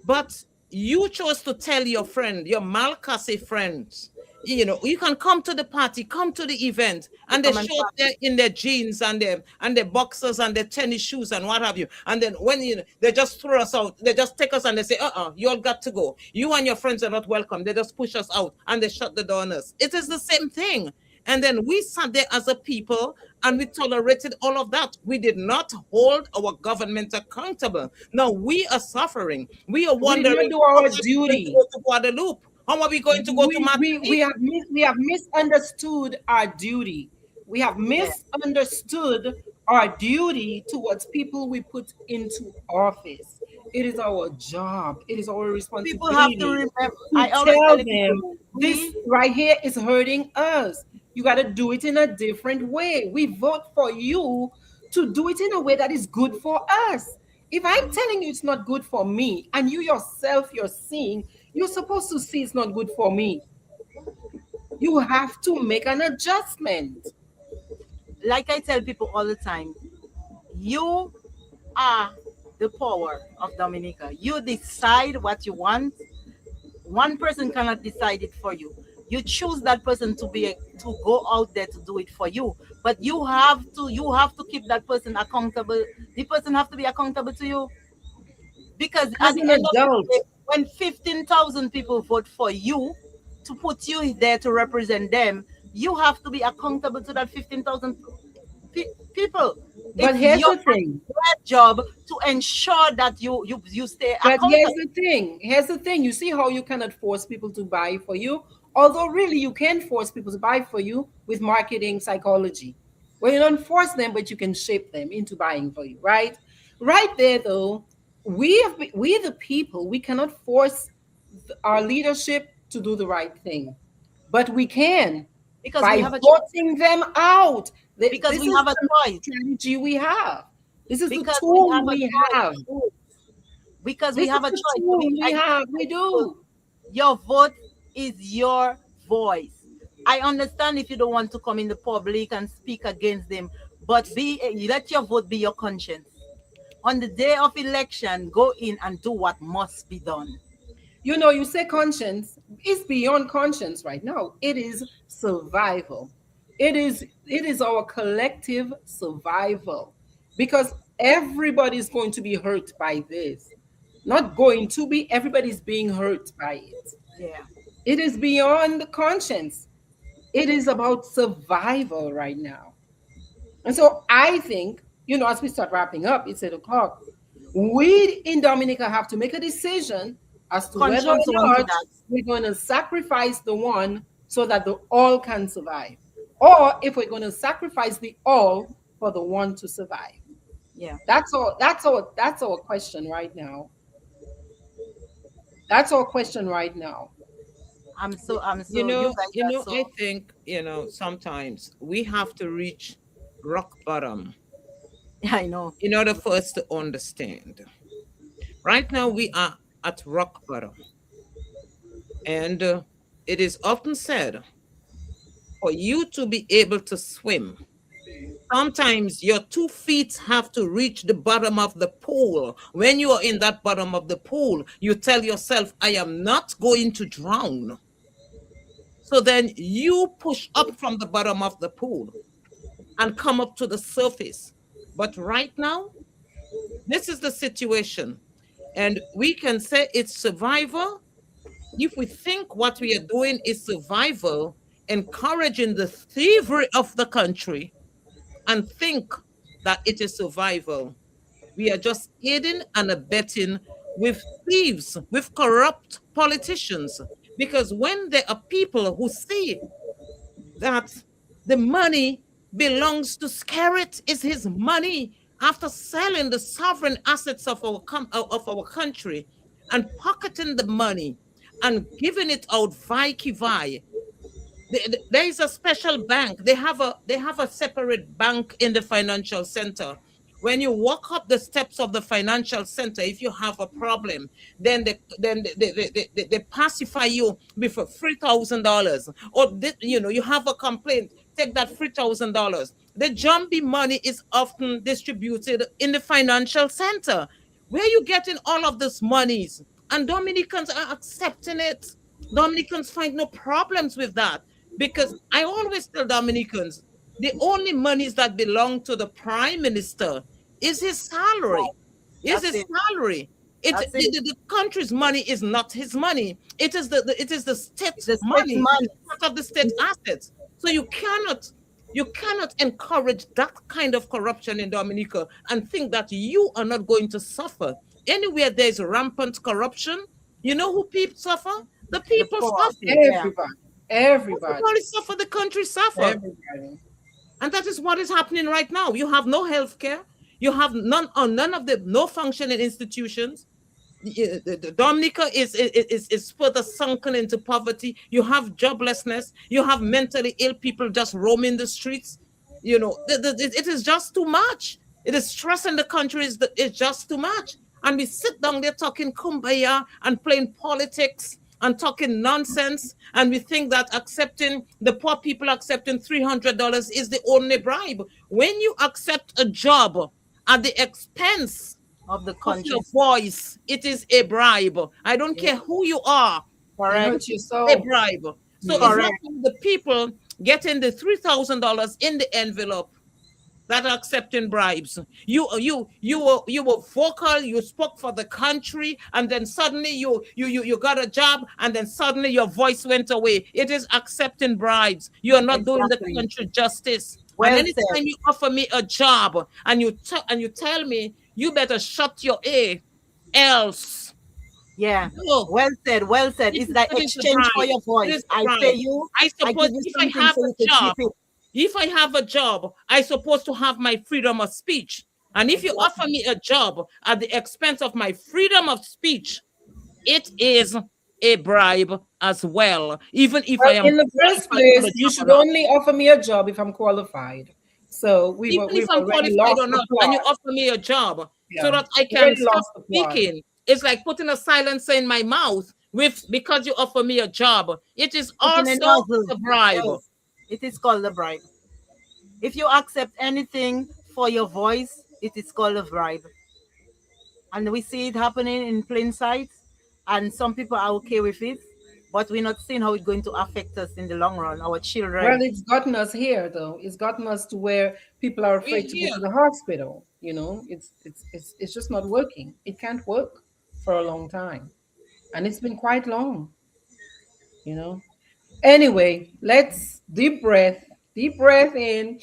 But you chose to tell your friend, your Malcasi friends, you know, you can come to the party, come to the event,
They
and they
come and
show up there
party.
in their jeans and their boxers and their tennis shoes and what have you. And then when they just throw us out, they just take us and they say, you all got to go. You and your friends are not welcome. They just push us out and they shut the door on us. It is the same thing. And then we sat there as a people and we tolerated all of that. We did not hold our government accountable. Now we are suffering. We are
We did not
wondering,
do
how
our
are we going to
duty.
go to Guadeloupe? How are we going to go to Martinique?
We have misunderstood our duty. We have
Yeah.
misunderstood our duty towards people we put into office. It is our job. It is our
People have to
responsibility
remember.
to
I always tell
tell
the
them
people,
this
we
right here is hurting us. You got to do it in a different way. We vote for you to do it in a way that is good for us. If I'm telling you it's not good for me, and you yourself you're seeing, you're supposed to see it's not good for me. You have to make an adjustment.
like I tell people all the time, you are the power of Dominica. You decide what you want. One person cannot decide it for you. You choose that person to go out there to do it for you. But you have to keep that person accountable. The person have to be accountable to you, because
As
at the
an
end of the day,
adult,
when 15,000 people vote for you to put you there to represent them, you have to be accountable to that 15,000 people.
but
It's
here's
your
the thing.
job to ensure that you stay
But here's
accountable.
the thing. Here's the thing. You see how you cannot force people to buy for you? Although, really, you can force people to buy for you with marketing psychology. Well, you don't force them, but you can shape them into buying for you, right? Right there, though, we the people, we cannot force our leadership to do the right thing, but we can
Because we
by
have a choice.
voting them out.
Because
This
we
is
have a
the
choice.
strategy we have. This is the
Because we
tool
have a
we have.
choice. Because we
This
have
is
a
the
choice.
tool we
I
have.
tell
We
people,
do.
your vote is your voice. I understand if you don't want to come in the public and speak against them, but let your vote be your conscience. On the day of election, go in and do what must be done.
You know, you say conscience is beyond conscience right now. It is survival. It is our collective survival because everybody's going to be hurt by this. Not going to be, everybody's being hurt by it.
Yeah.
It is beyond conscience. It is about survival right now. And so I think, as we start wrapping up, it's 8 o'clock. We in Dominica have to make a decision as to whether or
Conscience won't do
not
that.
we're going to sacrifice the one so that the all can survive, or if we're going to sacrifice the all for the one to survive.
Yeah.
That's all. That's our question right now. That's our question right now.
You guys are
I
so.
think, sometimes we have to reach rock bottom
I know.
in order for us to understand. Right now, we are at rock bottom. And it is often said for you to be able to swim, sometimes your 2 feet have to reach the bottom of the pool. When you are in that bottom of the pool, you tell yourself, I am not going to drown. So then you push up from the bottom of the pool and come up to the surface. But right now, this is the situation. And we can say it's survival if we think what we are doing is survival, encouraging the thievery of the country, and think that it is survival. We are just aiding and abetting with thieves, with corrupt politicians. Because when there are people who see that the money belongs to Scarrett, is his money after selling the sovereign assets of our country and pocketing the money and giving it out vi. There is a special bank. They have a separate bank in the financial center. When you walk up the steps of the financial center, if you have a problem, then they pacify you with $3,000. Or you have a complaint, take that $3,000. The jumbie money is often distributed in the financial center. Where are you getting all of these monies? And Dominicans are accepting it. Dominicans find no problems with that because I always tell Dominicans, The only monies that belong to the prime minister is his salary. Is
That's
his
it.
salary.
That's it.
The country's money is not his money. It is it is the
It's
state
the state's
money,
money.
part of the state assets. So you cannot encourage that kind of corruption in Dominica and think that you are not going to suffer. Anywhere there's rampant corruption, you know who people suffer? The
The
people
poor.
suffer.
Yeah.
Everybody, everybody,
Everybody suffer, the country suffer.
everybody.
And that is what is happening right now. You have no health care. You have none of the no functioning institutions. Dominica is further sunken into poverty. You have joblessness. You have mentally ill people just roaming the streets. It is just too much. It is stressing the country. It's just too much. And we sit down there talking kumbaya and playing politics and talking nonsense. And we think that accepting the poor people accepting $300 is the only bribe. When you accept a job at the expense
Of the
of your
countries.
voice, it is a bribe. I don't care
Yeah.
who you are,
It
Correct.
hurts your
a
soul.
bribe. So it's
Yeah.
not
Correct.
only the people getting the $3,000 in the envelope that are accepting bribes. You were vocal, you spoke for the country, and then suddenly you got a job, and then suddenly your voice went away. It is accepting bribes. You are not doing the
Exactly.
country justice. And
Well said.
anytime you offer me a job and you tell me you better shut your A, else.
Yeah.
No,
Well said. Well said. It's like
it is a
exchange for
bribe.
your
It
voice.
is a
I pay
bribe.
you.
I
I
suppose
give you
if I
something
have
so
a
you can keep
job,
it.
I supposed to have my freedom of speech. And if you offer
Exactly.
me a job at the expense of my freedom of speech, it is a bribe as well, even if I
Well,
am
in the first
qualified for
place,
the
you
job or
should
not.
only offer me a job if I'm qualified. So
Even if
we've
I'm
already
qualified
lost
or
the
not, and you
plot.
offer me a job so
Yeah,
that I
we
can
already
stop
lost the plot.
speaking, it's like putting a silencer in my mouth with because you offer me a job. It is
Putting a
also
nozzle.
a bribe.
Yes. It is called a bribe. If you accept anything for your voice, it is called a bribe. And we see it happening in plain sight. And some people are okay with it, but we're not seeing how it's going to affect us in the long run, our
Well,
children.
it's gotten us here, though. It's gotten us to where people are
We're
afraid to go
here.
to the hospital. It's just not working. It can't work for a long time, and it's been quite long. You know. Anyway, let's deep breath in.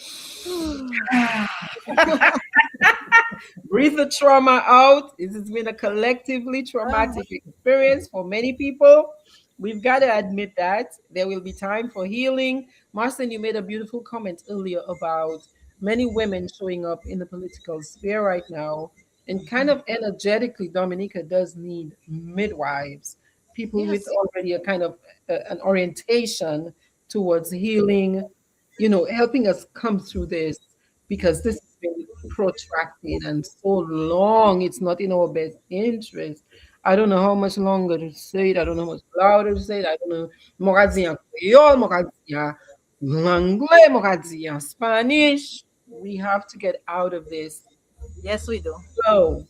Breathe the trauma out. This has been a collectively traumatic experience for many people. We've got to admit that there will be time for healing. Marston, you made a beautiful comment earlier about many women showing up in the political sphere right now. And kind of energetically, Dominica does need midwives, people with
Yes.
already a kind of an orientation towards healing, helping us come through this because this has been protracted and so long. It's not in our best interest. I don't know how much longer to say it. I don't know how much louder to say it. I don't know. Moradzian Creole, Moradzian Anglais, Moradzian Spanish. We have to get out of this
Yes, we do.
flow.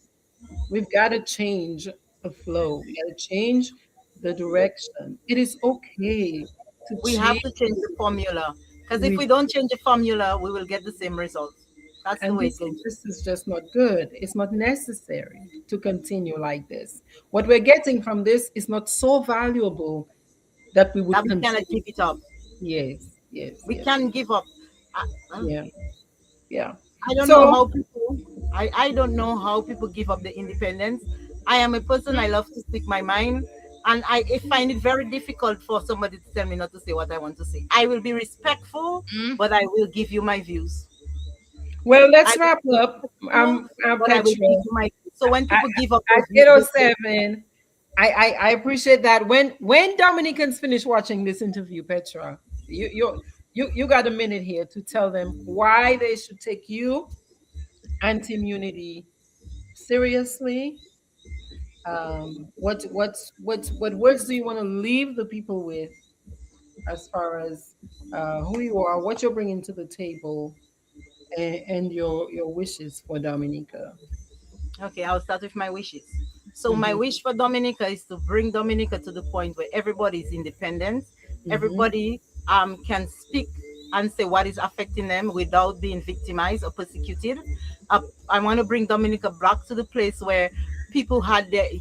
We've got to change the flow. We got to change the direction. It is okay to
We have
change.
to change the formula. Because if
We
we don't change the formula, we will get the same results. That's the
And
way it
this
goes.
this is just not good. It's not necessary to continue like this. What we're getting from this is not so valuable that we would
That we cannot
continue.
give it up.
Yes, yes,
We
yes,
can give up. I,
yeah, yeah.
I don't know
So
how people. I don't know how people give up the independence. I am a person. I love to speak my mind, and I find it very difficult for somebody to tell me not to say what I want to say. I will be respectful,
Mm.
but I will give you my views.
well,
I
let's
will
wrap
be
up.
respectful, but I will
Petra.
give you my views. So when
I,
people give up
at
those views, they
8:07, I appreciate that. When Dominicans finish watching this interview, Petra, you got a minute here to tell them why they should take you anti-immunity seriously. What words do you want to leave the people with as far as who you are, what you're bringing to the table, and your wishes for Dominica?
Okay, I'll start with my wishes. So my
Hmm.
wish for Dominica is to bring Dominica to the point where everybody is independent,
Hmm.
everybody can speak and say what is affecting them without being victimized or persecuted. I want to bring Dominica back to the place where people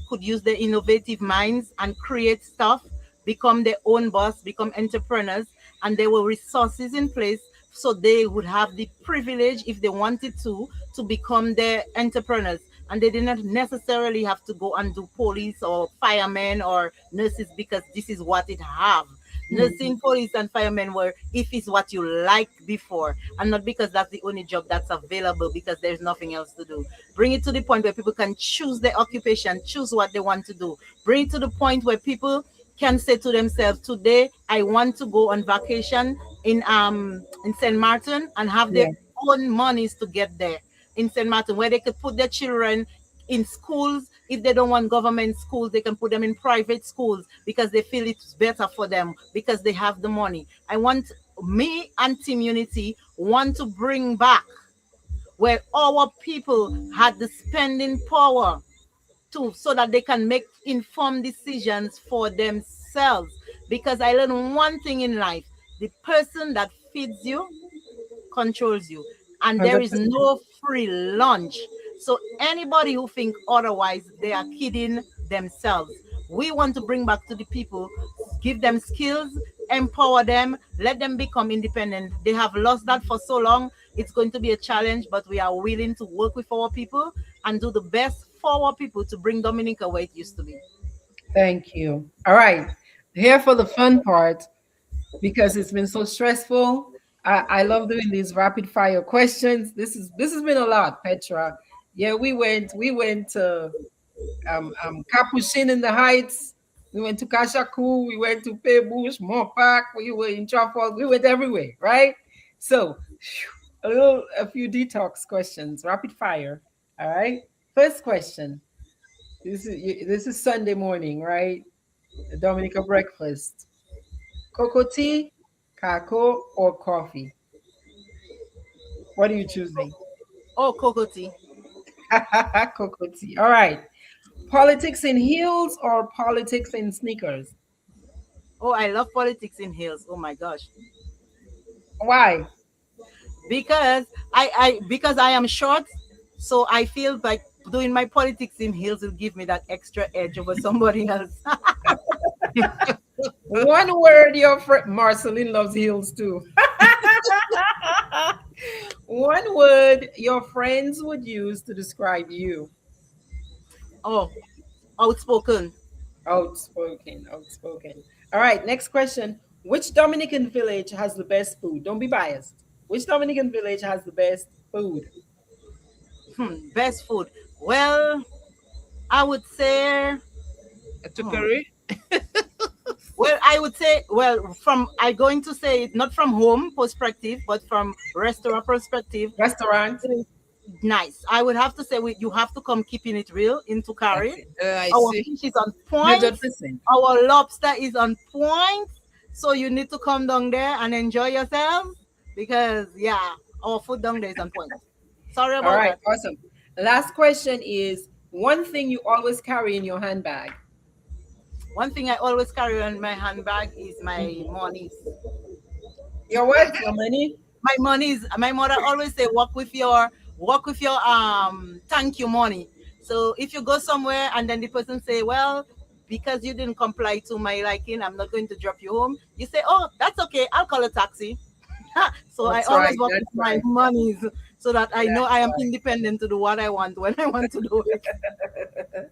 could use their innovative minds and create stuff, become their own boss, become entrepreneurs, and there were resources in place so they would have the privilege, if they wanted to become their entrepreneurs. And they did not necessarily have to go and do police or firemen or nurses because this is what it have.
Mhm.
Nursing, police, and firemen were if it's what you liked before, and not because that's the only job that's available because there's nothing else to do. Bring it to the point where people can choose their occupation, choose what they want to do. Bring it to the point where people can say to themselves, today I want to go on vacation in St. Martin and have their
Yeah,
own monies to get there in St. Martin, where they could put their children in schools. If they don't want government schools, they can put them in private schools because they feel it's better for them because they have the money. I want me and Team Unity want to bring back where our people had the spending power to, so that they can make informed decisions for themselves. Because I learned one thing in life: the person that feeds you controls you, and there is
100%.
no free lunch. So anybody who think otherwise, they are kidding themselves. We want to bring back to the people, give them skills, empower them, let them become independent. They have lost that for so long. It's going to be a challenge, but we are willing to work with our people and do the best for our people to bring Dominica where it used to be.
Thank you. All right. Here for the fun part, because it's been so stressful. I love doing these rapid fire questions. This has been a lot, Petra. Yeah, we went to Capuchin in the Heights. We went to Kashaku. We went to Pebush, Mopak. We were in Trafford. We went everywhere, right? So, a few detox questions, rapid fire. All right. First question. This is Sunday morning, right? The Dominica breakfast. Cocoa tea, kakao, or coffee? What are you choosing?
Oh, Kokoti.
Cocoa tea. All right. Politics in heels or politics in sneakers?
Oh, I love politics in heels. Oh my gosh.
Why?
Because I am short, so I feel like doing my politics in heels will give me that extra edge over somebody else.
One word your friend Marceline loves heels too. One word your friends would use to describe you.
Oh, outspoken.
Outspoken, outspoken. All right, next question. Which Dominican village has the best food? Don't be biased. Which Dominican village has the best food?
Best food. Well, I would say.
To
hmm,
curry.
well, I would say. Well, from I going to say it not from home perspective, but from restaurant perspective.
Restaurant?
Nice. I would have to say you have to come keeping it real into curry.
Okay.
I
Our
see.
fish is on point.
100%.
Our lobster is on point. So you need to come down there and enjoy yourselves because yeah, our food down there is on point. Sorry
All
about
right,
that.
awesome. Last question is one thing you always carry in your handbag.
One thing I always carry on my handbag is my
Mhm.
monies.
Your what? Your money?
My monies. My mother always say walk with your thank you money. So if you go somewhere and then the person say, well, because you didn't comply to my liking, I'm not going to drop you home. You say, oh, that's okay. I'll call a taxi. So I
That's
always
right.
walk with
That's
my
right.
monies so that I know I
That's
am independent to do what I want when I want to do it.
right.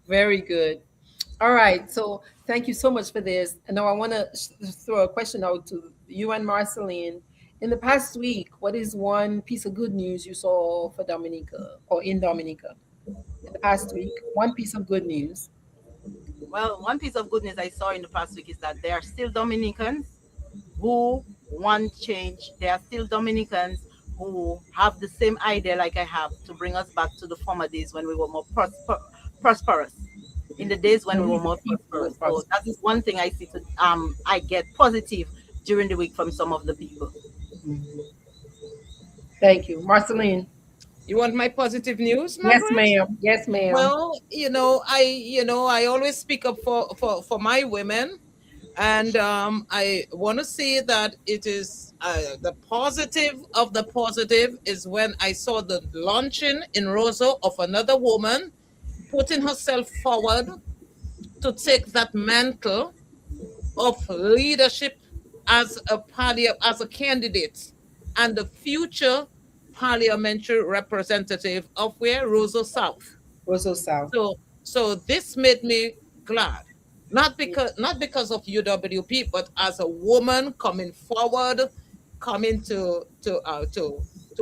Very good. All right. So thank you so much for this. And now I want to throw a question out to you and Marceline. In the past week, what is one piece of good news you saw for Dominica or in Dominica? In the past week, one piece of good news.
Well, one piece of good news I saw in the past week is that there are still Dominicans who want change. There are still Dominicans who have the same idea like I have to bring us back to the former days when we were more prosperous. In the days when we were
Mhm.
more
People will
prosperous. So that is
prosperous.
one thing I see I get positive during the week from some of the people.
Mhm. Thank you. Marceline.
You want my positive news,
Yes,
Margaret?
ma'am. Yes, ma'am.
Well, I always speak up for my women. And I want to say that it is the positive of the positive is when I saw the launching in Roseau of another woman putting herself forward to take that mantle of leadership as as a candidate and the future parliamentary representative of where Roseau South.
Also South.
So this made me glad. Not because of UWP, but as a woman coming forward, coming to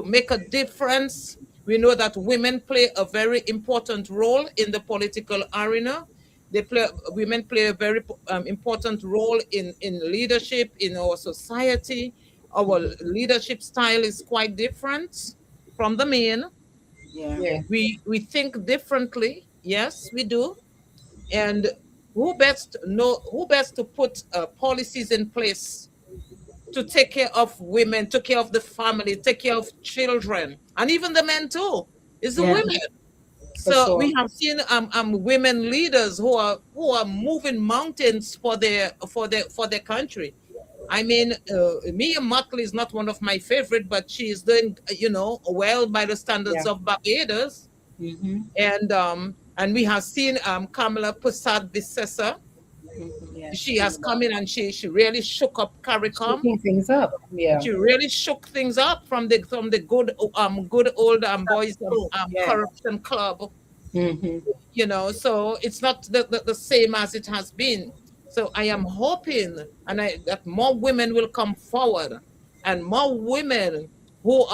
make a difference. We know that women play a very important role in the political arena. Women play a very important role in leadership in our society. Our leadership style is quite different from the men.
Yeah.
Yeah.
We think differently. Yes, we do. And who best to put policies in place to take care of women, take care of the family, take care of children, and even the men too. Is the
Yeah.
women.
For
So
sure.
we have seen women leaders who are moving mountains for their country. I mean, Mia Mottley is not one of my favorite, but she is doing well by the standards
Yeah.
of Barbados.
Mm-hmm.
And we have seen Kamala Persad Bissessa.
Mm-hmm.
Yes.
She has come in and she really shook up CARICOM.
Shaking things up. Yeah.
She really shook things up from the good old boys
Oh, yeah.
corruption club.
Mm-hmm.
So it's not the same as it has been. So I am hoping that more women will come forward, and more women who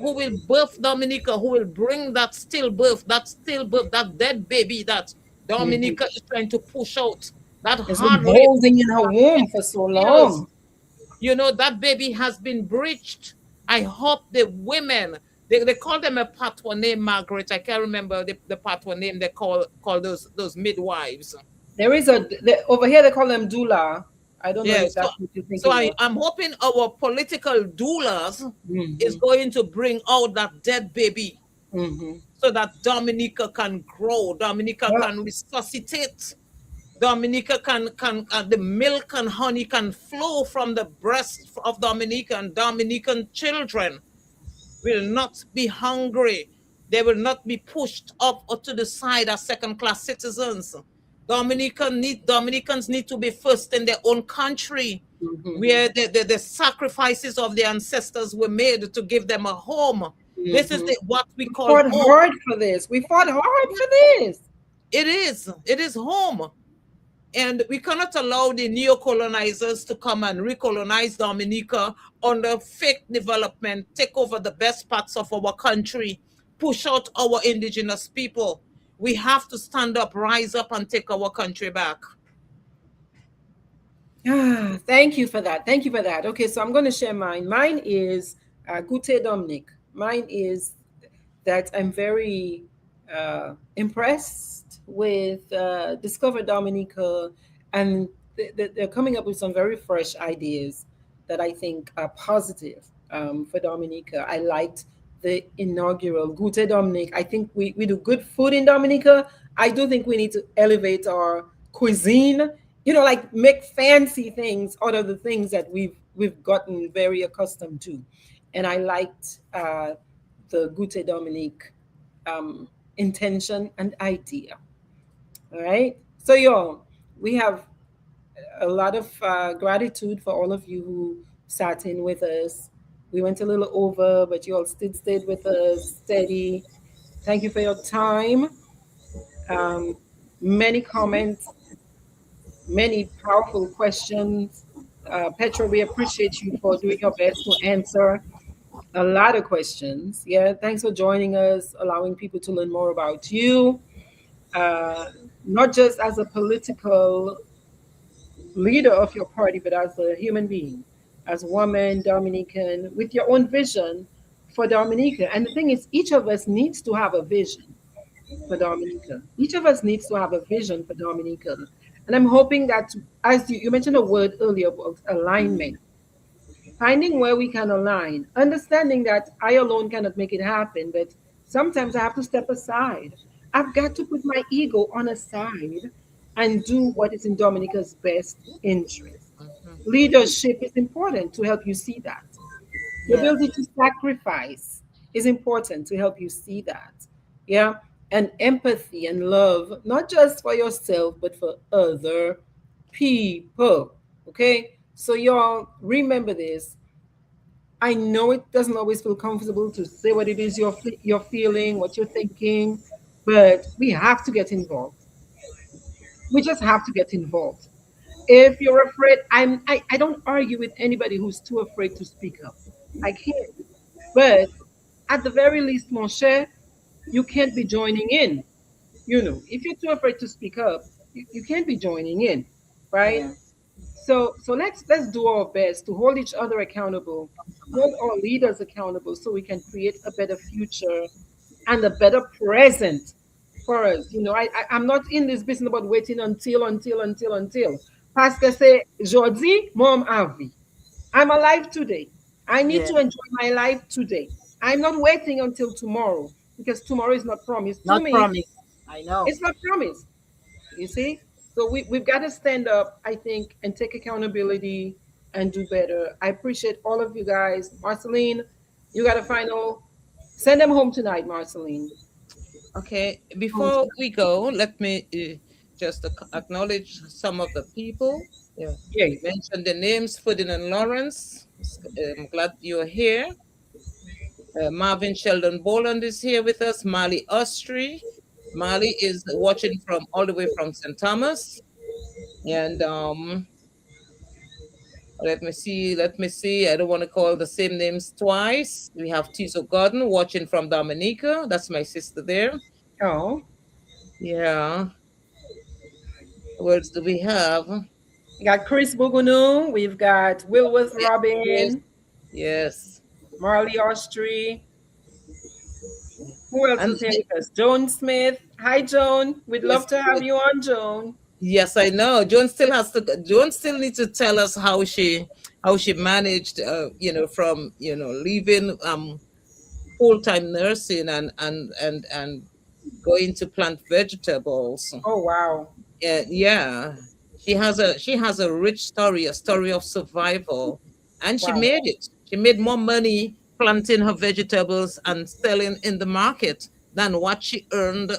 will birth Dominica, who will bring that stillbirth, that dead baby that
Mm-hmm.
Dominica is trying to push out, that
It's been
hard labor
holding in her womb for so
years.
long.
That baby has been breached. I hope the women, they call them a patois name, Margaret. I can't remember the patois name they call those midwives.
There is over here they call them doula. I don't know
Yeah,
if
so
that's what you're
so
thinking of.
I'm hoping our political doulas is
Mm-hmm.
going to bring out that dead baby
Mm-hmm.
so that Dominica can grow, Dominica
Well,
can resuscitate, Dominica can the milk and honey can flow from the breast of Dominica, and Dominican children will not be hungry. They will not be pushed up or to the side as second-class citizens. Dominicans need to be first in their own country,
mm-hmm.
where the sacrifices of their ancestors were made to give them a home. This is
Mm-hmm.
what we
We
call
fought
home.
hard for this. We fought hard for this.
It is home. And we cannot allow the neo-colonizers to come and recolonize Dominica under fake development, take over the best parts of our country, push out our indigenous people. We have to stand up, rise up, and take our country back.
Thank you for that. Thank you for that. Okay, so I'm going to share mine. Mine is Gute Dominic. Mine is that I'm very impressed with Discover Dominica, and they're coming up with some very fresh ideas that I think are positive for Dominica. I liked the inaugural Gute Dominic. I think we do good food in Dominica. I do think we need to elevate our cuisine, like make fancy things out of the things that we've gotten very accustomed to. And I liked the Gute Dominic intention and idea. All right. So, y'all, we have a lot of gratitude for all of you who sat in with us. We went a little over, but you all still stayed with us steady. Thank you for your time. Um, many comments, many powerful questions. Petra, we appreciate you for doing your best to answer a lot of questions. Yeah, thanks for joining us, allowing people to learn more about you, uh, not just as a political leader of your party, but as a human being, as a woman, Dominican, with your own vision for Dominica. And the thing is, each of us needs to have a vision for Dominica. Each of us needs to have a vision for Dominica. And I'm hoping that, as you mentioned a word earlier about alignment, finding where we can align, understanding that I alone cannot make it happen, but sometimes I have to step aside. I've got to put my ego on a side and do what is in Dominica's best interest.
Mhm.
Leadership is important to help you see that. The
Yeah.
ability to sacrifice is important to help you see that. Yeah. And empathy and love, not just for yourself, but for other people. Okay. So, y'all, remember this. I know it doesn't always feel comfortable to say what it is you're feeling, what you're thinking, but we have to get involved. We just have to get involved. If you're afraid, I don't argue with anybody who's too afraid to speak up. I can't. But at the very least, mon cher, you can't be joining in. If you're too afraid to speak up, you can't be joining in, right?
Yeah.
So let's do our best to hold each other accountable, hold our leaders accountable, so we can create a better future and a better present for us. I'm not in this business about waiting until. Pastor say, Jordi, mom avi. I'm alive today. I need
Yeah.
to enjoy my life today. I'm not waiting until tomorrow because tomorrow is not promised to
Not
me.
promise. I know.
It's not promised. You see? So we've got to stand up, I think, and take accountability and do better. I appreciate all of you guys. Marceline, you got a final. Send them home tonight, Marceline.
Okay,
Home
before
tonight.
we go, let me just acknowledge some of the people. Yeah,
Yay.
mention the names: Ferdinand Lawrence. I'm glad you're here. Marvin Sheldon Boland is here with us. Mali Ostri. Mali is watching from all the way from St. Thomas. And let me see. I don't want to call the same names twice. We have Tizo Gordon watching from Dominica. That's my sister there.
Oh,
Yeah. Who else do we have?
we got Chris Bugunu. We've got Wilworth
Yes.
Robin,
Yes.
Marley Ostry. Who else
And
is here with us? Joan Smith. Hi, Joan. We'd love
yes,
to have you on, Joan.
yes, I know. Joan still needs to tell us how she managed from leaving full-time nursing and going to plant vegetables.
Oh, wow.
Yeah, she has a rich story, a story of survival, and she
Wow.
made it. She made more money planting her vegetables and selling in the market than what she earned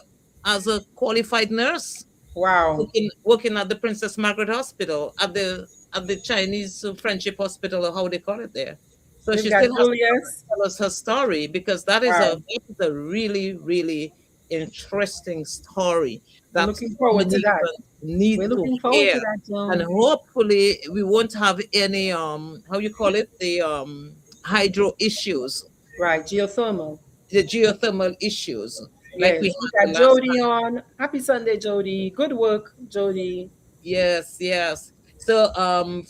as a qualified nurse
Wow.
working at the Princess Margaret Hospital at the Chinese Friendship Hospital or how they call it there. So
We've
she
got
still has to come and
Julius.
tell us her story because
Wow.
that is a really interesting story
We're
that
looking forward to that.
Dominicans need
We're
to
looking forward
hear.
to that,
And
Joan.
hopefully we won't have any how you call it, the hydro issues,
Right. Geothermal.
the geothermal issues like we
Yes. We
had
got
the last
Jody
time.
on. Happy Sunday, Jody. Good work, Jody.
Yes, yes. So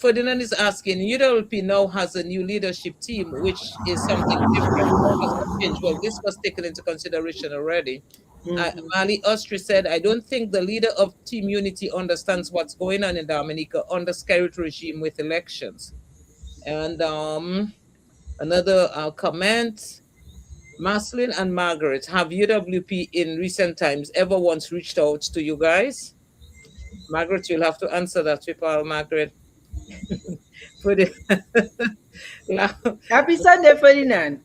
Ferdinand is asking, UWP now has a new leadership team, which is something different. What has to change? Well, this was taken into consideration already.
Hmm.
Mali Austri said, I don't think the leader of Team Unity understands what's going on in Dominica under Scarrett regime with elections. And another comment, Maslin and Margaret, have UWP in recent times ever once reached out to you guys? Margaret, you'll have to answer that, people, Margaret. For the
Happy Sunday, Ferdinand.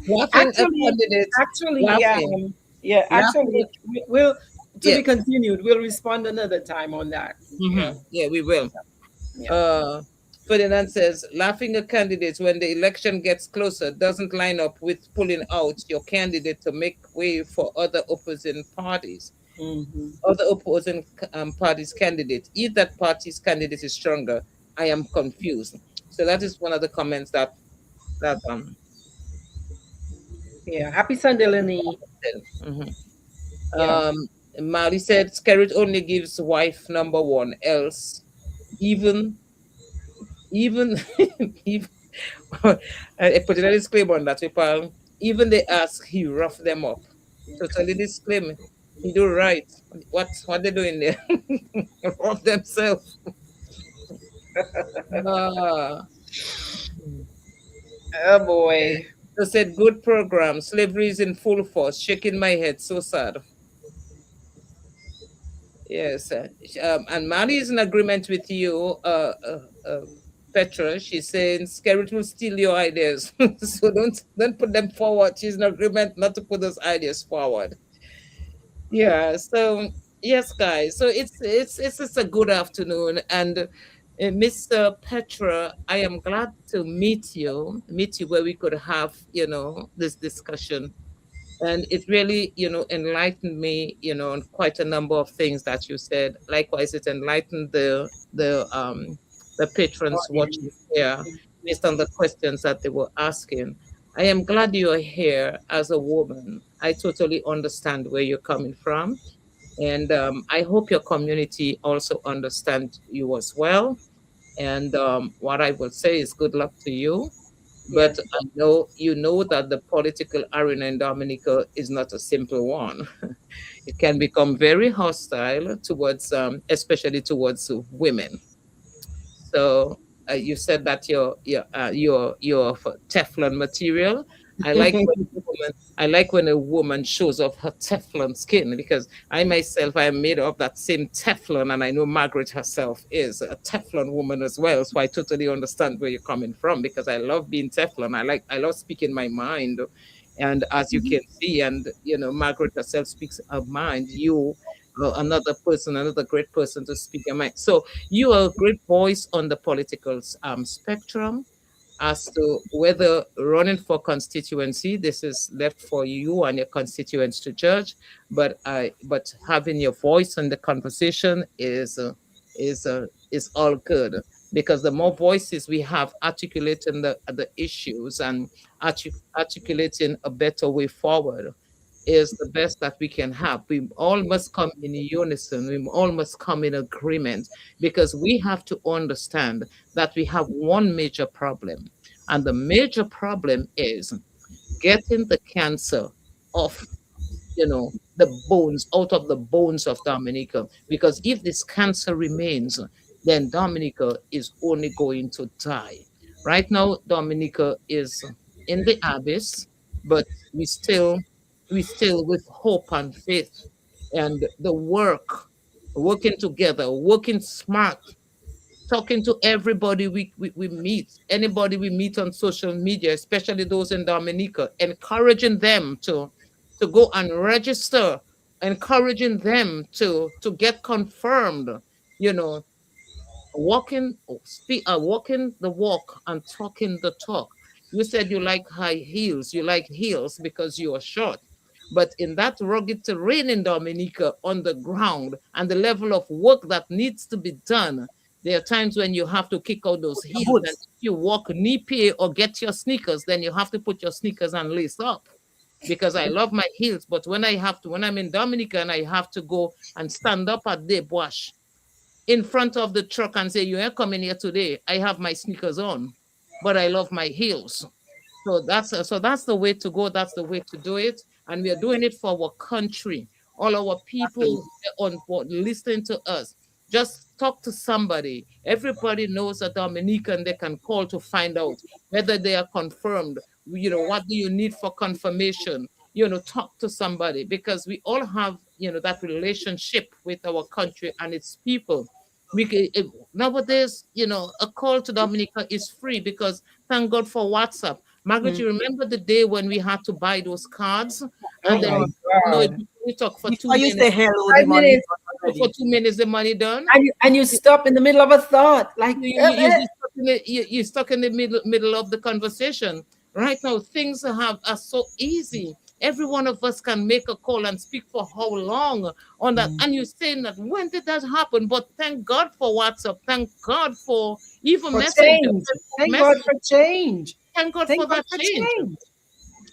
laughing at
actually,
candidates,
actually,
laughing,
yeah.
laughing.
Actually, we'll to
Yeah,
be continued. We'll respond another time on that. Yeah.
yeah, we will.
Yeah.
Uh, Ferdinand says, laughing at candidates when the election gets closer doesn't line up with pulling out your candidate to make way for other opposing parties.
Hmm.
Other opposing parties' candidates. If that party's candidate is stronger, I am confused. So that is one of the comments that
Yeah. Happy Sunday, Lenny.
mhm.
Yeah.
Mali said, Skerrit only gives wife number one, else even even even I put a disclaimer on that people. Even they ask, he rough them up. Totally disclaimer. He do right. What they doing there? Rough themselves. Ah,
Oh boy.
so said good program. Slavery is in full force. Shaking my head. So sad. Yes, and Mali is in agreement with you, Petra. She's saying Skerrit will steal your ideas, so don't put them forward. She's in agreement not to put those ideas forward. Yeah. So yes, guys. So it's a good afternoon, and Mr. Petra, I am glad to meet you where we could have this discussion, and it really enlightened me on quite a number of things that you said. Likewise, it enlightened the patrons watching
Audience.
here based on the questions that they were asking. I am glad you are here as a woman. I totally understand where you're coming from, and I hope your community also understand you as well. And what I will say is good luck to you, but
Yes.
I know you know that the political arena in Dominica is not a simple one. It can become very hostile towards, especially towards women. So you said that you're of Teflon material. I like when I like when a woman shows off her Teflon skin, because I myself I am made of that same Teflon, and I know Margaret herself is a Teflon woman as well. So I totally understand where you're coming from, because I love being Teflon. I love speaking my mind, and as you can see, and Margaret herself speaks her mind. You, another person, another great person to speak your mind. So you are a great voice on the political spectrum. As to whether running for constituency, this is left for you and your constituents to judge. But having your voice in the conversation is all good, because the more voices we have articulating the issues and articulating a better way forward is the best that we can have. We all must come in unison. We all must come in agreement, because we have to understand that we have one major problem. And the major problem is getting the cancer off, the bones, out of the bones of Dominica. Because if this cancer remains, then Dominica is only going to die. Right now, Dominica is in the abyss, but we still, with hope and faith and the working together, working smart, talking to everybody we meet, anybody we meet on social media, especially those in Dominica, encouraging them to go and register, encouraging them to get confirmed, you know, walking the walk and talking the talk. You said you like high heels, you like heels because you are short. But in that rugged terrain in Dominica, on the ground, and the level of work that needs to be done, there are times when you have to kick out those heels. And
Boots.
if you walk knee-pay or get your sneakers, then you have to put your sneakers and lace up. Because I love my heels, but when I'm in Dominica and I have to go and stand up at the bush in front of the truck and say, "You ain't coming here today. I have my sneakers on, but I love my heels." So that's the way to go. That's the way to do it, and we are doing it for our country. All our people on board listening to us. Just talk to somebody. Everybody knows a Dominican they can call to find out whether they are confirmed. What do you need for confirmation? Talk to somebody, because we all have that relationship with our country and its people. Nowadays, a call to Dominica is free, because thank God for WhatsApp. Margaret,
Mm.
you remember the day when we had to buy those cards,
Oh
and then
my
it
God.
we talk for two
Before you say
minutes.
hello, the
Five
money is
minutes,
gone
For
already.
2 minutes, the money done.
and you stop in the middle of a thought, like,
You're stuck in the middle of the conversation. Right now, things are so easy. Every one of us can make a call and speak for how long on that. And you're saying that, when did that happen? But thank God for WhatsApp. Thank God for even
for
Messenger,
change.
Facebook
Thank God
Messenger.
for change.
Thank God for
Thank God
that
for
change.
change.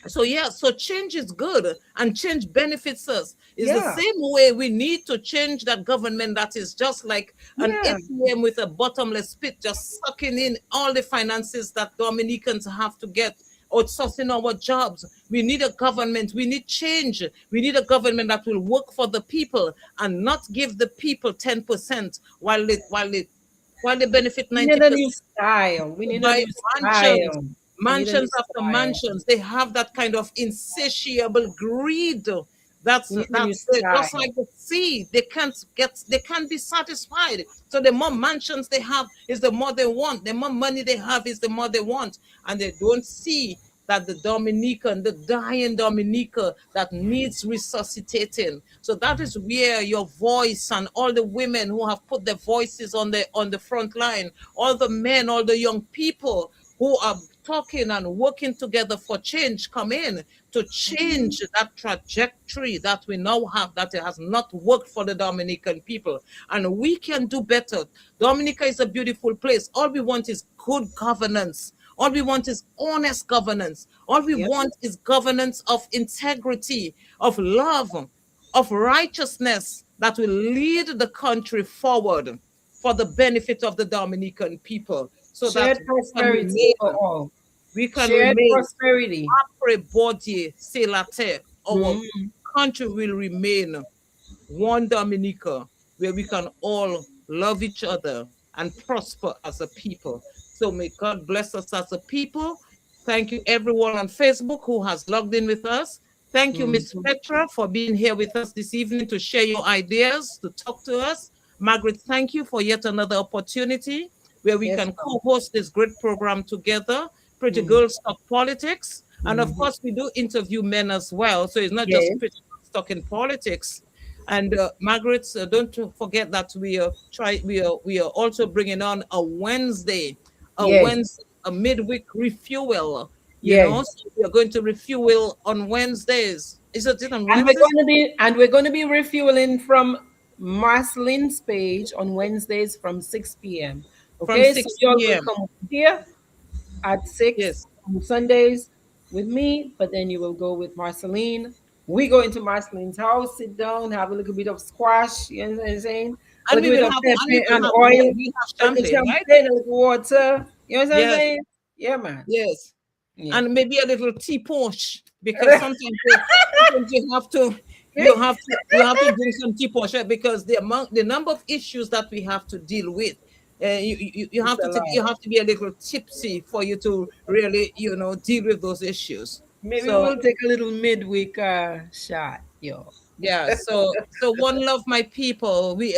So yeah, so change is good, and change benefits us. Is the
Yeah,
same way we need to change that government that is just like an
yeah.
ATM with a bottomless pit, just sucking in all the finances that Dominicans have to get, outsourcing our jobs. We need a government. We need change. We need a government that will work for the people and not give the people 10% while they benefit
We need a
90%.
new style. We need a
Buy
new
mansions,
style. We need a new
mansions after
style.
mansions. They have that kind of insatiable greed.
When you start.
just like the sea. They can't be satisfied. So the more mansions they have is the more they want. The more money they have is the more they want. And they don't see that the Dominican, the dying Dominica that needs resuscitating. So that is where your voice and all the women who have put their voices on the front line, all the men, all the young people who are talking and working together for change come in to change that trajectory that we now have, that it has not worked for the Dominican people. And we can do better. Dominica is a beautiful place. All we want is good governance. All we want is honest governance. All we
Yep.
want is governance of integrity, of love, of righteousness that will lead the country forward for the benefit of the Dominican people so that
Shared prosperity
remain,
for all.
we can
Shared
remain
prosperity.
après body, c'est la terre. Our
Mm.
country will remain one Dominica, where we can all love each other and prosper as a people. So may God bless us as a people. Thank you, everyone on Facebook who has logged in with us. Thank you, Miss
Mhm.
Petra, for being here with us this evening to share your ideas, to talk to us. Margaret, thank you for yet another opportunity where we
Yes,
can
ma'am.
co-host this great program together. Pretty
Mhm.
Girls Talk Politics. And of
Mhm.
course, we do interview men as well. So it's not just
Yes.
Pretty Girls talking politics. And Margaret, don't forget that we are also bringing on a
Yes.
Wednesday, a midweek refuel. You know,
Yes.
so we are going to refuel on Wednesdays. Is it on
And we're
Wednesdays?
going to be refueling from Marcelin's page on Wednesdays from 6 p.m.
From
Okay, so
6
y'all will
p.m.
come here at 6
Yes.
on Sundays with me, but then you will go with Marceline. We go into Marceline's house, sit down, have a little bit of squash, you know what I'm saying? A
And
little
we
bit
will
of
have and we
pepper
will
and
have
oil,
we have
a little
champagne, right?
champagne, a little water, you know what I'm
Yes,
saying? Yeah, man.
yes.
Yeah.
And maybe a little tea push because sometimes you have to drink some tea push because the number of issues that we have to deal with, you
It's
have
a lot.
you have to be a little tipsy for you to really deal with those issues.
Maybe
So
we'll take a little midweek shot, yo.
yeah, so one love, my people. We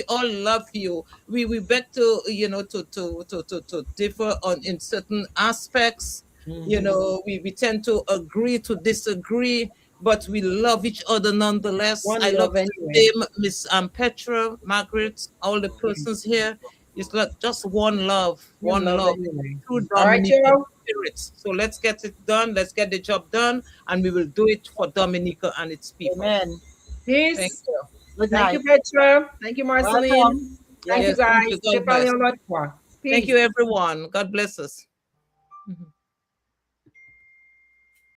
all love you. We beg to to differ on in certain aspects.
Mhm.
We tend to agree to disagree, but we love each other nonetheless.
One
I love
love
you the
anyway.
same, Miss Petra, Margaret, all the persons here. It's like just
One
one
love
love,
anyway.
true
All right,
Dominican
yo.
spirit. So let's get it done. Let's get the job done, and we will do it for Dominica and its people.
Amen.
Thank
Peace.
you.
Good
Thank you,
night.
Petra. Thank you, Marceline.
Welcome.
Thank you,
Yes.
Yes, thank
guys.
you.
C'est
God
parler
bless.
en l'autre fois.
Thank
Peace.
you, everyone. God bless us.